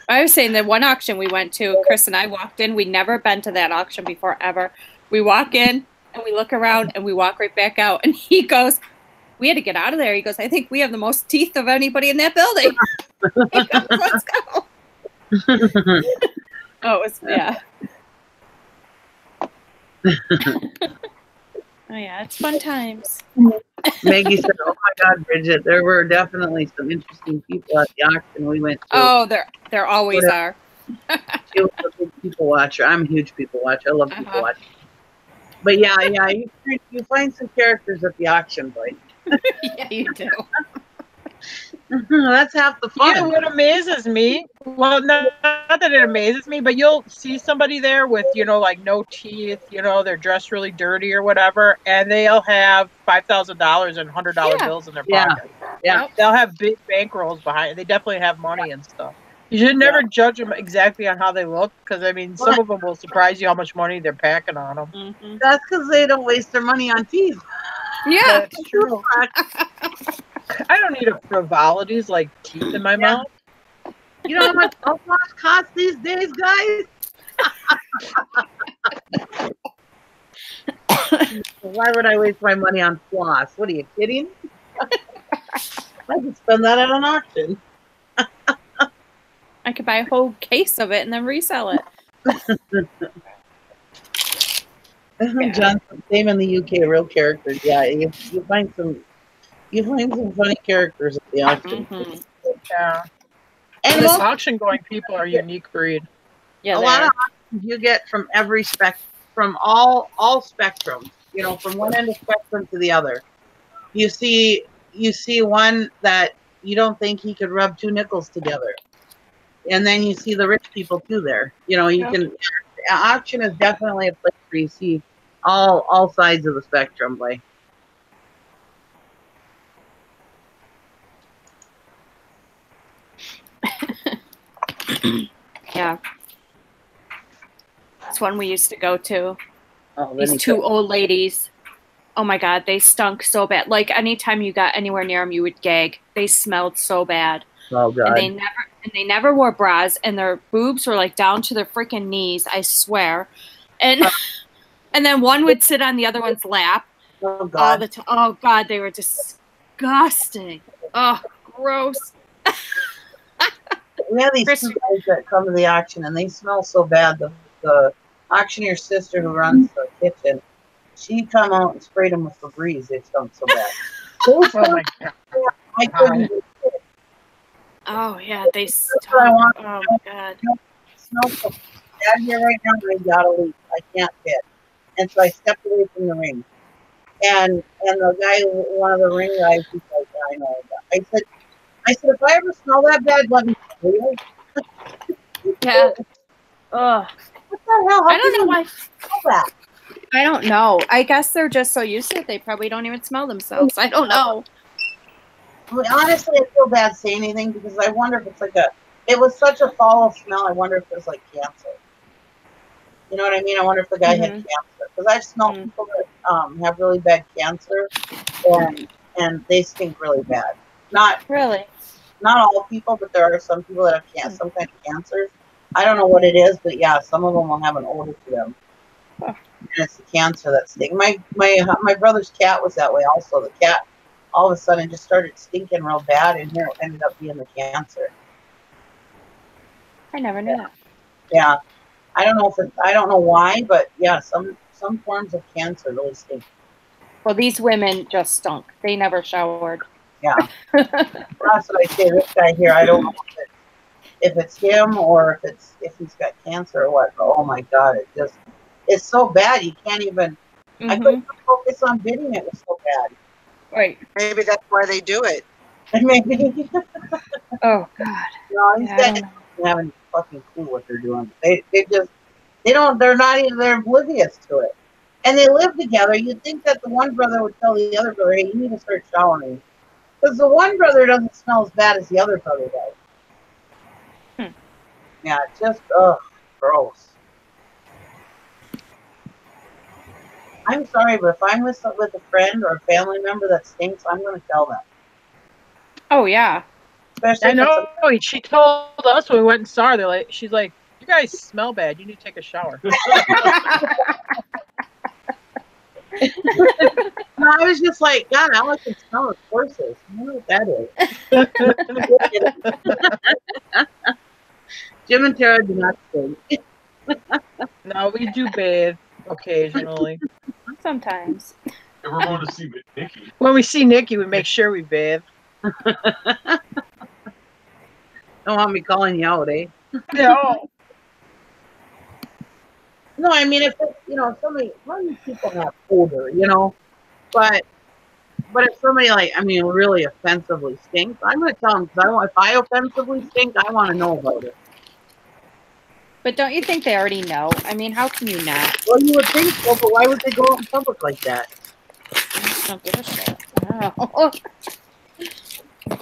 I was saying that one auction we went to, Chris and I walked in. We'd never been to that auction before, ever. We walk in, and we look around, and we walk right back out. And he goes, "We had to get out of there." He goes, "I think we have the most teeth of anybody in that building." He goes, "Let's go." Oh, it was, yeah. Oh, yeah, it's fun times. Maggie said, "Oh my God, Bridget, there were definitely some interesting people at the auction we went to." Oh, there always are. She was a big people watcher. I'm a huge people watcher. I love people Uh-huh. watching. But yeah, you find some characters at the auction, boy. Yeah, you do. That's half the fun. Yeah, what amazes me, well, not that it amazes me, but you'll see somebody there with, like no teeth, they're dressed really dirty or whatever, and they'll have $5,000 and $100 Yeah. bills in their Yeah. pocket. Yeah. They'll have big bankrolls behind. They definitely have money and stuff. You should never judge them exactly on how they look, because some of them will surprise you how much money they're packing on them. Mm-hmm. That's because they don't waste their money on teeth. Yeah. That's true. I don't need a frivolities like teeth in my mouth. You know how much mouthwash costs these days, guys? Why would I waste my money on floss? What are you kidding? I could spend that at an auction. I could buy a whole case of it and then resell it. John, same in the UK, real characters. Yeah, you find some funny characters at the auction. Mm-hmm. Yeah. And this most, auction going people are a unique breed. Yeah, a lot of auctions you get from every from all spectrums. From one end of spectrum to the other. You see one that you don't think he could rub two nickels together, and then you see the rich people too. There, auction is definitely a place where you see all sides of the spectrum. Like, yeah, it's one we used to go to. oh, These two old ladies. Oh my God, they stunk so bad. Like anytime you got anywhere near them, you would gag. They smelled so bad. Oh God. And they never wore bras, and their boobs were like down to their freaking knees. I swear. And and then one would sit on the other one's lap Oh all God. the time. Oh God, they were disgusting. Oh, gross. We have these Chris- two guys that come to the auction, and they smell so bad. The auctioneer's sister who runs the kitchen, she come out and sprayed them with Febreze. They stunk so bad. Oh my God. I couldn't do it. Oh yeah, they That's what I stunk. want. Oh my God. It smells so bad here right now. I gotta leave. I can't fit. And so I stepped away from the ring. And the guy, one of the ring guys, he's like, I know. I said, if I ever smell that bad, let me tell you. Yeah. Ugh. What the hell? How I don't can know you why. smell that? I don't know. I guess they're just so used to it, they probably don't even smell themselves. I don't know. I mean, honestly, I feel bad saying anything because I wonder if it's it was such a foul smell. I wonder if it was like cancer. You know what I mean? I wonder if the guy had cancer. Because I've smelled people that have really bad cancer and they stink really bad. Not Really? not all people, but there are some people that have some kind of cancers. I don't know what it is, but yeah, some of them will have an odor to them. And it's the cancer that stinks. My brother's cat was that way also. The cat all of a sudden just started stinking real bad, and here it ended up being the cancer. I never knew that. Yeah, I don't know why, but yeah, some forms of cancer really stink. Well, these women just stunk. They never showered. Yeah, that's what I say. This guy here, I don't know if it's him or if he's got cancer or what. But oh my God, it's so bad. You can't even. I couldn't focus on bidding. It was so bad. Right. Maybe that's why they do it. And maybe. Oh God. No, these guys don't have any fucking clue what they're doing. They're oblivious to it. And they live together. You'd think that the one brother would tell the other brother, hey, you need to start showering. Because the one brother doesn't smell as bad as the other brother does. Yeah, just, gross. I'm sorry, but if I'm with a friend or a family member that stinks, I'm going to tell them. Oh yeah. Especially I know. She told us when we went and saw her. She's like, "You guys smell bad. You need to take a shower." No, I was just like, God, all I can smell is horses. I don't know what that is. Jim and Tara do not stink. No, we do bathe occasionally. Sometimes. If we're going to see Nikki. When we see Nikki, we make sure we bathe. Don't want me calling you out, eh? No. No, I mean, if it, you know, somebody, one of these people not older, you know, but if somebody like, I mean, really offensively stinks, I'm gonna tell them because if I offensively stink, I want to know about it. But don't you think they already know? I mean, how can you not? Well, you would think so, but why would they go out in public like that? I just don't give a shit. I don't know.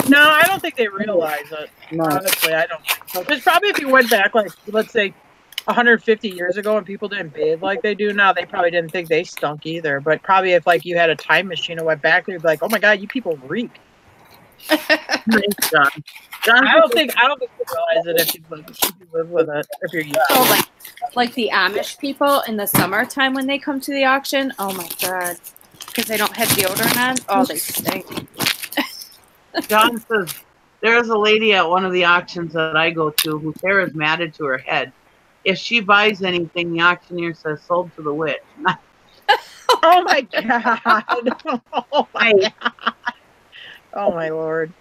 No, I don't think they realize it. No. Honestly, I don't think so. Because probably if you went back, like, let's say 150 years ago and people didn't bathe like they do now, they probably didn't think they stunk either. But probably if, like, you had a time machine and went back, they'd be like, oh my God, you people reek. Thanks, John. John, I don't think you realize it if you live with it, if you're used to So it. like the Amish people in the summertime when they come to the auction, oh my God. Because they don't have deodorant on, oh, they stink. John says, there's a lady at one of the auctions that I go to whose hair is matted to her head. If she buys anything, the auctioneer says, sold to the witch. Oh my God. Oh my God. Oh my Lord.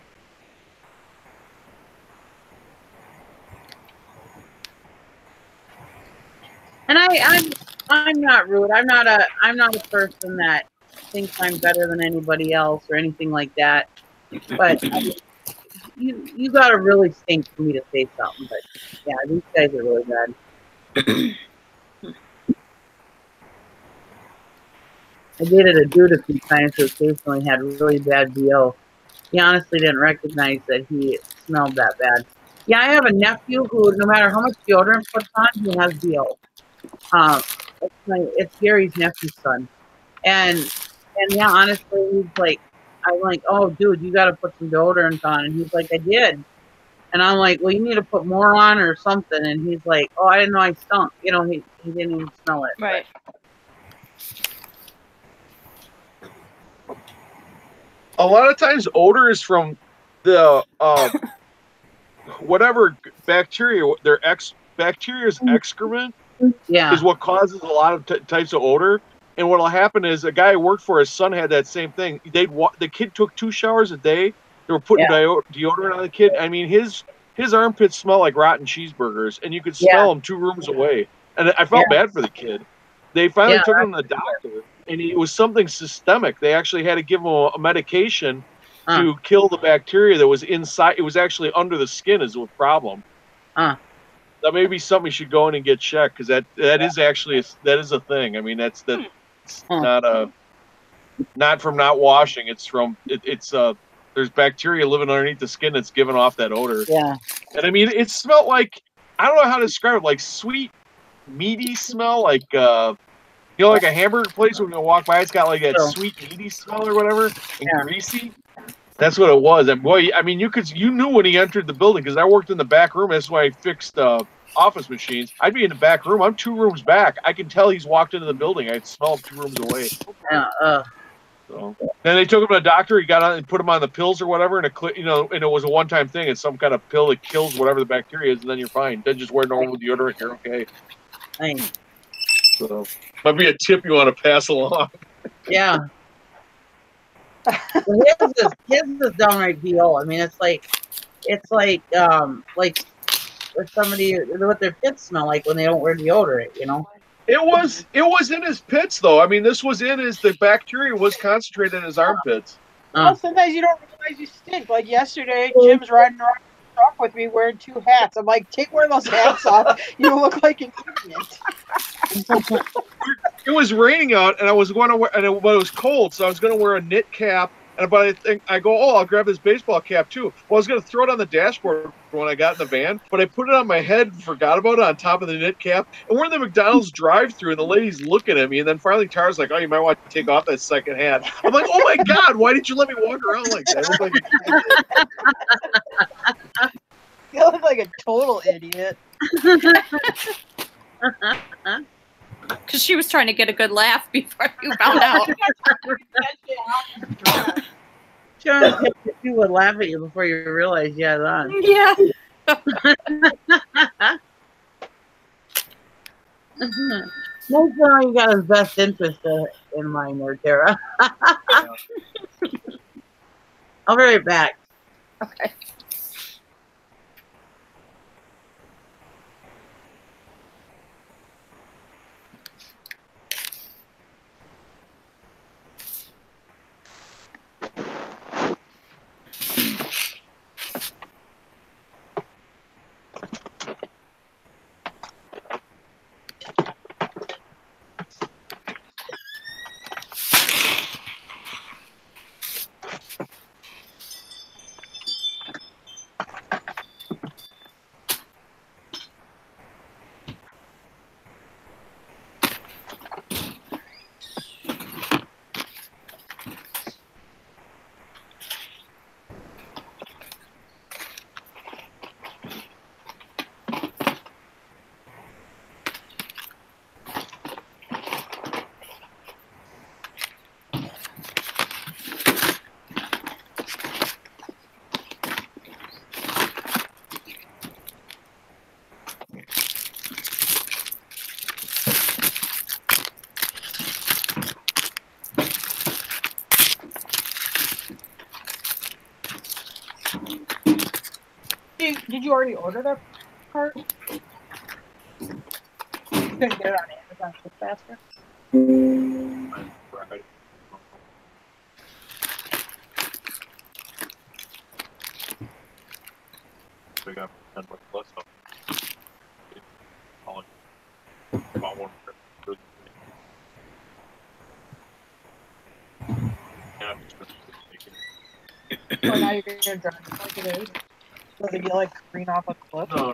And I'm not rude. I'm not a person that thinks I'm better than anybody else or anything like that. But I mean, you gotta really stink for me to say something. But yeah, these guys are really bad. I dated a dude a few times who occasionally had really bad BO. He honestly didn't recognize that he smelled that bad. Yeah, I have a nephew who, no matter how much deodorant puts on, he has BO. It's Gary's nephew's son, and yeah, honestly, he's like, I'm like, oh, dude, you got to put some deodorant on, and he's like, I did, and I'm like, well, you need to put more on or something, and he's like, oh, I didn't know I stunk, you know, he didn't even smell it. Right. A lot of times, odor is from the whatever bacteria, bacteria's excrement. Yeah. Is what causes a lot of types of odor. And what'll happen is a guy I worked for, his son had that same thing. The kid took 2 showers a day. They were putting deodorant on the kid. I mean, his armpits smell like rotten cheeseburgers, and you could smell them 2 rooms away. And I felt bad for the kid. They finally took him to the doctor, and it was something systemic. They actually had to give him a medication to kill the bacteria that was inside. It was actually under the skin is the problem. That may be something you should go in and get checked, because that is actually that is a thing. I mean, that's not from not washing. It's from there's bacteria living underneath the skin that's giving off that odor. Yeah. And I mean, it smelled like, I don't know how to describe it, like sweet, meaty smell, like like a hamburger place when you walk by, it's got like that sweet, meaty smell or whatever, and greasy. That's what it was. And boy, I mean, you knew when he entered the building, because I worked in the back room. That's why I fixed office machines. I'd be in the back room. I'm 2 rooms back. I can tell he's walked into the building. I'd smell him 2 rooms away. Yeah. So then they took him to the doctor. He got on and put him on the pills or whatever, and and it was a one-time thing. It's some kind of pill that kills whatever the bacteria is, and then you're fine. Then just wear normal deodorant. You're okay. Thanks. So might be a tip you want to pass along. Yeah. Well, his is downright BO. I mean, it's like with somebody what their pits smell like when they don't wear deodorant, you know. It was in his pits though. I mean, this was the bacteria was concentrated in his armpits. Well, sometimes you don't realize you stink. Like yesterday, Jim's riding around the truck with me wearing 2 hats. I'm like, take one of those hats off. You look like an idiot. It was raining out, and I was going to wear, but it was cold, so I was going to wear a knit cap. But I go, I'll grab this baseball cap too. Well, I was going to throw it on the dashboard when I got in the van, but I put it on my head and forgot about it on top of the knit cap. And we're in the McDonald's drive-thru, and the lady's looking at me, and then finally Tara's like, oh, you might want to take off that second hat. I'm like, oh my God, why did you let me walk around like that? You look like a total idiot. Because she was trying to get a good laugh before you found out. Sure, she would laugh at you before you realize you had it on. Yeah. Make sure you got his best interest in mind there, Tara. I'll be right back. Okay. Did you already order that part? You couldn't get it on Amazon Quick Faster? Right. We got 10 plus stuff. About one trip. Yeah, I'm just gonna take it. Or now you're going to drive it like it is? Does it get like green off a cliff? No, no.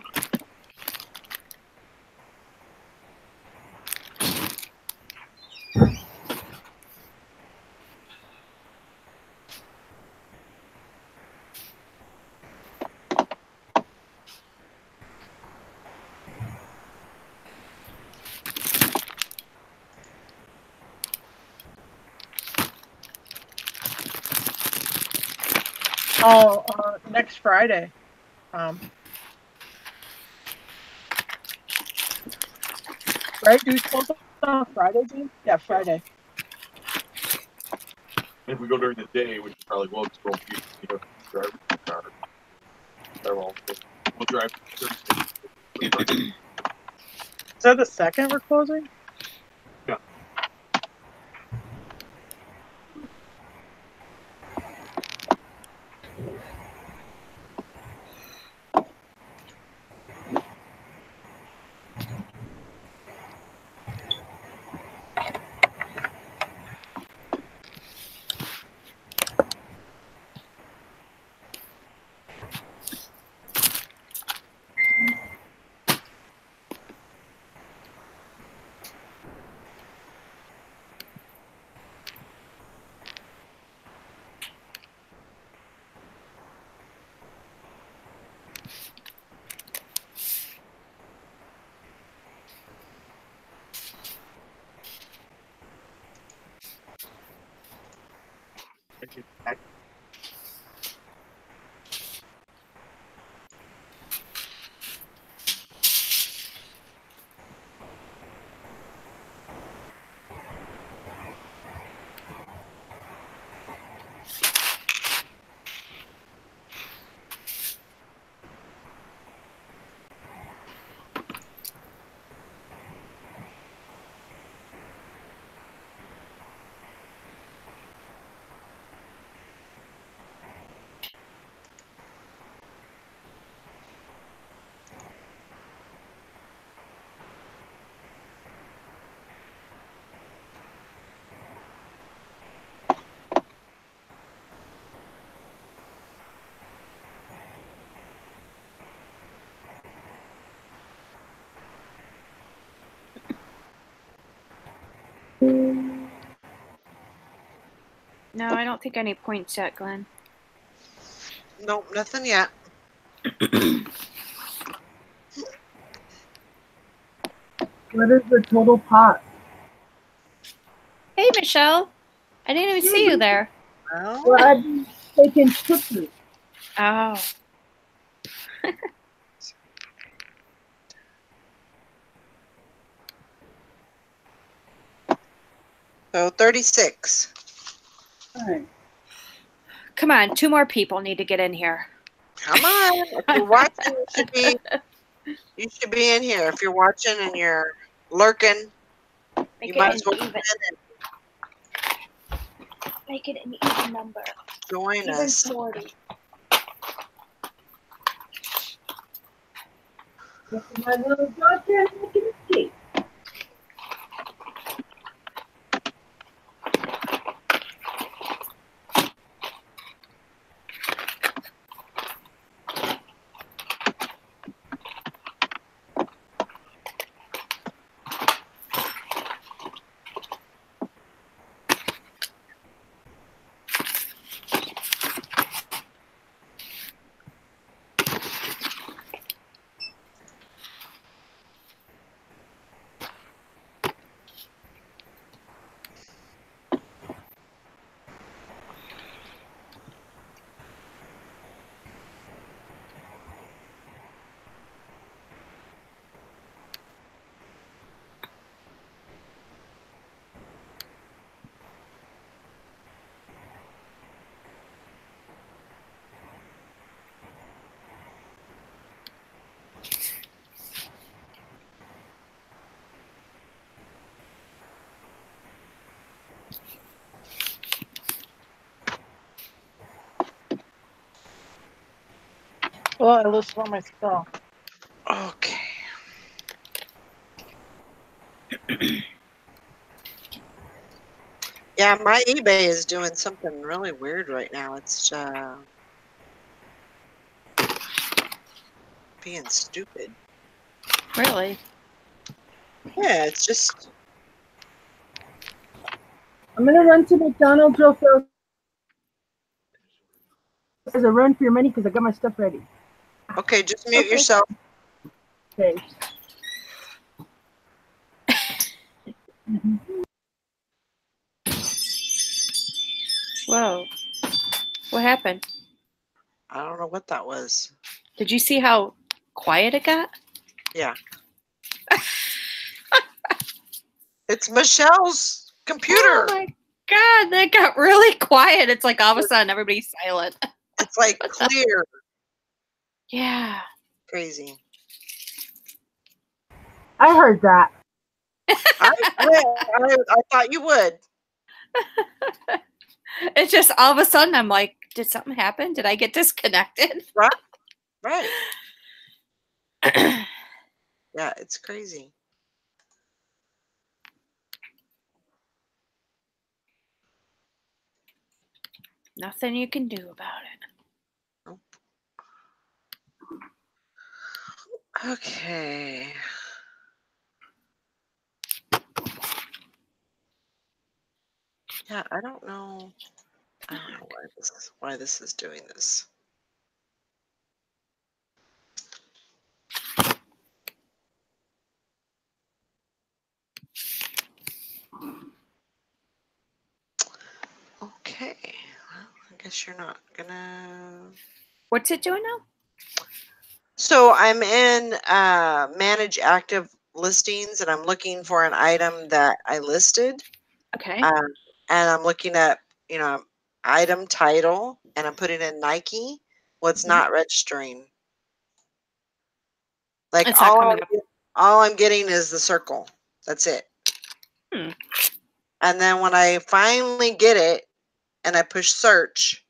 Oh, next Friday. Right? Do we close on Friday, Gene? Yeah, Friday. If we go during the day, we should probably go scroll drive the car. We'll drive Thursday. Is that the second we're closing? Yeah. No, I don't think any points yet, Glenn. Nope, nothing yet. What is the total pot? Hey, Michelle. I didn't even see you there. Well, I've been taking cookies. Oh. So 36. All right. Come on, 2 more people need to get in here. Come on. If you're watching, you should be in here. If you're watching and you're lurking, Make you might it as well an even. Make it an even number. join Even us. 40. My little daughter making a cake. Well, I listed all my stuff. Okay. Yeah, my eBay is doing something really weird right now. It's being stupid. Really? Yeah, it's just I'm gonna run to McDonald's real fast. There's a run for your money because I got my stuff ready. okay. Just mute Okay. yourself. Okay. Whoa. What happened? I don't know what that was. Did you see how quiet it got? Yeah. It's Michelle's computer. Oh my god, that got really quiet. It's like all of a sudden everybody's silent. It's like clear. Yeah. Crazy. I heard that. I thought you would. It's just all of a sudden I'm like, did something happen? Did I get disconnected? Right. Right. Yeah, it's crazy. Nothing you can do about it. Okay. Yeah, I don't know. I don't know why this is doing this. Okay. Well, I guess you're not gonna. What's it doing now? So I'm in manage active listings, and I'm looking for an item that I listed. Okay. And I'm looking at, item title, and I'm putting in Nike. What's not registering? Like It's not coming up. all I'm getting is the circle. That's it. And then when I finally get it and I push search,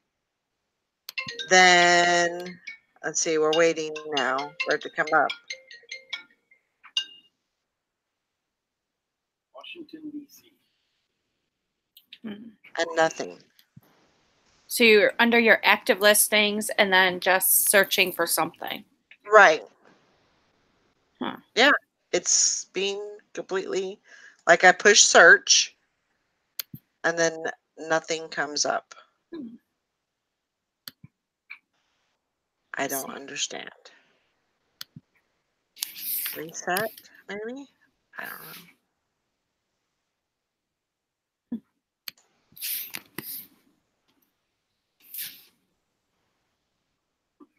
then let's see, we're waiting now for it to come up. Washington, D.C. And nothing. So you're under your active listings and then just searching for something. Right. Huh. Yeah. It's being completely like I push search and then nothing comes up. I don't understand. Reset, maybe? I don't know.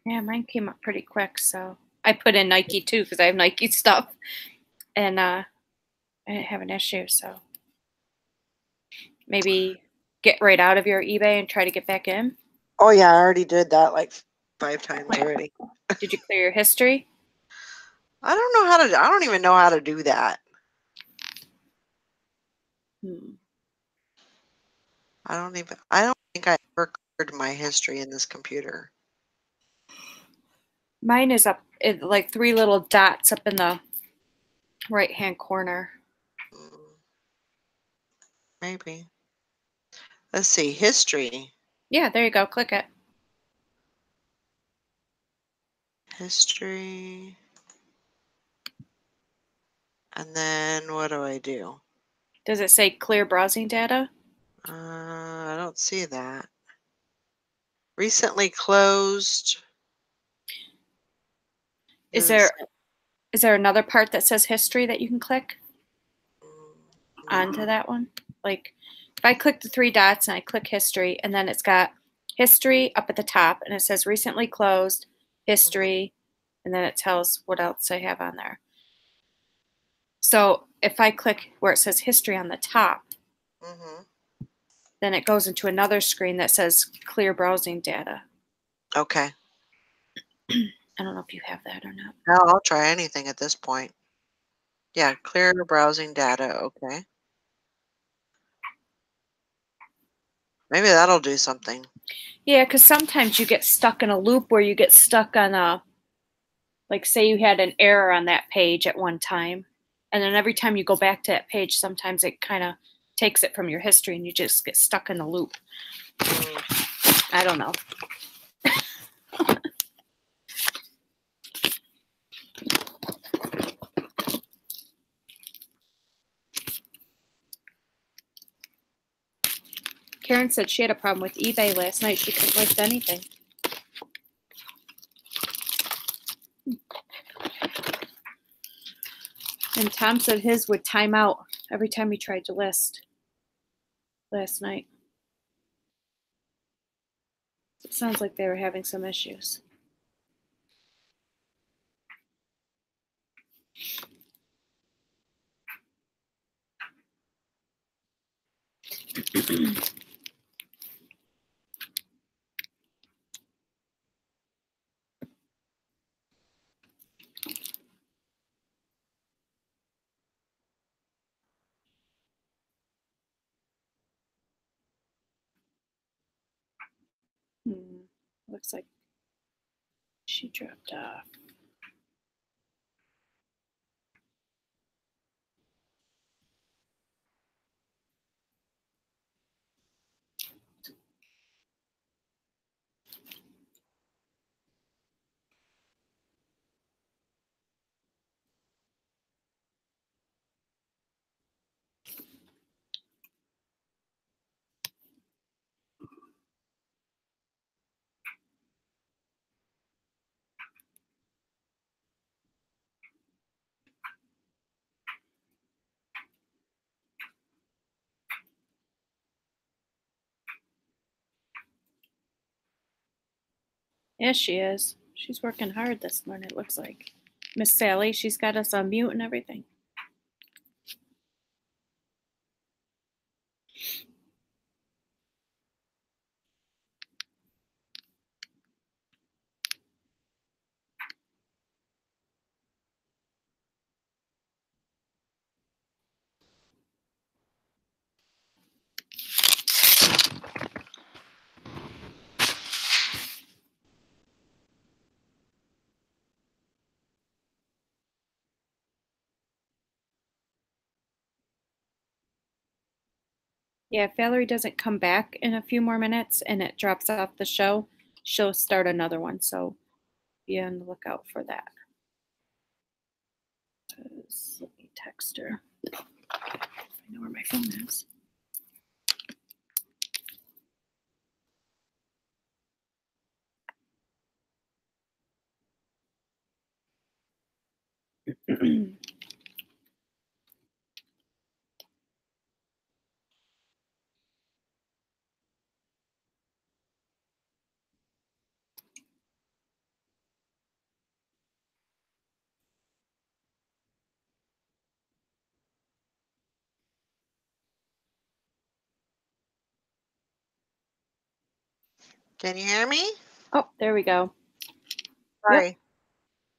Yeah, mine came up pretty quick, so I put in Nike too because I have Nike stuff, and I didn't have an issue. So maybe get right out of your eBay and try to get back in? Oh yeah, I already did that like 5 times already. Did you clear your history? I don't know how to. I don't even know how to do that. I don't think I ever cleared my history in this computer. Mine is up like 3 little dots up in the right-hand corner. Maybe. Let's see. History. Yeah, there you go. Click it. History. And then what do I do? Does it say clear browsing data? I don't see that. Recently closed. Is there another part that says history that you can click onto that one? Like if I click the 3 dots and I click history, and then it's got history up at the top and it says recently closed, history, and then it tells what else I have on there. So if I click where it says history on the top, then it goes into another screen that says clear browsing data. Okay. I don't know if you have that or not. No, I'll try anything at this point. Yeah, clear browsing data. Okay. Maybe that'll do something. Yeah, because sometimes you get stuck in a loop where you get stuck on a, like say you had an error on that page at one time, and then every time you go back to that page, sometimes it kind of takes it from your history and you just get stuck in a loop. I don't know. Karen said she had a problem with eBay last night. She couldn't list anything. And Tom said his would time out every time he tried to list last night. It sounds like they were having some issues. Looks like she dropped off. Yes, she is. She's working hard this morning, it looks like. Miss Sally, she's got us on mute and everything. Yeah, if Valerie doesn't come back in a few more minutes and it drops off the show, she'll start another one. So be on the lookout for that. Let me text her. I know where my phone is. Can you hear me? Oh, there we go. Sorry.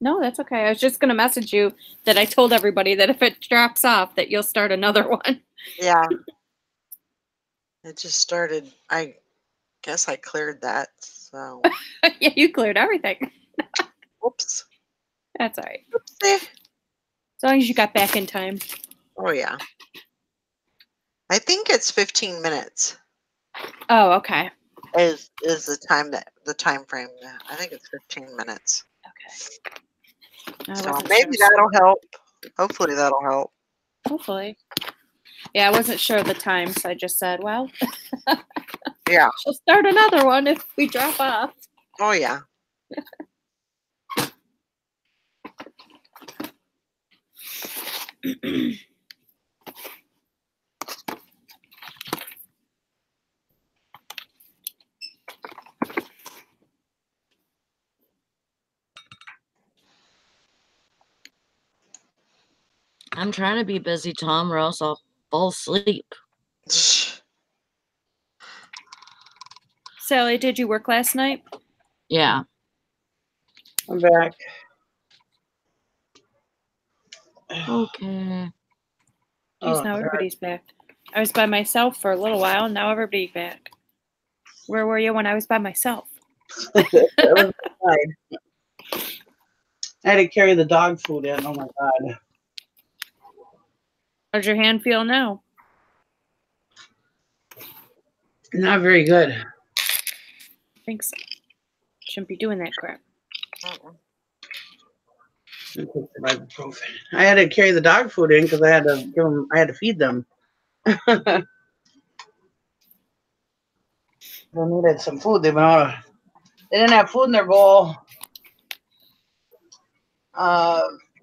No, that's okay. I was just going to message you that I told everybody that if it drops off, that you'll start another one. Yeah. It just started. I guess I cleared that. So. Yeah, you cleared everything. Whoops. That's all right. Oopsie. As long as you got back in time. Oh yeah. I think it's 15 minutes. Oh, okay. Is the time frame? I think it's 15 minutes. Okay. So maybe that'll help. Hopefully that'll help. Hopefully. Yeah, I wasn't sure of the time, so I just said, well, Yeah. she'll start another one if we drop off. Oh yeah. I'm trying to be busy, Tom, or else I'll fall asleep. Sally, did you work last night? Yeah. I'm back. Okay. Jeez, Oh, now God. everybody's back. I was by myself for a little while, and now everybody's back. Where were you when I was by myself? I had to carry the dog food in. Oh my God. How's your hand feel now? Not very good. I think so. Shouldn't be doing that crap. I had to carry the dog food in because I had to give them. I had to feed them. They needed some food. They've been out of. They didn't have food in their bowl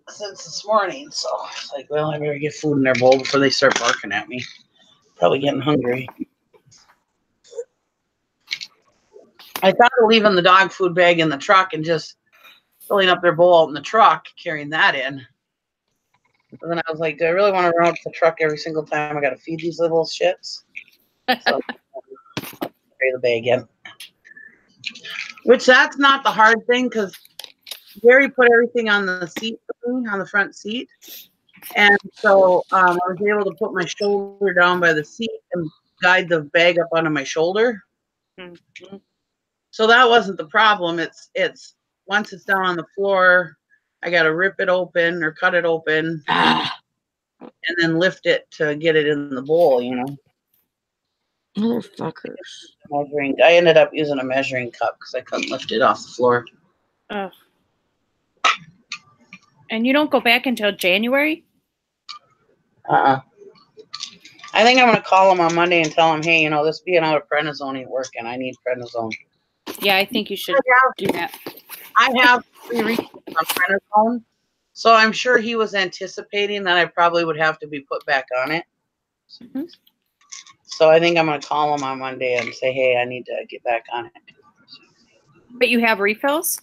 since this morning. So it's like, well, I better get food in their bowl before they start barking at me. Probably getting hungry. I thought of leaving the dog food bag in the truck and just filling up their bowl out in the truck, carrying that in. But then I was like, do I really want to run up to the truck every single time I got to feed these little shits? So I'll carry the bag in. Which that's not the hard thing because Gary put everything on the seat for me, on the front seat. And so I was able to put my shoulder down by the seat and guide the bag up onto my shoulder. Mm-hmm. So that wasn't the problem. It's once it's down on the floor, I got to rip it open or cut it open and then lift it to get it in the bowl, you know. Motherfuckers. I ended up using a measuring cup because I couldn't lift it off the floor. Oh. And you don't go back until January? I think I'm going to call him on Monday and tell him, hey, you know, this being out of prednisone ain't working. I need prednisone. Yeah, I think you should do that. I have 3 refills on prednisone, so I'm sure he was anticipating that I probably would have to be put back on it. Mm-hmm. So I think I'm going to call him on Monday and say, hey, I need to get back on it. But you have refills?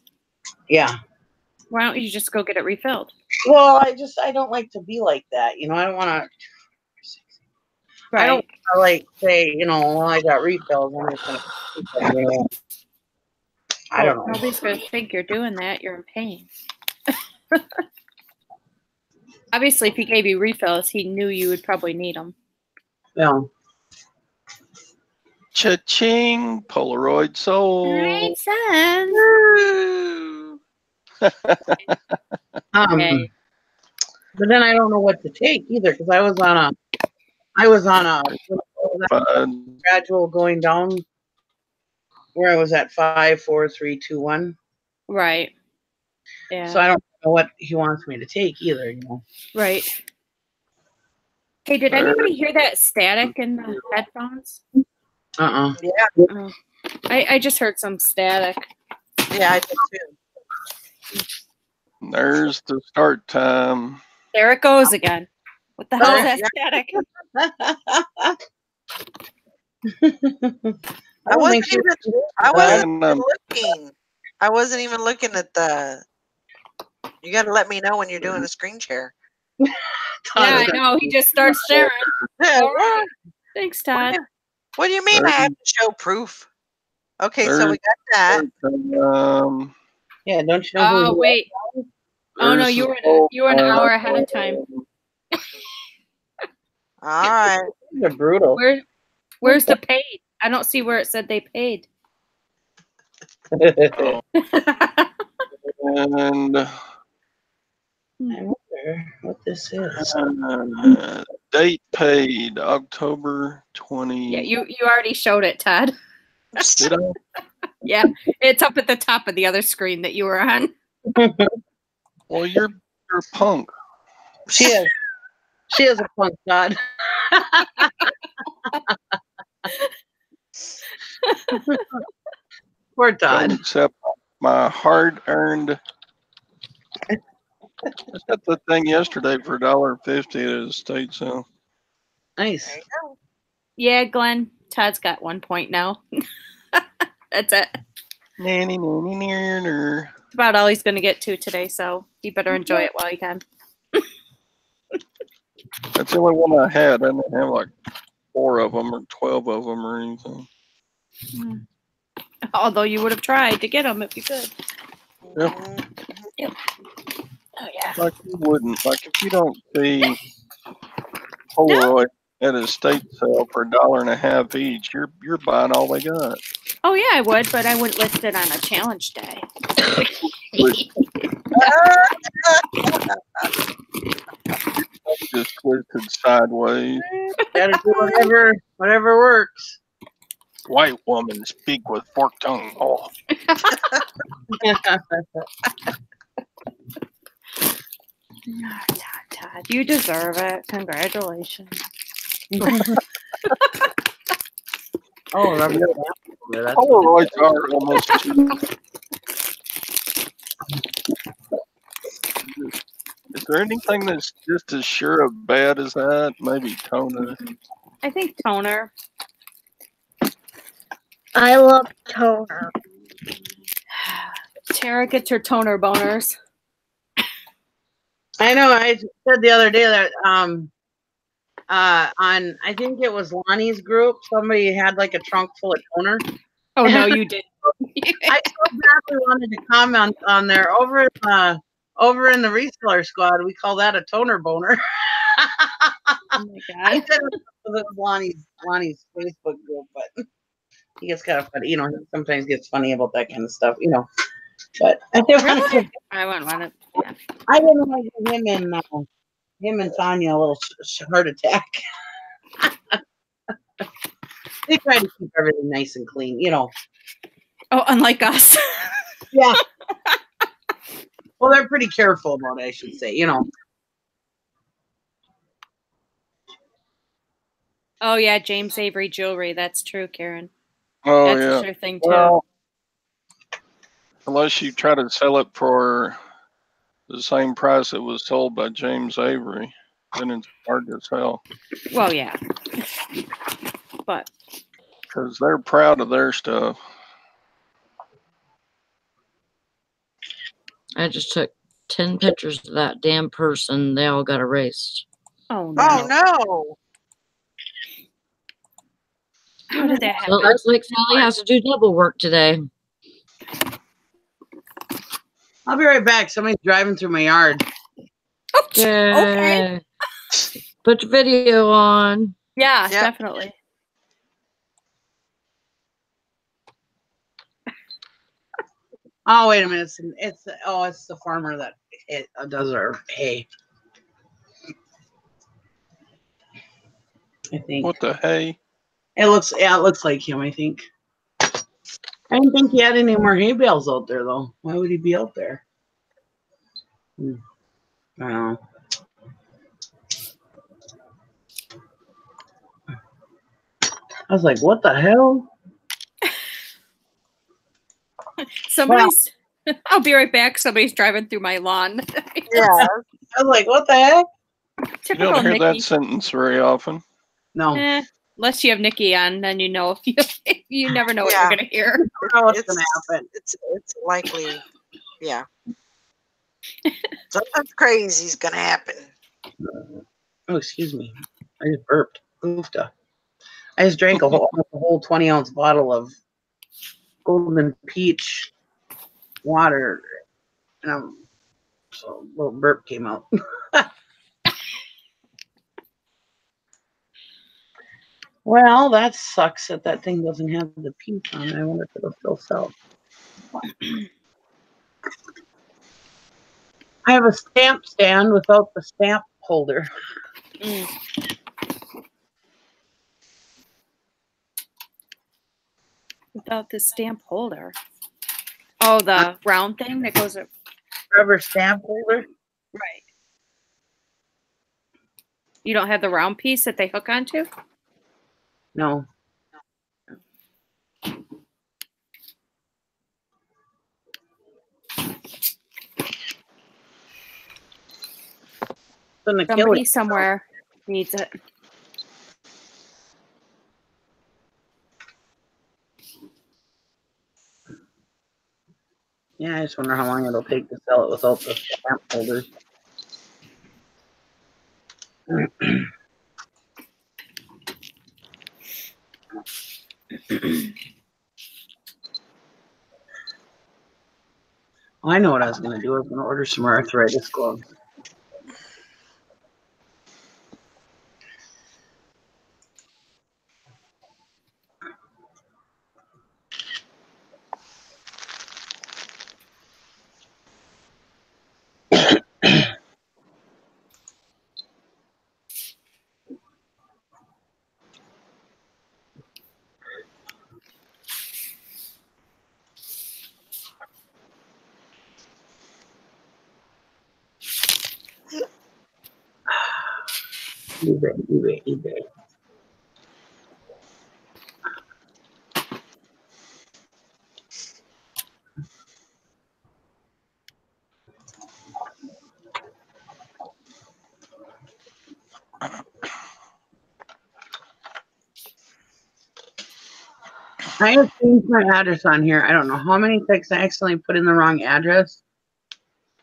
Yeah. Why don't you just go get it refilled? Well, I don't like to be like that. You know, I don't want to. Right. I don't wanna, like say, you know, well, I got refills. I'm just gonna, you know, I don't know. Nobody's going to think you're doing that. You're in pain. Obviously, if he gave you refills, he knew you would probably need them. Yeah. Cha-ching, Polaroid sold. Makes sense. Okay. But then I don't know what to take either because I was on a gradual going down where I was at 5, 4, 3, 2, 1. Right. Yeah. So I don't know what he wants me to take either, you know. Right. Hey, did anybody hear that static in the headphones? Yeah. Oh. I just heard some static. Yeah, I did too. There's the start time. There it goes again. What the hell is that static? I wasn't even looking. I wasn't even looking at the. You got to let me know when you're doing a screen share. Yeah, I know. He just starts sharing. All right. Thanks, Todd. What do you mean I have to show proof Okay, so we got that. Yeah, don't you know who? Oh wait. Oh no, you were an hour ahead of time. All right. They're brutal. Where's the paid? I don't see where it said they paid. And I wonder what this is. date paid October 20. Yeah, you already showed it, Todd. Did I? Yeah, it's up at the top of the other screen that you were on. Well, you're a punk. She is. She is a punk, Todd. Poor Todd. Except my hard-earned. I got the thing yesterday for $1.50 at a estate sale. Nice. Yeah, Glenn. Todd's got 1 point now. That's it. Nanny. It's about all he's going to get to today, so you better enjoy it while you can. That's the only one I had. I didn't have like 4 of them or 12 of them or anything. Although you would have tried to get them if you could. Yep. Oh yeah. Like you wouldn't. Like if you don't see Polaroid at a estate sale for $1.50 each, you're buying all they got. Oh yeah, I would, but I wouldn't list it on a challenge day. Just twisted sideways. Gotta do whatever works. White woman speak with forked tongue. Oh. Todd, you deserve it. Congratulations. Oh, Polaroids are almost cheap. Is there anything that's just as sure of bad as that? Maybe toner. I think toner. I love toner. Tara gets her toner boners. I know. I said the other day that on I think it was Lonnie's group, somebody had like a trunk full of toner. Oh no, you didn't. I so badly wanted to comment on there over in the reseller squad. We call that a toner boner. Oh my I god. said it was Lonnie's Facebook group, but he gets kind of funny. You know, he sometimes gets funny about that kind of stuff. You know, but I didn't I wouldn't want it. Yeah. I didn't want to give him and Tanya a little heart attack. They try to keep everything nice and clean, you know. Oh, unlike us. Yeah. Well, they're pretty careful about it, I should say, you know. Oh yeah, James Avery jewelry. That's true, Karen. Oh, That's yeah. a sure thing too. Well, unless you try to sell it for the same price it was sold by James Avery, then it's hard to sell. Well, yeah. But because they're proud of their stuff. I just took 10 pictures of that damn person. They all got erased. oh no. Oh no. How did that So happen? it looks like Sally has to do double work today. I'll be right back. Somebody's driving through my yard. Okay. Yay. Put your video on. Yeah, Yep. definitely. Oh, wait a minute. It's the farmer that does our hay. I think. What the hey? It looks like him, I think. I didn't think he had any more hay bales out there, though. Why would he be out there? I don't know. I was like, what the hell? Somebody's I'll be right back. Somebody's driving through my lawn. Yeah. I was like, what the heck? You Typical don't hear Nikki. that sentence very often. No. Unless you have Nikki on, then you know you never know what Yeah. you're gonna hear. I don't know what's It's, going to happen. it's likely, yeah. Something crazy's gonna happen. Oh, excuse me. I just burped. Oofta. I just drank a whole 20-ounce bottle of golden peach water, and so a little burp came out. Well, that sucks that that thing doesn't have the peach on it. I wonder if it'll still sell. I have a stamp stand without the stamp holder. Without the stamp holder. Oh, the round thing that goes. Rubber stamp holder? Right. You don't have the round piece that they hook onto? No. Somebody somewhere needs it. Yeah, I just wonder how long it'll take to sell it without the stamp holder. I know what I was going to do. I was going to order some arthritis gloves. eBay. I have changed my address on here. I don't know how many times I accidentally put in the wrong address.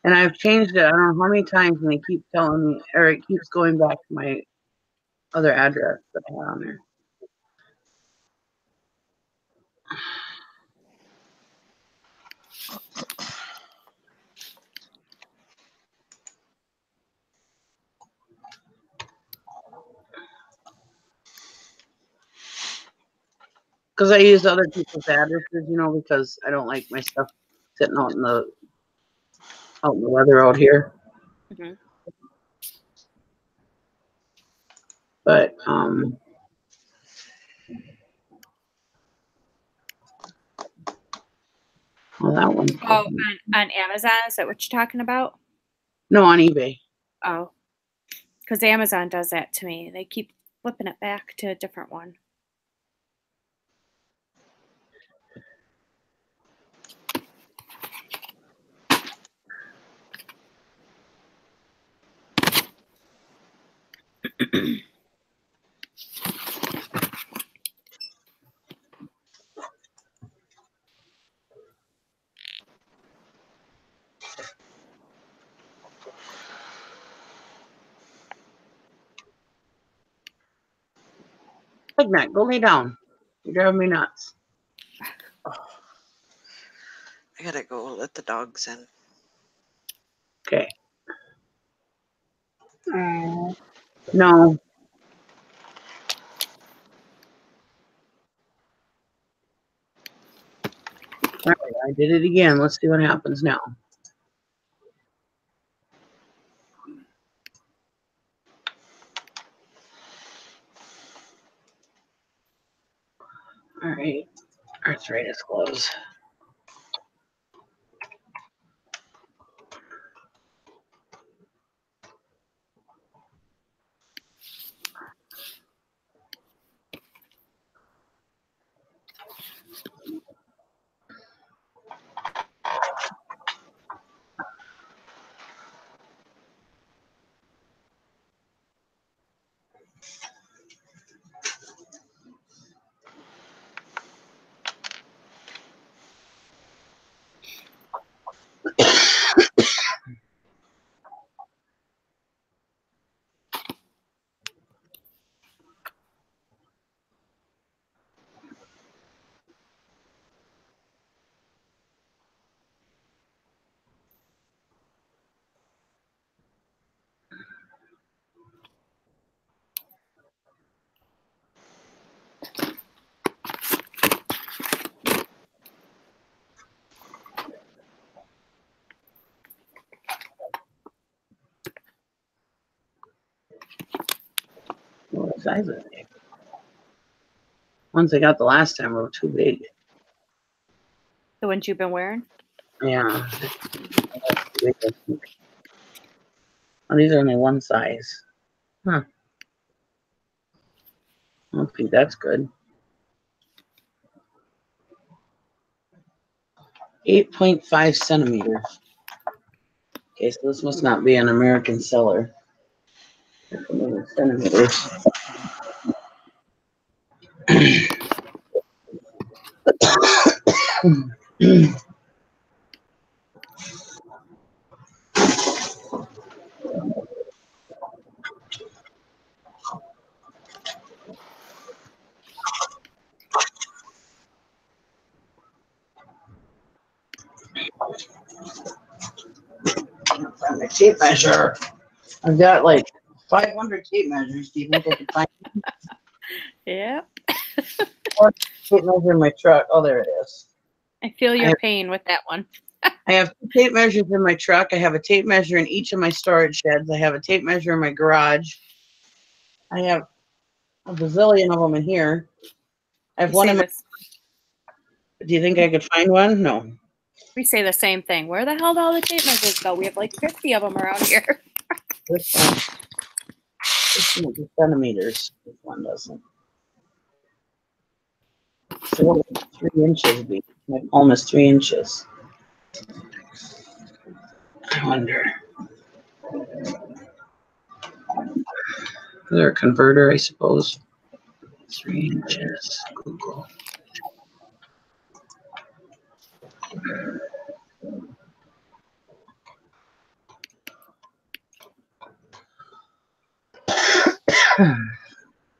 And I've changed it I don't know how many times, and they keep telling me, or it keeps going back to my other address that I had on there. Because I use other people's addresses, because I don't like my stuff sitting out in the weather out here. Mm-hmm. But well, that one. Oh, on Amazon, is that what you're talking about? No, on eBay. Oh, because Amazon does that to me. They keep flipping it back to a different one. Like that, go lay down. You're driving me nuts. I gotta go let the dogs in. Okay. No. All right, I did it again. Let's see what happens now. All right, arthritis gloves. size are they? Ones I got the last time were too big. The ones you've been wearing? Yeah. Oh, these are only one size. Huh. I don't think that's good. 8.5 centimeters. Okay, so this must not be an American seller. Centimeters. Find my tape measure. I've got like 500 tape measures. Do you think I can find Yeah. tape measure in my truck? Oh, there it is. I feel your pain with that one. I have 2 tape measures in my truck. I have a tape measure in each of my storage sheds. I have a tape measure in my garage. I have a bazillion of them in here. I have one in my. Do you think I could find one? No. We say the same thing. Where the hell do all the tape measures go? We have like 50 of them around here. This one is centimeters. This one doesn't. So what would 3 inches be? My palm is 3 inches. I wonder. Is there a converter, I suppose? 3 inches. Google.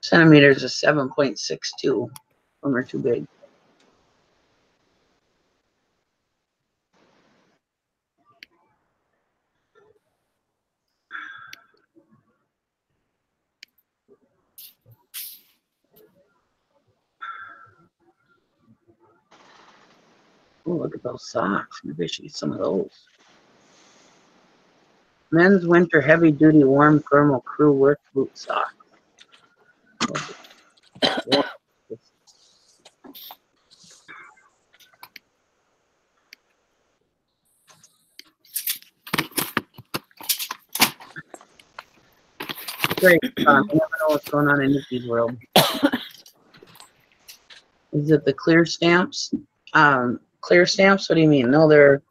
Centimeters is 7.62. Some are too big. Oh, look at those socks. Maybe I should get some of those. Men's winter heavy duty warm thermal crew work boot sock. Great. You never know what's going on in Nikki's world. Is it the clear stamps? Clear stamps? What do you mean? No, they're,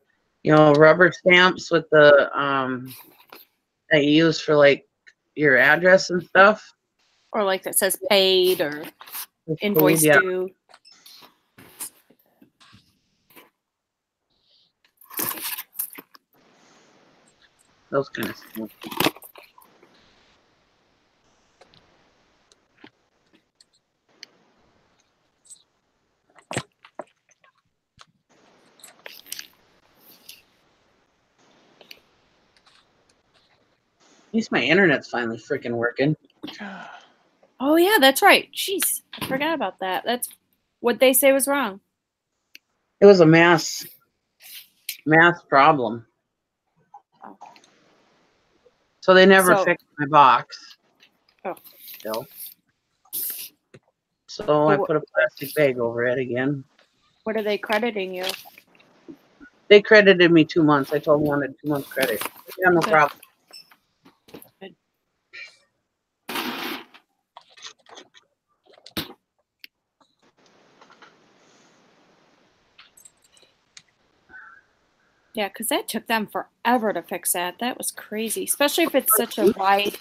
rubber stamps with the that you use for like your address and stuff. Or like that says paid or It's invoice paid, yeah. due. Those kind of stuff. At least my internet's finally freaking working. Oh yeah, that's right. Jeez, I forgot about that. That's what they say was wrong. It was a mass problem. Oh. So they never fixed my box. Oh. Still. So I put a plastic bag over it again. What are they crediting you? They credited me 2 months. I told them I wanted 2 months credit. Yeah, no problem. Good. Yeah, because that took them forever to fix that. That was crazy, especially if it's such a wide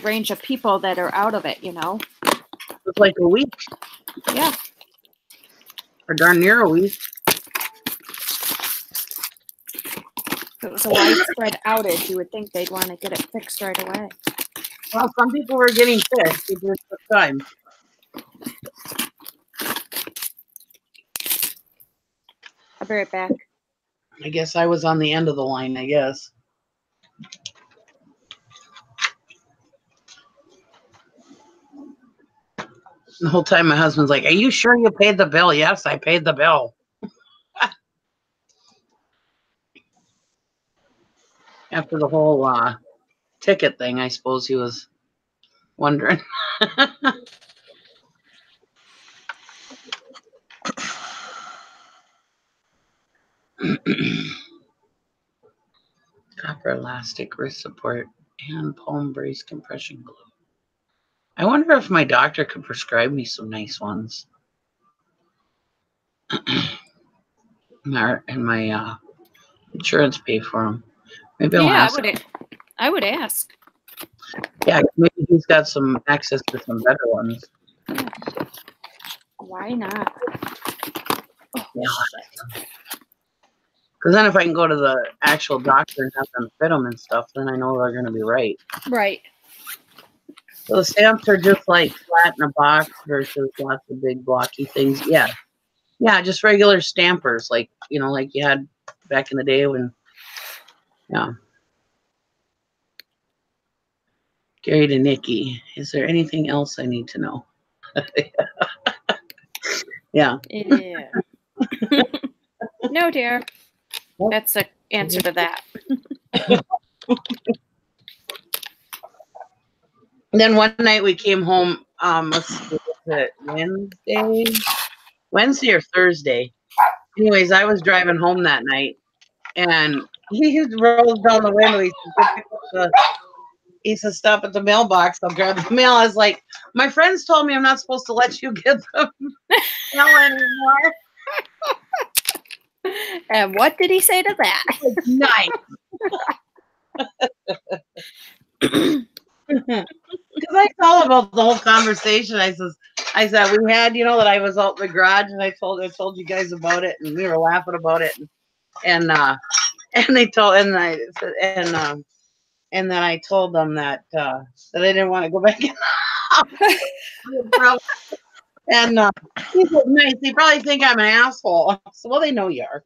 range of people that are out of it, It was like a week. Yeah. Or darn near a week. If it was a widespread outage, you would think they'd want to get it fixed right away. Well, some people were getting fixed. It just took time. I'll be right back. I guess I was on the end of the line, I guess. The whole time my husband's like, "Are you sure you paid the bill?" Yes, I paid the bill. After the whole ticket thing, I suppose he was wondering. Copper elastic wrist support and palm brace compression glue. I wonder if my doctor could prescribe me some nice ones. And my insurance pay for them. Maybe I'll Yeah, ask. I would ask. Yeah, maybe he's got some access to some better ones. Why not? Yeah. Because then if I can go to the actual doctor and have them fit them and stuff, then I know they're going to be right. Right. So the stamps are just like flat in a box versus lots of big blocky things. Yeah. Yeah, just regular stampers like, you know, like you had back in the day when, yeah. Gary to Nikki, is there anything else I need to know? Yeah. Yeah. No, dear. That's the answer to that. And then one night we came home, Wednesday or Thursday. Anyways, I was driving home that night, and he rolls down the window. He says, "Stop at the mailbox. I'll grab the mail." I was like, "My friends told me I'm not supposed to let you get the mail anymore." And what did he say to that? Nice. Because I told about the whole conversation. I said we had, you know, that I was out in the garage, and I told you guys about it, and we were laughing about it, and they told, and then I told them that I didn't want to go back in. And he said, "Nice. They probably think I'm an asshole." So, well, they know you are.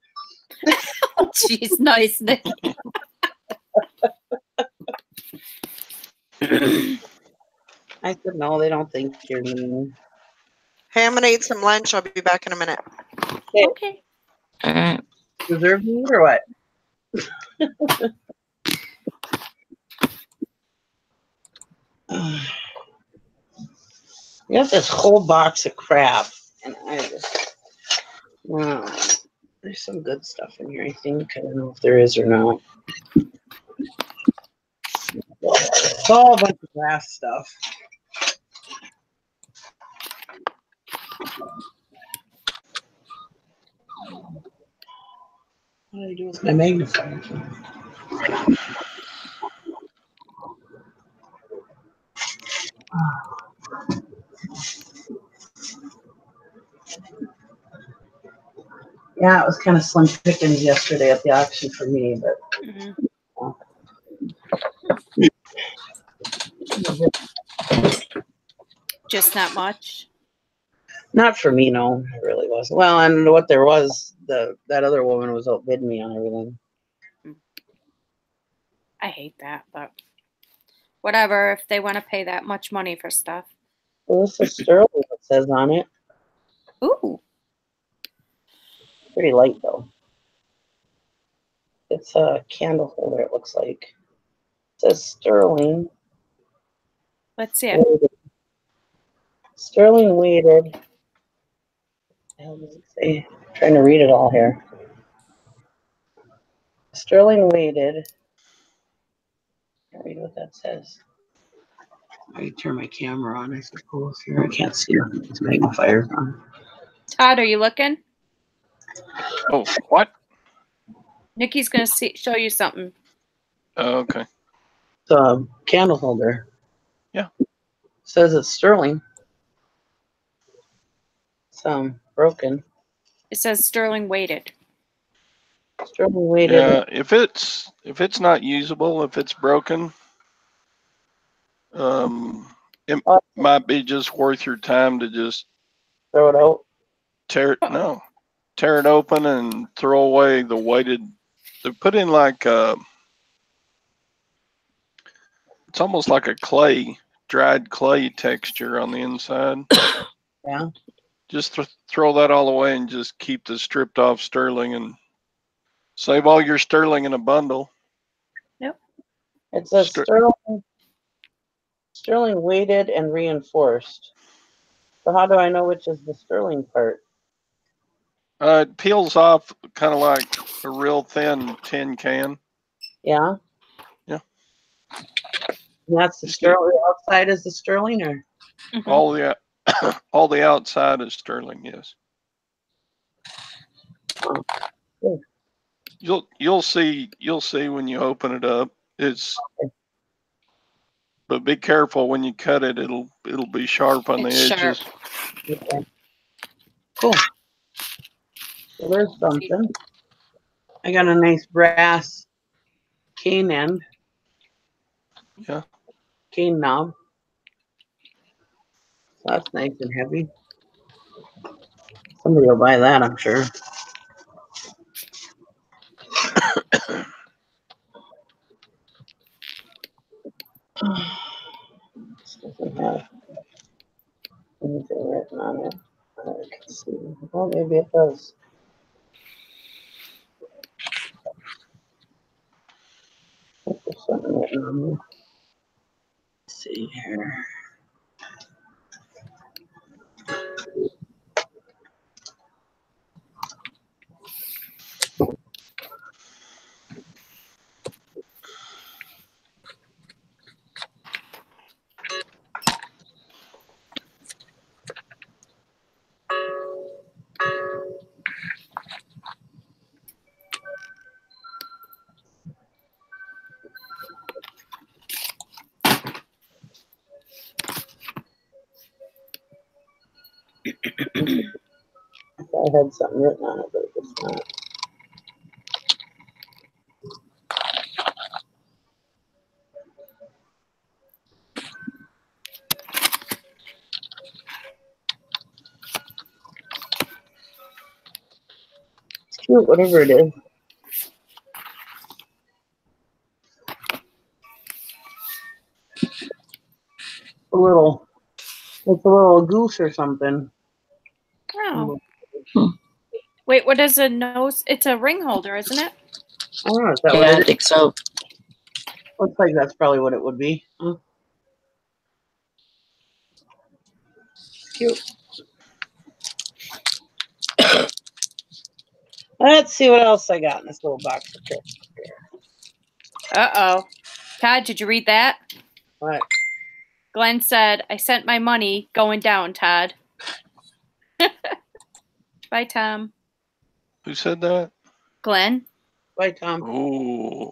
Jeez, nice, Nikki. I said, "No, they don't think you're mean." Hey, I'm gonna eat some lunch. I'll be back in a minute. Okay. All right. Deserve meat or what? You have this whole box of crap, and I just, wow. There's some good stuff in here, I think. I don't know if there is or not. It's all a bunch of grass stuff. What do I do with my magnifier? Yeah, it was kind of slim pickings yesterday at the auction for me, but Just not much. not for me, no, it really wasn't. Well, and what there was, that other woman was outbidding me on everything. I hate that, but whatever. If they want to pay that much money for stuff. Well, this is sterling, it says on it. Ooh. Pretty light though. It's a candle holder, it looks like. It says sterling. Let's see it. Sterling weighted. How does it say? I'm trying to read it all here. Sterling weighted. Can't read what that says. I turn my camera on, I suppose. Here, I can't see it. It's magnifier on. Todd, are you looking? Oh, what? Nikki's gonna show you something. Oh, okay. It's a candle holder. Yeah. It says it's sterling. It's broken. It says sterling weighted. Sterling weighted. Yeah, if it's not usable, if it's broken, it might be just worth your time to just throw it out. Tear it open and throw away the weighted. They put in like it's almost like a dried clay texture on the inside. Yeah. Just throw that all away and just keep the stripped off sterling and save all your sterling in a bundle. Yep. It's a Sterling weighted and reinforced. So how do I know which is the sterling part? It peels off kind of like a real thin tin can. Yeah. Yeah. And that's the sterling. The outside is the sterling, or All the outside is sterling. Yes. You'll see when you open it up. But be careful when you cut it. It'll be sharp on the edges. Sharp. Okay. Cool. So there's something. I got a nice brass cane end. Yeah. Cane knob. So that's nice and heavy. Somebody will buy that, I'm sure. This doesn't have anything written on it. I can see. Oh, maybe it does. There's something written on there. Let's see here. I had something written on it, but it's not. It's cute, whatever it is. It's a little goose or something. Oh. Wait, what is a nose? It's a ring holder, isn't it? I don't know, is that Yeah, what I it is? think so. Looks like that's probably what it would be. Huh? Cute. Let's see what else I got in this little box of chips. Uh-oh. Todd, did you read that? What? Glenn said, I sent my money going down, Todd. Bye, Tom. Who said that? Glenn. Bye, Tom. Ooh.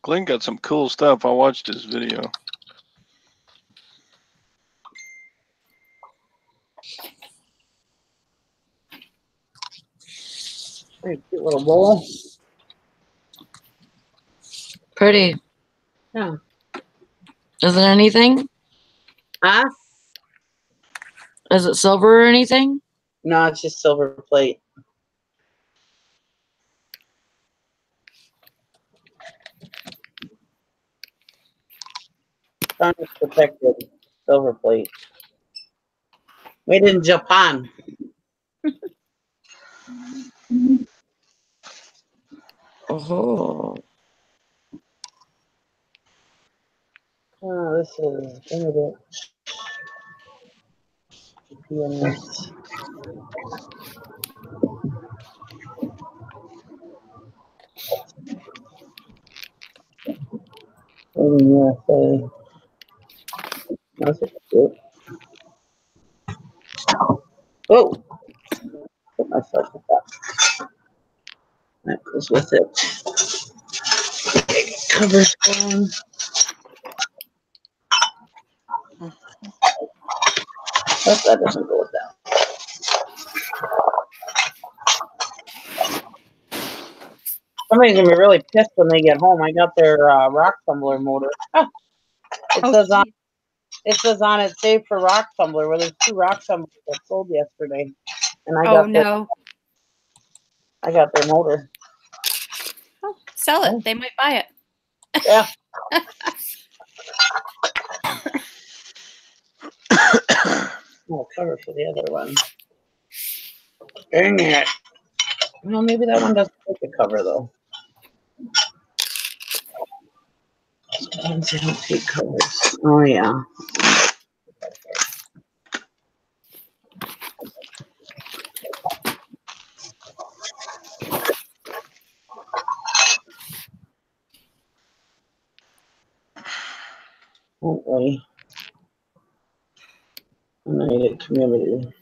Glenn got some cool stuff. I watched his video. Very cute little bowl. Pretty. Yeah. Is it anything? Huh? Is it silver or anything? No, it's just silver plate. Sun protected silver plate. Made in Japan. Oh. Oh, this is Benedict. Pianist. In USA. That's good. Oh, put myself with that. That goes with it. Covers on. Oh, that doesn't go with that. Somebody's gonna be really pissed when they get home. I got their rock tumbler motor. It says on it saved for rock tumbler. Well, there's 2 rock tumblers that sold yesterday, and I got their motor. Oh, sell it. They might buy it. Yeah. No cover for the other one. Dang it. Well, maybe that one doesn't take a cover though. Sometimes I don't take colors. Oh yeah. Oh boy. United Community.